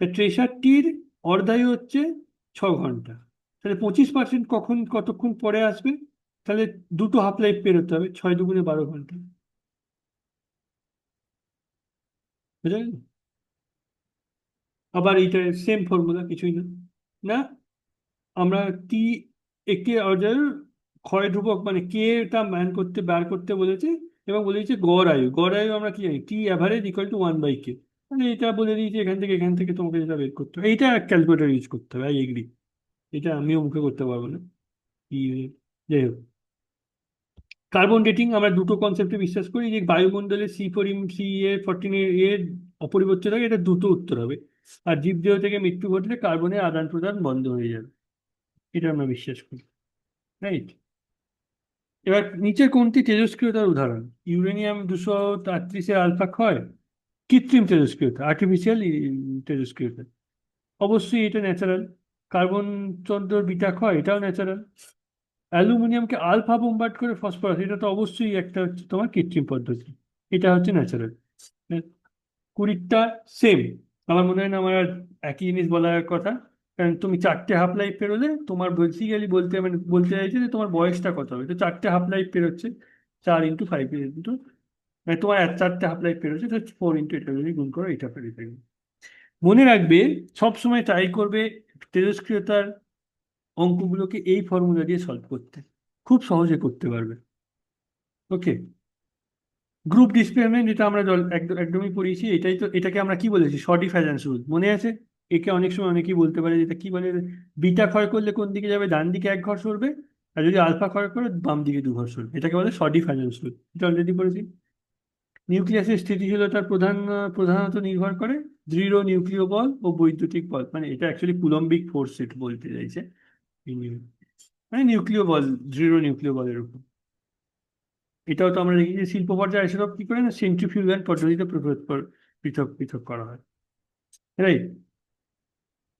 ট্রেসারটির অর্ধায়ু হচ্ছে 6 ঘন্টা, তাহলে 25% কতক্ষণ পরে আসবে? তাহলে দুটো হাফ লাইফ পেরোতে হবে, 6 × 2 = 12 ঘন্টা। বুঝা গেল? আবার এইটা সেম ফর্মুলা, কিছুই না। না, আমরা টি একটি অর্ডার ক্ষয় ধ্রুবক মানে কে টা বার করতে বলেছে এবং বলেছে গড় আয়ু আমরা কি জানি? টি অ্যাভারেজ ইকুয়াল টু 1/k। মানে এটা বলে দিয়েছে এখান থেকে তোমাকে যেটা বের করতে হবে, এইটা ক্যালকুলেটর ইউজ করতে হবে। আই এগ্রি, এটা আমিও মুখে করতে পারবো না। কি, যাই হোক, কার্বন ডেটিং আমরা দুটো কনসেপ্টে বিশ্বাস করি, যে বায়ুমণ্ডলে CA14 এর অপরিবর্তিত থাকে, এটা দুটো উত্তর হবে। আর জীবদেহ থেকে মৃত্যু ঘটলে কার্বনের আদান প্রদান বন্ধ হয়ে যাবে, এটা আমরা বিশ্বাস করি, রাইট? এবার নিচের কোনটি তেজস্ক্রিয়তার উদাহরণ? ইউরেনিয়াম 233 আলফা ক্ষয় কৃত্রিম তেজস্ক্রিয়তা, আর্টিফিশিয়াল তেজস্ক্রিয়তা। অবশ্যই এটা ন্যাচারাল। কার্বন 14 বিটা ক্ষয়, এটাও ন্যাচারাল। অ্যালুমিনিয়ামকে আলফা বোম্বার্ড করে ফসফরাস, এটা তো অবশ্যই একটা হচ্ছে তোমার কৃত্রিম পদ্ধতি, এটা হচ্ছে ন্যাচারাল। 20টা সেম। আমার মনে হয় না আমার আর একই জিনিস বলার কথা, কারণ তুমি 4টে হাফ লাইফ পেরোলে তোমার বেসিক্যালি বলতে চাইছে যে তোমার বয়সটা কত হবে। তো 4টে হাফ লাইফ পেরোচ্ছে, 4 × 5 মানে তোমার 4টে হাফ লাইফ পেরোচ্ছে, তো 4 × এটা যদি গুণ করো এটা পেরে থাকবে। মনে রাখবে, সবসময় ট্রাই করবে তেজস্ক্রিয়তার অঙ্কগুলোকে এই ফর্মুলা দিয়ে সলভ করতে, খুব সহজে করতে পারবে। ওকে, গ্রুপ ডিসপ্লেসমেন্ট, যেটা আমরা একদমই পড়িয়েছি, এটাকে আমরা কি বলেছি? শর্টিফ্যাজান্স রুল, মনে আছে? একে অনেক সময় অনেকেই বলতে পারে যেটা কি বলে, বিটা ক্ষয় করলে কোন দিকে যাবে? ডান দিকে 1 ঘর সরবে, আর যদি আলফা ক্ষয় করে বাম দিকে 2 ঘর সরবে, এটাকে বলে শর্টিফ্যাজান্স রুল, এটা অলরেডি পড়েছি। নিউক্লিয়াসের স্থিতিশীলতার প্রধানত নির্ভর করে দৃঢ় নিউক্লিয় বল ও বৈদ্যুতিক বল, মানে এটা অ্যাকচুয়ালি কুলম্বিক ফোর্স সেটা বলতে চাইছে, মানে নিউক্লিয় বল, দৃঢ় নিউক্লিয় বলের উপর। এটাও তো আমরা দেখি যে শিল্প পর্যায়ে এসে কি করে না, সেন্ট্রিফিউগাল পদ্ধতিতে পৃথক পৃথক করা হয়, রাইট?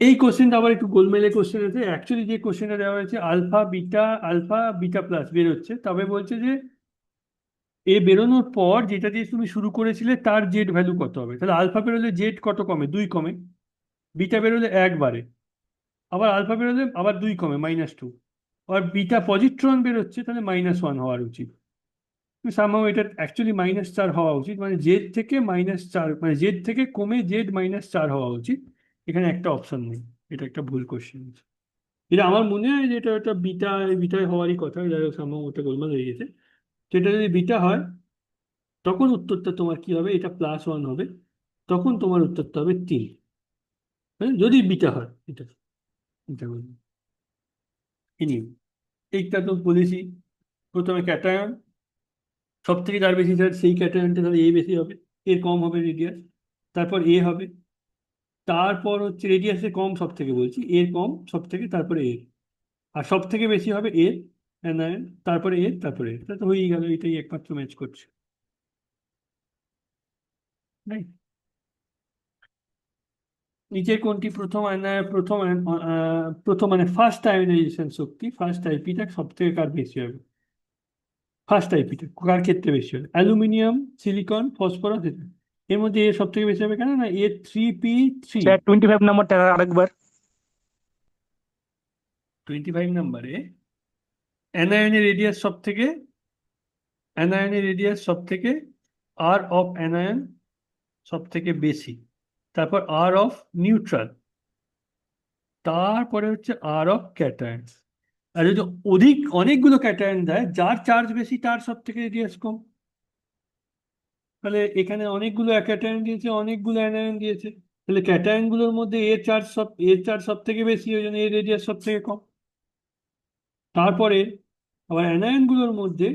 এই কোশ্চেনটা আবার একটু গোলমেলে কোশ্চেন আছে। অ্যাকচুয়ালি যে কোশ্চেনটা দেওয়া হয়েছে আলফা বিটা প্লাস বেরোচ্ছে, তবে বলছে যে এ বেরোনোর পর যেটা দিয়ে তুমি শুরু করেছিলে তার জেড ভ্যালু কত হবে? তাহলে আলফা বেরোলে জেড কত কমে? 2 কমে। বিটা বেরোলে 1 বাড়ে। আবার আলফা বেরোলে আবার 2 কমে, -2। আবার বিটা পজিট্রন বেরোচ্ছে, তাহলে -1 হওয়ার উচিত। সামহাও এটা অ্যাকচুয়ালি -4 হওয়া উচিত, মানে জেড থেকে -4, মানে জেড থেকে কমে জেড -4 হওয়া উচিত। এখানে একটা অপশন নেই, এটা একটা ভুল কোশ্চেন। এটা আমার মনে হয় যে এটা বিটায় হওয়ারই কথা, যাই হোক সামহাও ওটা গোলমাল হয়ে গেছে। তো এটা যদি বিটা হয় তখন উত্তরটা তোমার কি হবে? এটা +1 হবে, তখন তোমার উত্তরটা হবে 3। হ্যাঁ, যদি বিটা হয় এটা বলবো। এইটা তো বলেছি। প্রথমে ক্যাটায়ন, সব থেকে যার বেশি চার্জ সেই ক্যাটায়নটা তাহলে এ বেশি হবে, এর কম হবে রেডিয়াস, তারপর এ হবে, তারপর হচ্ছে রেডিয়াসে কম সব থেকে বলছি, এর কম সব থেকে, তারপরে এর, আর সব থেকে বেশি হবে এর অ্যানায়ন, তারপরে এর, তারপরে এর, তা তো হয়েই গেল, এটাই একমাত্র ম্যাচ করছে। রাইট। নিচের কোনটি প্রথম মানে ফার্স্ট আয়োনাইজেশন শক্তি, ফার্স্ট আইপিটা সব থেকে কার বেশি হবে, ফার্স্ট আইপিটা কার ক্ষেত্রে বেশি হবে, অ্যালুমিনিয়াম, সিলিকন, ফসফরাস, এটা এর মধ্যে এর সব থেকে বেশি হবে কেন না এর 3p3। স্যার 25 নাম্বারটা আরেকবার। 25 নম্বরে অ্যানায়নের রেডিয়াস সব থেকে, অ্যানায়নের রেডিয়াস সব থেকে, আর অফ অ্যানায়ন সব থেকে বেশি, তারপর আর অফ নিউট্রাল, তারপরে হচ্ছে আর অফ ক্যাটায়ন। আর যদি অনেকগুলো ক্যাটায়ন দেয়, যার চার্জ বেশি তার সব থেকে রেডিয়াস কম। তাহলে এখানে অনেকগুলো ক্যাটায়ন দিয়েছে, অনেকগুলো অ্যানায়ন দিয়েছে, তাহলে ক্যাটায়ন গুলোর মধ্যে এর চার্জ সব থেকে বেশি, ওই জন্য এর রেডিয়াস সব থেকে কম। তারপরে আবার অ্যানায়ন গুলোর মধ্যে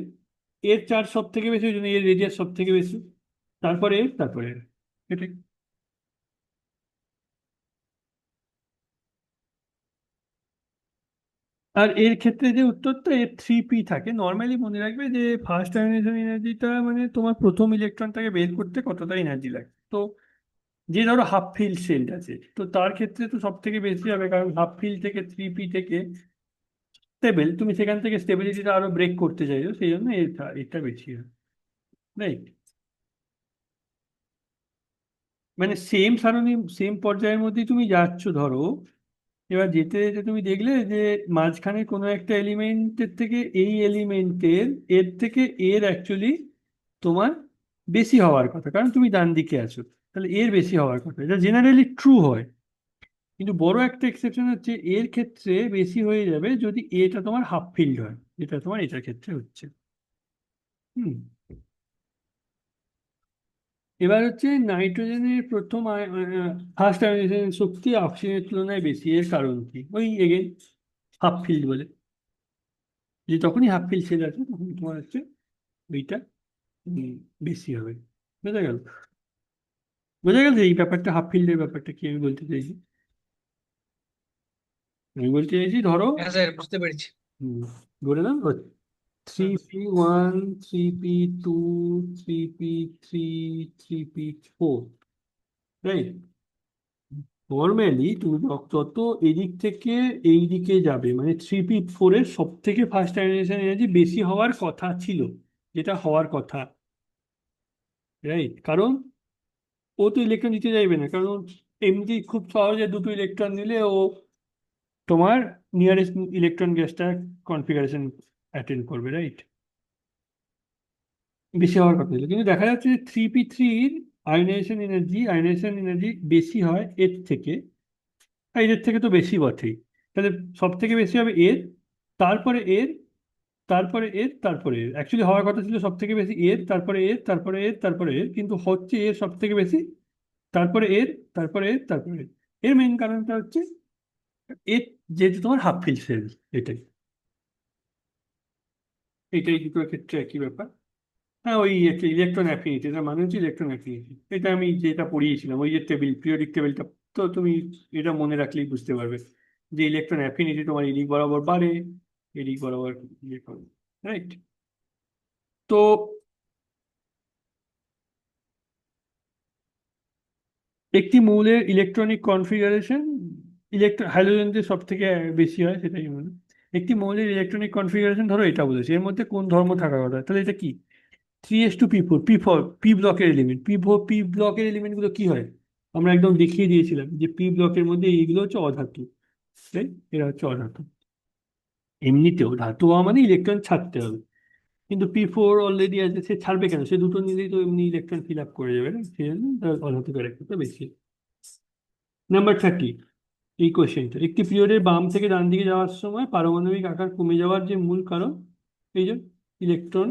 এর চার্জ সব থেকে বেশি, ওই জন্য এর রেডিয়াস সব থেকে বেশি, তারপরে এর, তারপরে এর, এটাই। আর এর ক্ষেত্রে যে উত্তরটা এর 3p থাকে, নর্মালি মনে রাখবে যে ফার্স্ট আয়োনাইজেশন এনার্জিটা মানে তোমার প্রথম ইলেকট্রনটাকে বের করতে কতটা এনার্জি লাগে। তো যে ধরো হাফ ফিল্ড শেল আছে, তো তার ক্ষেত্রে তো সব থেকে বেশি হবে, কারণ হাফ ফিল্ড থেকে 3p থেকে স্টেবল, তুমি সেখান থেকে স্টেবিলিটিটা আরো ব্রেক করতে চাইছো, সেই জন্য এটা বেশি হবে। রাইট। মানে সেম সারণী, সেম পর্যায়ের মধ্যেই তুমি যাচ্ছ ধরো, এবার যেতে যেতে তুমি দেখলে যে মাঝখানে কোনো একটা এলিমেন্টের থেকে এই এলিমেন্টের এর থেকে এর অ্যাকচুয়ালি তোমার বেশি হওয়ার কথা, কারণ তুমি ডান দিকে আছো, তাহলে এর বেশি হওয়ার কথা, এটা জেনারেলি ট্রু হয়। কিন্তু বড় একটা এক্সেপশন হচ্ছে এর ক্ষেত্রে বেশি হয়ে যাবে যদি এটা তোমার হাফ ফিল্ড হয়, যেটা তোমার এটার ক্ষেত্রে হচ্ছে। হুম। এবার হচ্ছে নাইট্রোজেনের প্রথম ফার্স্ট আয়োনাইজেশন শক্তি অক্সিজেনের তুলনায় বেশি, এর কারণ কি, ওই এগেন হাফ ফিল্ড বলে, যে তখনই হাফ ফিল্ড শেল আছে তখন তোমার হচ্ছে ওইটা উম, বেশি হবে। বোঝা গেল? বোঝা গেল যে এই ব্যাপারটা, হাফ ফিল্ডের ব্যাপারটা কি আমি বলতে চাইছি? আমি বলতে চাইছি ধরো, হ্যাঁ স্যার, বুঝতে পেরেছি। হুম, বলে দাও, 3p1, 3p2, 3p3, 3p4, right. Normally তুমি যত এদিক থেকে এই দিকে যাবে, মানে 3p4 এর সব থেকে ফার্স্ট আয়োনাইজেশন এনার্জি বেশি হওয়ার কথা ছিল, যেটা হওয়ার কথা, রাইট। কারণ ও তো ইলেকট্রন দিতে চাইবে না, কারণ এমনি খুব সহজে দুটো ইলেকট্রন নিলে ও তোমার নিয়ারেস্ট ইলেকট্রন গ্যাসটা কনফিগারেশন অ্যাটেন্ড করবে, রাইট। বেশি হওয়ার কথা ছিল, কিন্তু দেখা যাচ্ছে যে 3p3-র আয়োনাইজেশন এনার্জি বেশি হয় এর থেকে, আর এর থেকে তো বেশি বটেই। তাহলে সব থেকে বেশি হবে এর, তারপরে এর, তারপরে এর, তারপরে এর। অ্যাকচুয়ালি হওয়ার কথা ছিল সব থেকে বেশি এর, তারপরে এর, তারপরে এর, তারপরে এর, কিন্তু হচ্ছে এর সব থেকে বেশি, তারপরে এর, তারপরে এর, তারপরে এর। এর মেইন কারণটা হচ্ছে এর, যেহেতু তোমার হাফ ফিল্ড সেল, এটাই, এটাই দুটোর ক্ষেত্রে একই ব্যাপার। হ্যাঁ, ওই একটা ইলেকট্রন অ্যাফিনিটি, এটা মানে হচ্ছে ইলেকট্রন অ্যাফিনিটি, এটা আমি যেটা পড়িয়েছিলাম ওই যে পিরিয়ডিক টেবিলটা, তো তুমি এটা মনে রাখলেই বুঝতে পারবে যে ইলেকট্রন অ্যাফিনিটি তোমার এদিক বরাবর বাড়ে, এদিক বরাবর ইয়ে করে, রাইট। তো একটি মৌলের ইলেকট্রনিক কনফিগারেশন, হাইড্রোজেনদের সব থেকে বেশি হয়, সেটাই মনে। একটি মৌলের ইলেকট্রনিক কনফিগারেশন ধরো এটা বলেছে, এর মধ্যে কোন ধর্ম থাকার কথা, তাহলে এটা কি, 3s2p4, পি ব্লকের এলিমেন্ট, পি ব্লকের এলিমেন্ট গুলো কি হয়, আমরা একদম দেখিয়ে দিয়েছিলাম যে পি ব্লকের মধ্যে এইগুলো হচ্ছে অধাতু, right? এরা হচ্ছে অধাতু। এমনিতেও ধাতু হওয়া মানে ইলেকট্রন ছাড়তে হবে, কিন্তু p4 অলরেডি আছে, সে ছাড়বে কেন, সে দুটো নিলেই তো এমনি ইলেকট্রন ফিল আপ করে যাবে, সেই জন্য তার অধাতু ক্যারেক্টারটা বেশি। নাম্বার 30, এই কোশ্চেনটা, একটি পিরিয়ডের বাম থেকে ডান দিকে যাওয়ার সময় পারমাণবিক আকার কমে যাওয়ার যে মূল কারণ, এই যে ইলেকট্রন,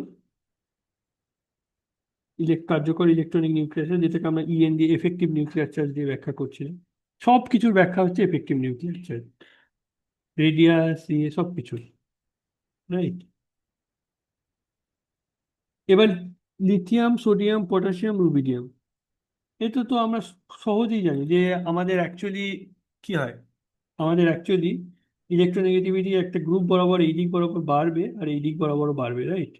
কার্যকর ইলেকট্রনিক নিউক্লিয়াস, যেটাকে আমরা ইএন দিয়ে, এফেক্টিভ নিউক্লিয়ার চার্জ দিয়ে ব্যাখ্যা করছিলাম। সব কিছুর ব্যাখ্যা হচ্ছে এফেক্টিভ নিউক্লিয়ার চার্জ, রেডিয়াস দিয়ে সব কিছু, রাইট। এবার লিথিয়াম, সোডিয়াম, পটাশিয়াম, রুবিডিয়াম, এটা তো আমরা সহজেই জানি যে আমাদের অ্যাকচুয়ালি কি হয়, আমাদের অ্যাকচুয়ালি ইলেকট্রোনেগেটিভিটি একটা গ্রুপ বরাবর এই দিক বরাবর বাড়বে আর এই দিক বরাবরও বাড়বে, রাইট?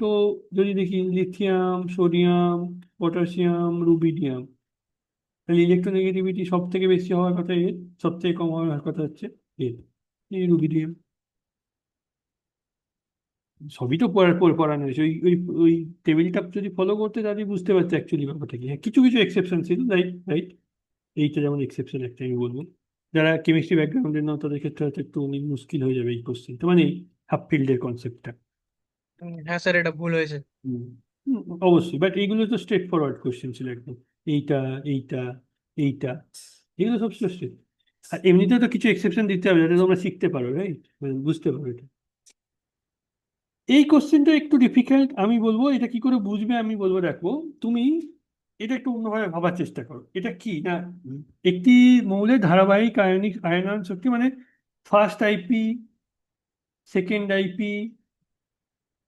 তো যদি দেখি লিথিয়াম, সোডিয়াম, পটাশিয়াম, রুবিডিয়াম, তাহলে ইলেকট্রোনেগেটিভিটি সব থেকে বেশি হওয়ার কথা এর, সব থেকে কম হওয়ার কথা হচ্ছে এর, এই রুবিডিয়াম। সবই তো পড়ানো হয়েছে, ওই ওই ওই টেবিলটা যদি ফলো করতে তাহলে বুঝতে পারছে অ্যাকচুয়ালি ব্যাপারটা কি। হ্যাঁ, কিছু কিছু এক্সেপশন ছিল, রাইট রাইট, এইটা যেমন এক্সেপশন একটা আমি বলবো। যারা কেমিস্ট্রি ব্যাকগ্রাউন্ডের না তাদের ক্ষেত্রে হয়তো একটু অনেক মুশকিল হয়ে যাবে এই কোশ্চেনটা, মানে হাফ ফিল্ডের কনসেপ্টটা। হ্যাঁ স্যার, এটা ভুল হয়েছে। হুম, অবশ্যই, বাট এইগুলো তো স্ট্রেট ফরওয়ার্ড কোশ্চেন ছিল একদম, এইটা এইটা এইটা, এগুলো সব স্ট্রেট। আর এমনিতেও তো কিছু এক্সেপশন দিতে হবে যাতে তোমরা শিখতে পারো, রাইট, বুঝতে পারো এটা। এই কোশ্চেনটা একটু ডিফিকাল্ট, আমি বলবো এটা কি করে বুঝবে, আমি বলবো দেখো তুমি এটা একটু অন্যভাবে ভাবার চেষ্টা করো। এটা কি না, একটি মৌলের ধারাবাহিক আয়নিক আয়নন শক্তি, মানে ফার্স্ট আইপি, সেকেন্ড আইপি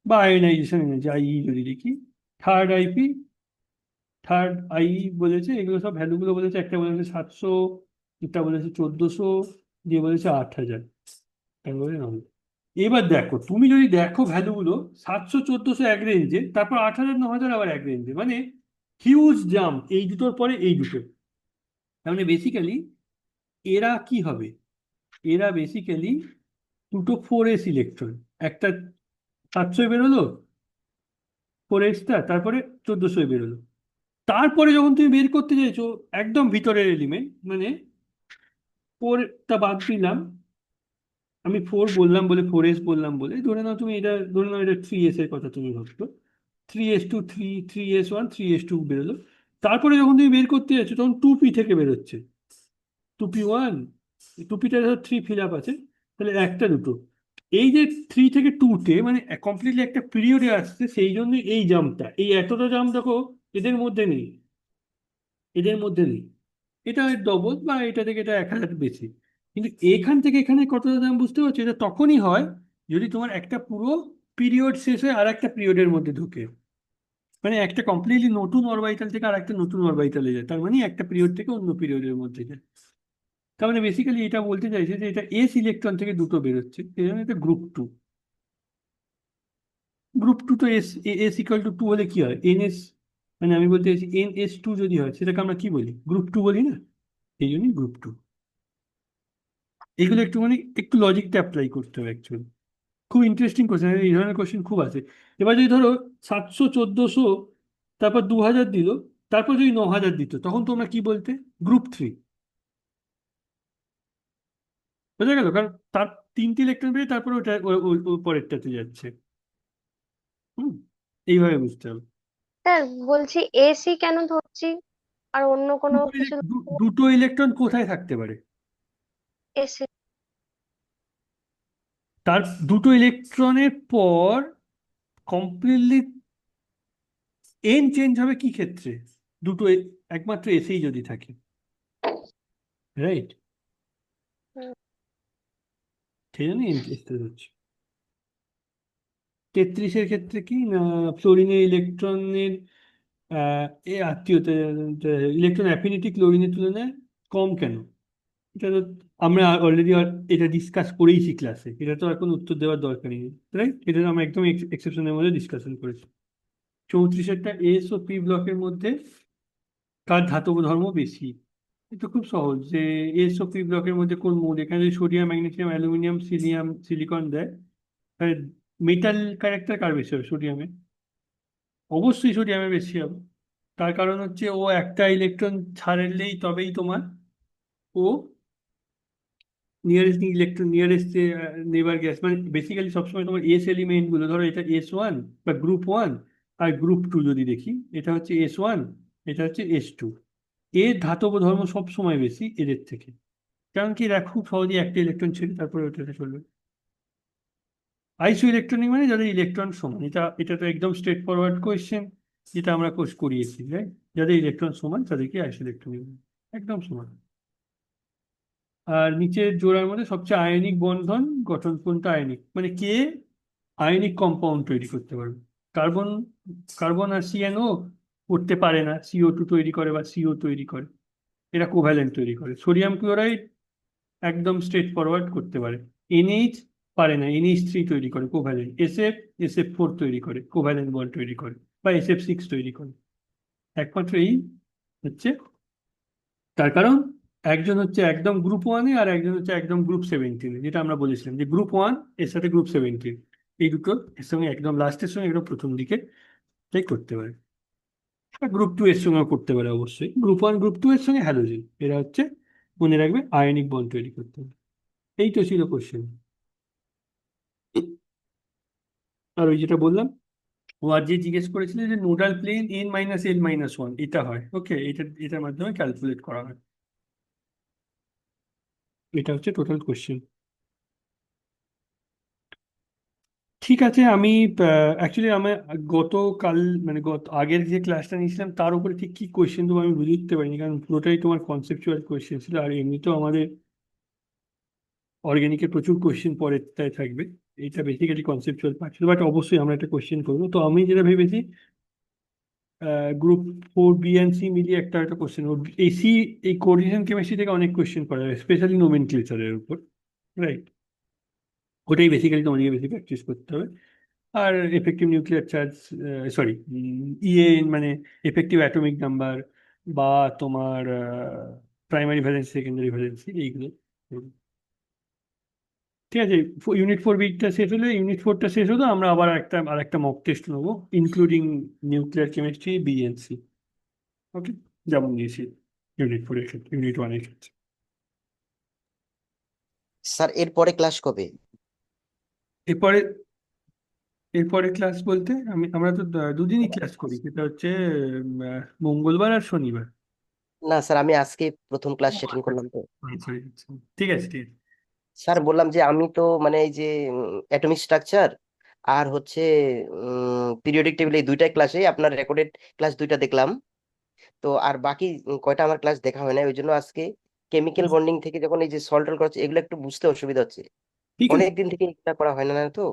বা আয়নাইজেশন এনার্জি আই যদি দেখি, থার্ড আইপি, থার্ড আই বলেছে, এগুলো সব ভ্যালুগুলো বলেছে, একটা বলেছে 700, একটা বলেছে 1400, দিয়ে বলেছে 8000, তারপরে 900। এবার দেখো তুমি যদি দেখো ভ্যালুগুলো 700 1400 এক রেঞ্জে, তারপর 8000 9000 আবার এক রেঞ্জে, মানে হিউজ জাম্প এই দুটোর পরে এই দুটো। তার মানে বেসিক্যালি এরা কি হবে, এরা বেসিক্যালি দুটো 4s ইলেকট্রন, একটা 700 বেরোলো 4s টা, তারপরে 1400 বেরোলো। তারপরে যখন তুমি বের করতে চাইছো একদম ভিতরের এলিমেন্ট, মানে 4টা বাদ দিলাম, আমি 4 বললাম বলে 4s বললাম বলে ধরে নাও তুমি এটা, ধরে নাও এটা 3s এর কথা তুমি ভাবছো, 3s2 3, 3s1, 3s2 বেরোলো। তারপরে যখন তুমি বের করতে যাচ্ছ তখন 2p থেকে বেরোচ্ছে, 2p1, 2pটা 3 ফিল আপ আছে, তাহলে একটা দুটো, এই যে 3 থেকে 2 মানে কমপ্লিটলি একটা পিরিয়ডে আসছে, সেই জন্য এই জাম্পটা, এই এতটা জাম্প দেখো এদের মধ্যে নেই, এদের মধ্যে নেই। এটা ডবল বা এটা থেকে এটা 1000 বেশি। কিন্তু এখান থেকে এখানে কতটা দাম বুঝতে পারছো, এটা তখনই হয় যদি তোমার একটা পুরো পিরিয়ড শেষ হয়ে আর একটা পিরিয়ডের মধ্যে ঢুকে, মানে একটা কমপ্লিটলি নতুন অরবিটাল থেকে আর একটা নতুন অরবিটালে যায়, তার মানে একটা পিরিয়ড থেকে অন্য পিরিয়ডের মধ্যে যায়। তার মানে বেসিক্যালি এটা বলতে চাইছে যে এটা এস ইলেকট্রন থেকে দুটো বেরোচ্ছে, এই জন্য এটা গ্রুপ টু। গ্রুপ টু তো এস, এস ইকুয়াল টু 2 হলে কি হয়, এনএস, মানে আমি বলতে চাইছি NS2 যদি হয় সেটাকে আমরা কি বলি, গ্রুপ টু বলি না, এই জন্যই গ্রুপ টু। এগুলো একটু মানে একটু লজিকটা অ্যাপ্লাই করতে হবে অ্যাকচুয়ালি। খুব ইন্টারেস্টিং কোশ্চেন, এই ধরনের কোশ্চেন খুব আছে। এবার যদি ধরো 700 1400, তারপর 2000 দিল, তারপর যদি 9000 দিত, তখন তোমরা কি বলতে, গ্রুপ থ্রি। বোঝা গেল, কারণ তার 3টে ইলেকট্রন বেরিয়ে তারপরে ওটা ওই পরেরটাতে যাচ্ছে। হুম, এইভাবে বুঝতে হবে। স্যার বলছি এসি কেন ধরছি, আর অন্য কোনো কিছু দুটো ইলেকট্রন কোথায় থাকতে পারে, এসি? তার দুটো ইলেকট্রনের পর কমপ্লিটলি এন চেঞ্জ হবে কি ক্ষেত্রে, দুটো একমাত্র এসেই যদি থাকে, রাইট, সেই জন্য এন চেঞ্জ হচ্ছে। 33-এর ক্ষেত্রে কি না, ফ্লোরিনের ইলেকট্রনের এ আত্মীয়তা, ইলেকট্রন অ্যাফিনিটি ক্লোরিনের তুলনায় কম কেন, এটা তো আমরা অলরেডি এটা ডিসকাস করেইছি ক্লাসে, এটা তো এখন উত্তর দেওয়ার দরকারই নেই, রাইট, এটা আমরা একদম এক্সেপশনের মধ্যে ডিসকাশন করেছি। 34-এরটা এস ও পি ব্লকের মধ্যে কার ধাতব ধর্ম বেশি, এটা খুব সহজ, যে এস ও পি ব্লকের মধ্যে কোন মৌল, এখানে যদি sodium, magnesium, aluminium, cilium, silicon দেয়, তাহলে মেটাল ক্যারেক্টার কার বেশি হবে, সোডিয়ামে, অবশ্যই সোডিয়ামে বেশি হবে। তার কারণ হচ্ছে ও একটা ইলেকট্রন ছাড়লেই তবেই তোমার ও নিয়ারেস্ট ইলেকট্রন, নিয়ারেস্ট যে নেবার গ্যাস, মানে বেসিক্যালি সবসময় তোমার এস এলিমেন্ট গুলো, ধরো এটা S1 বা গ্রুপ 1, আর গ্রুপ 2 যদি দেখি, এটা হচ্ছে S1, এটা হচ্ছে S2, এর ধাতব ধর্ম সব সময় বেশি এদের থেকে, কারণ কি এরা খুব সহজেই একটা ইলেকট্রন ছেড়ে তারপরে ওটাতে চলবে। আইসো ইলেকট্রনিক মানে যাদের ইলেকট্রন সমান, এটা এটা তো একদম স্ট্রেট ফরওয়ার্ড কোয়েশ্চেন, যেটা আমরা কোর্স করিয়েছি, রাইট, যাদের ইলেকট্রন সমান তাদেরকে আইসো ইলেকট্রনিক, একদম সমান। আর নিচের জোড়ার মধ্যে সবচেয়ে আয়নিক বন্ধন গঠন কোনটা, আয়নিক মানে কে আয়নিক কম্পাউন্ড তৈরি করতে পারবে, কার্বন কার্বন আর CNO করতে পারে না, CO2 তৈরি করে বা CO তৈরি করে, এরা কোভ্যালেন্ট তৈরি করে। সোডিয়াম ক্লোরাইড একদম স্ট্রেট ফরওয়ার্ড করতে পারে। NH পারে না, NH3 তৈরি করে কোভ্যালেন্ট। SF4 তৈরি করে কোভ্যালেন্ট বন্ড তৈরি করে, বা SF6 তৈরি করে। একমাত্র এই হচ্ছে তার কারণ, একজন হচ্ছে একদম গ্রুপ 1-এ আর একজন হচ্ছে একদম গ্রুপ 17-এ, যেটা আমরা বলেছিলাম যে গ্রুপ 1 এর সাথে গ্রুপ 17, এই দুটো এর সঙ্গে একদম লাস্টের সঙ্গে একদম প্রথম দিকে তাই করতে পারে। গ্রুপ 2 এর সঙ্গেও করতে পারে অবশ্যই। গ্রুপ 1 গ্রুপ 2 এর সঙ্গে হ্যালোজেন, এরা হচ্ছে মনে রাখবে আয়নিক বন্ড তৈরি করতে পারে। এই তো ছিল কোশ্চেন। আর ওই যেটা বললাম, ও আর যে জিজ্ঞেস করেছিল যে নোডাল প্লেন N-L-1 এটা হয়, ওকে, এটার মাধ্যমে ক্যালকুলেট করা হয়। এটা হচ্ছে টোটাল কোশ্চেন। ঠিক আছে, আমি অ্যাকচুয়ালি আমার গতকাল মানে আগের যে ক্লাসটা নিয়েছিলাম তার উপরে ঠিক কি কোয়েশ্চেন দেবো আমি বুঝে উঠতে পারিনি, কারণ পুরোটাই তোমার কনসেপচুয়াল কোয়েশ্চেন ছিল, আর এমনিতেও আমাদের অর্গানিকের প্রচুর কোয়েশ্চেন পরে তাই থাকবে। এটা বেসিক্যালি কনসেপচুয়াল পার্ট ছিল, বাট অবশ্যই আমরা একটা কোয়েশ্চেন করবো। তো আমি যেটা ভেবেছি, গ্রুপ 4B and C মিলিয়ে একটা একটা কোয়েশ্চেন, এই কোঅর্ডিনেশন কেমিস্ট্রি থেকে অনেক কোয়েশ্চেন করা যায়, স্পেশালি নোমেনক্লেচারের উপর, রাইট? ওটাই বেসিক্যালি তোমাদেরকে বেশি প্র্যাকটিস করতে হবে। আর এফেক্টিভ নিউক্লিয়ার চার্জ, সরি, মানে এফেক্টিভ অ্যাটমিক নাম্বার, বা তোমার প্রাইমারি ভ্যালেন্সি সেকেন্ডারি ভ্যালেন্সি, এইগুলো করবো। ঠিক আছে, ইউনিট 4 শেষ হলে, ইউনিট 4টা শেষ হলো, আমরা আবার একটা মক টেস্ট নেবো ইনক্লুডিং নিউক্লিয়ার কেমিস্ট্রি B&C, ওকে, যেমন নিয়েছি ইউনিট 4-এর ক্ষেত্রে, ইউনিট 1-এর ক্ষেত্রে। স্যার এরপরে ক্লাস কবে? এরপরে এরপরে ক্লাস বলতে আমরা তো দুদিনই ক্লাস করি, সেটা হচ্ছে মঙ্গলবার আর শনিবার। না স্যার, আমি আজকে প্রথম ক্লাস ও অ্যাটেন্ড আচ্ছা, করলাম তো। sorry, আচ্ছা। ঠিক আছে, ঠিক আছে। স্যার বললাম যে আমি তো মানে এই যে অ্যাটমিক স্ট্রাকচার আর হচ্ছে পিরিয়ডিক টেবিল, এই দুইটা ক্লাসে আপনার রেকর্ডেড ক্লাস দুইটা দেখলাম। তো আর বাকি কয়টা আমার ক্লাস দেখা হয় না, ওই জন্য আজকে কেমিক্যাল বন্ডিং থেকে যখন এই যে সল্ট করছে এগুলো একটু বুঝতে অসুবিধা হচ্ছে। ঠিক আছে, অনেকদিন থেকে এটা করা হয় না, না তো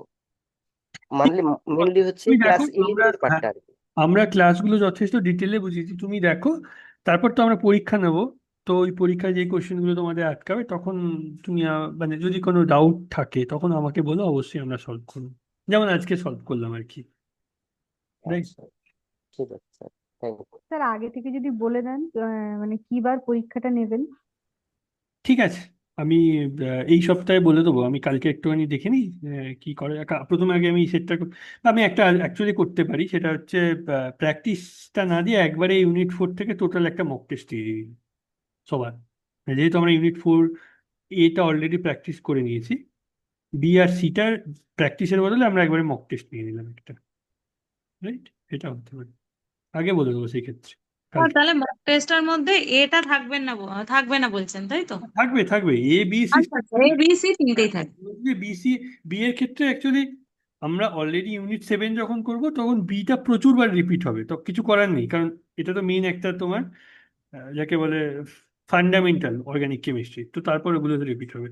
ঠিক মানলি আছে। মেনলি হচ্ছে তুমি দেখো, ক্লাস ইলেভেনের হ্যাঁ, পার্টটা আর কি। আমরা ক্লাসগুলো যথেষ্ট ডিটেলে বুঝিয়েছি, তুমি দেখো। তারপর তো আমরা পরীক্ষা নেব, তো ওই পরীক্ষায় যে কোশ্চেনগুলো তোমাদের আটকাবে তখন তুমি মানে যদি কোনো ডাউট থাকে তখন আমাকে বলো, অবশ্যই আমরা সলভ করবো, যেমন আজকে সলভ করলাম আর কি, রাইট? আচ্ছা, ঠিক আছে স্যার, থ্যাংক ইউ। স্যার আগে থেকে যদি বলে দেন মানে কি বার পরীক্ষাটা নেবেন। ঠিক আছে, আমি এই সপ্তাহে বলে দেবো। আমি কালকে একটুখানি দেখে নিই কি করে। প্রথমে আগে আমি সেটটা আমি একটা অ্যাকচুয়ালি করতে পারি, সেটা হচ্ছে প্র্যাকটিসটা না দিয়ে একবারে ইউনিট 4 থেকে টোটাল একটা মক টেস্ট দিয়ে দিই সবার। যেহেতু আমরা ইউনিট 4 এটা অলরেডি প্র্যাকটিস করে নিয়েছি, B আর Cটার প্র্যাকটিসের বদলে আমরা একবারে মক টেস্ট নিয়ে নিলাম একটা, রাইট? এটা হতে পারে, আগে বলে দেবো সেই ক্ষেত্রে কালকে। তাহলে মক টেস্টের মধ্যে এটা থাকবে না বলছেন, তাই তো? থাকবে থাকবে, A B C আচ্ছা আচ্ছা, এ বি সি তিনটেই থাকবে। B এর ক্ষেত্রে অ্যাকচুয়ালি আমরা অলরেডি ইউনিট 7 যখন করব তখন Bটা প্রচুরবার রিপিট হবে, তো কিছু করার নেই, কারণ এটা তো মেইন একটা তোমার যাকে বলে ফান্ডামেন্টাল অর্গানিক কেমিস্ট্রি, তো তারপর ওগুলোতে রিপিট হবে।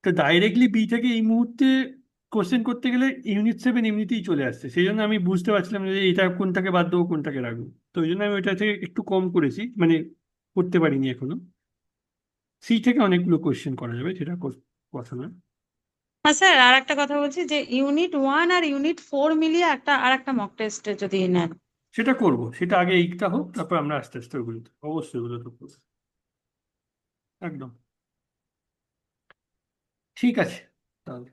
তো ডাইরেক্টলি বি থেকে এই মুহূর্তে কোশ্চেন করতে গেলে ইউনিট 7 এমনিতেই চলে আসছে, সেই জন্য আমি বুঝতে পারছিলাম না যে এটা কোনটাকে বাদ দেবো কোনটাকে রাখবো, তো ওই জন্য আমি ওইটা থেকে একটু কম করেছি, মানে করতে পারিনি এখনো। সি থেকে অনেকগুলো কোশ্চেন করা যাবে, সেটা কথা না। হ্যাঁ স্যার, আর একটা কথা বলছি যে ইউনিট 1 আর ইউনিট 4 মিলিয়ে আর একটা মক টেস্ট যদি নেন। সেটা করব, সেটা আগে এইটা হোক, তারপর আমরা আস্তে আস্তে ওগুলোতে, অবশ্যই ওগুলো তো করবো, একদম। ঠিক আছে তাহলে।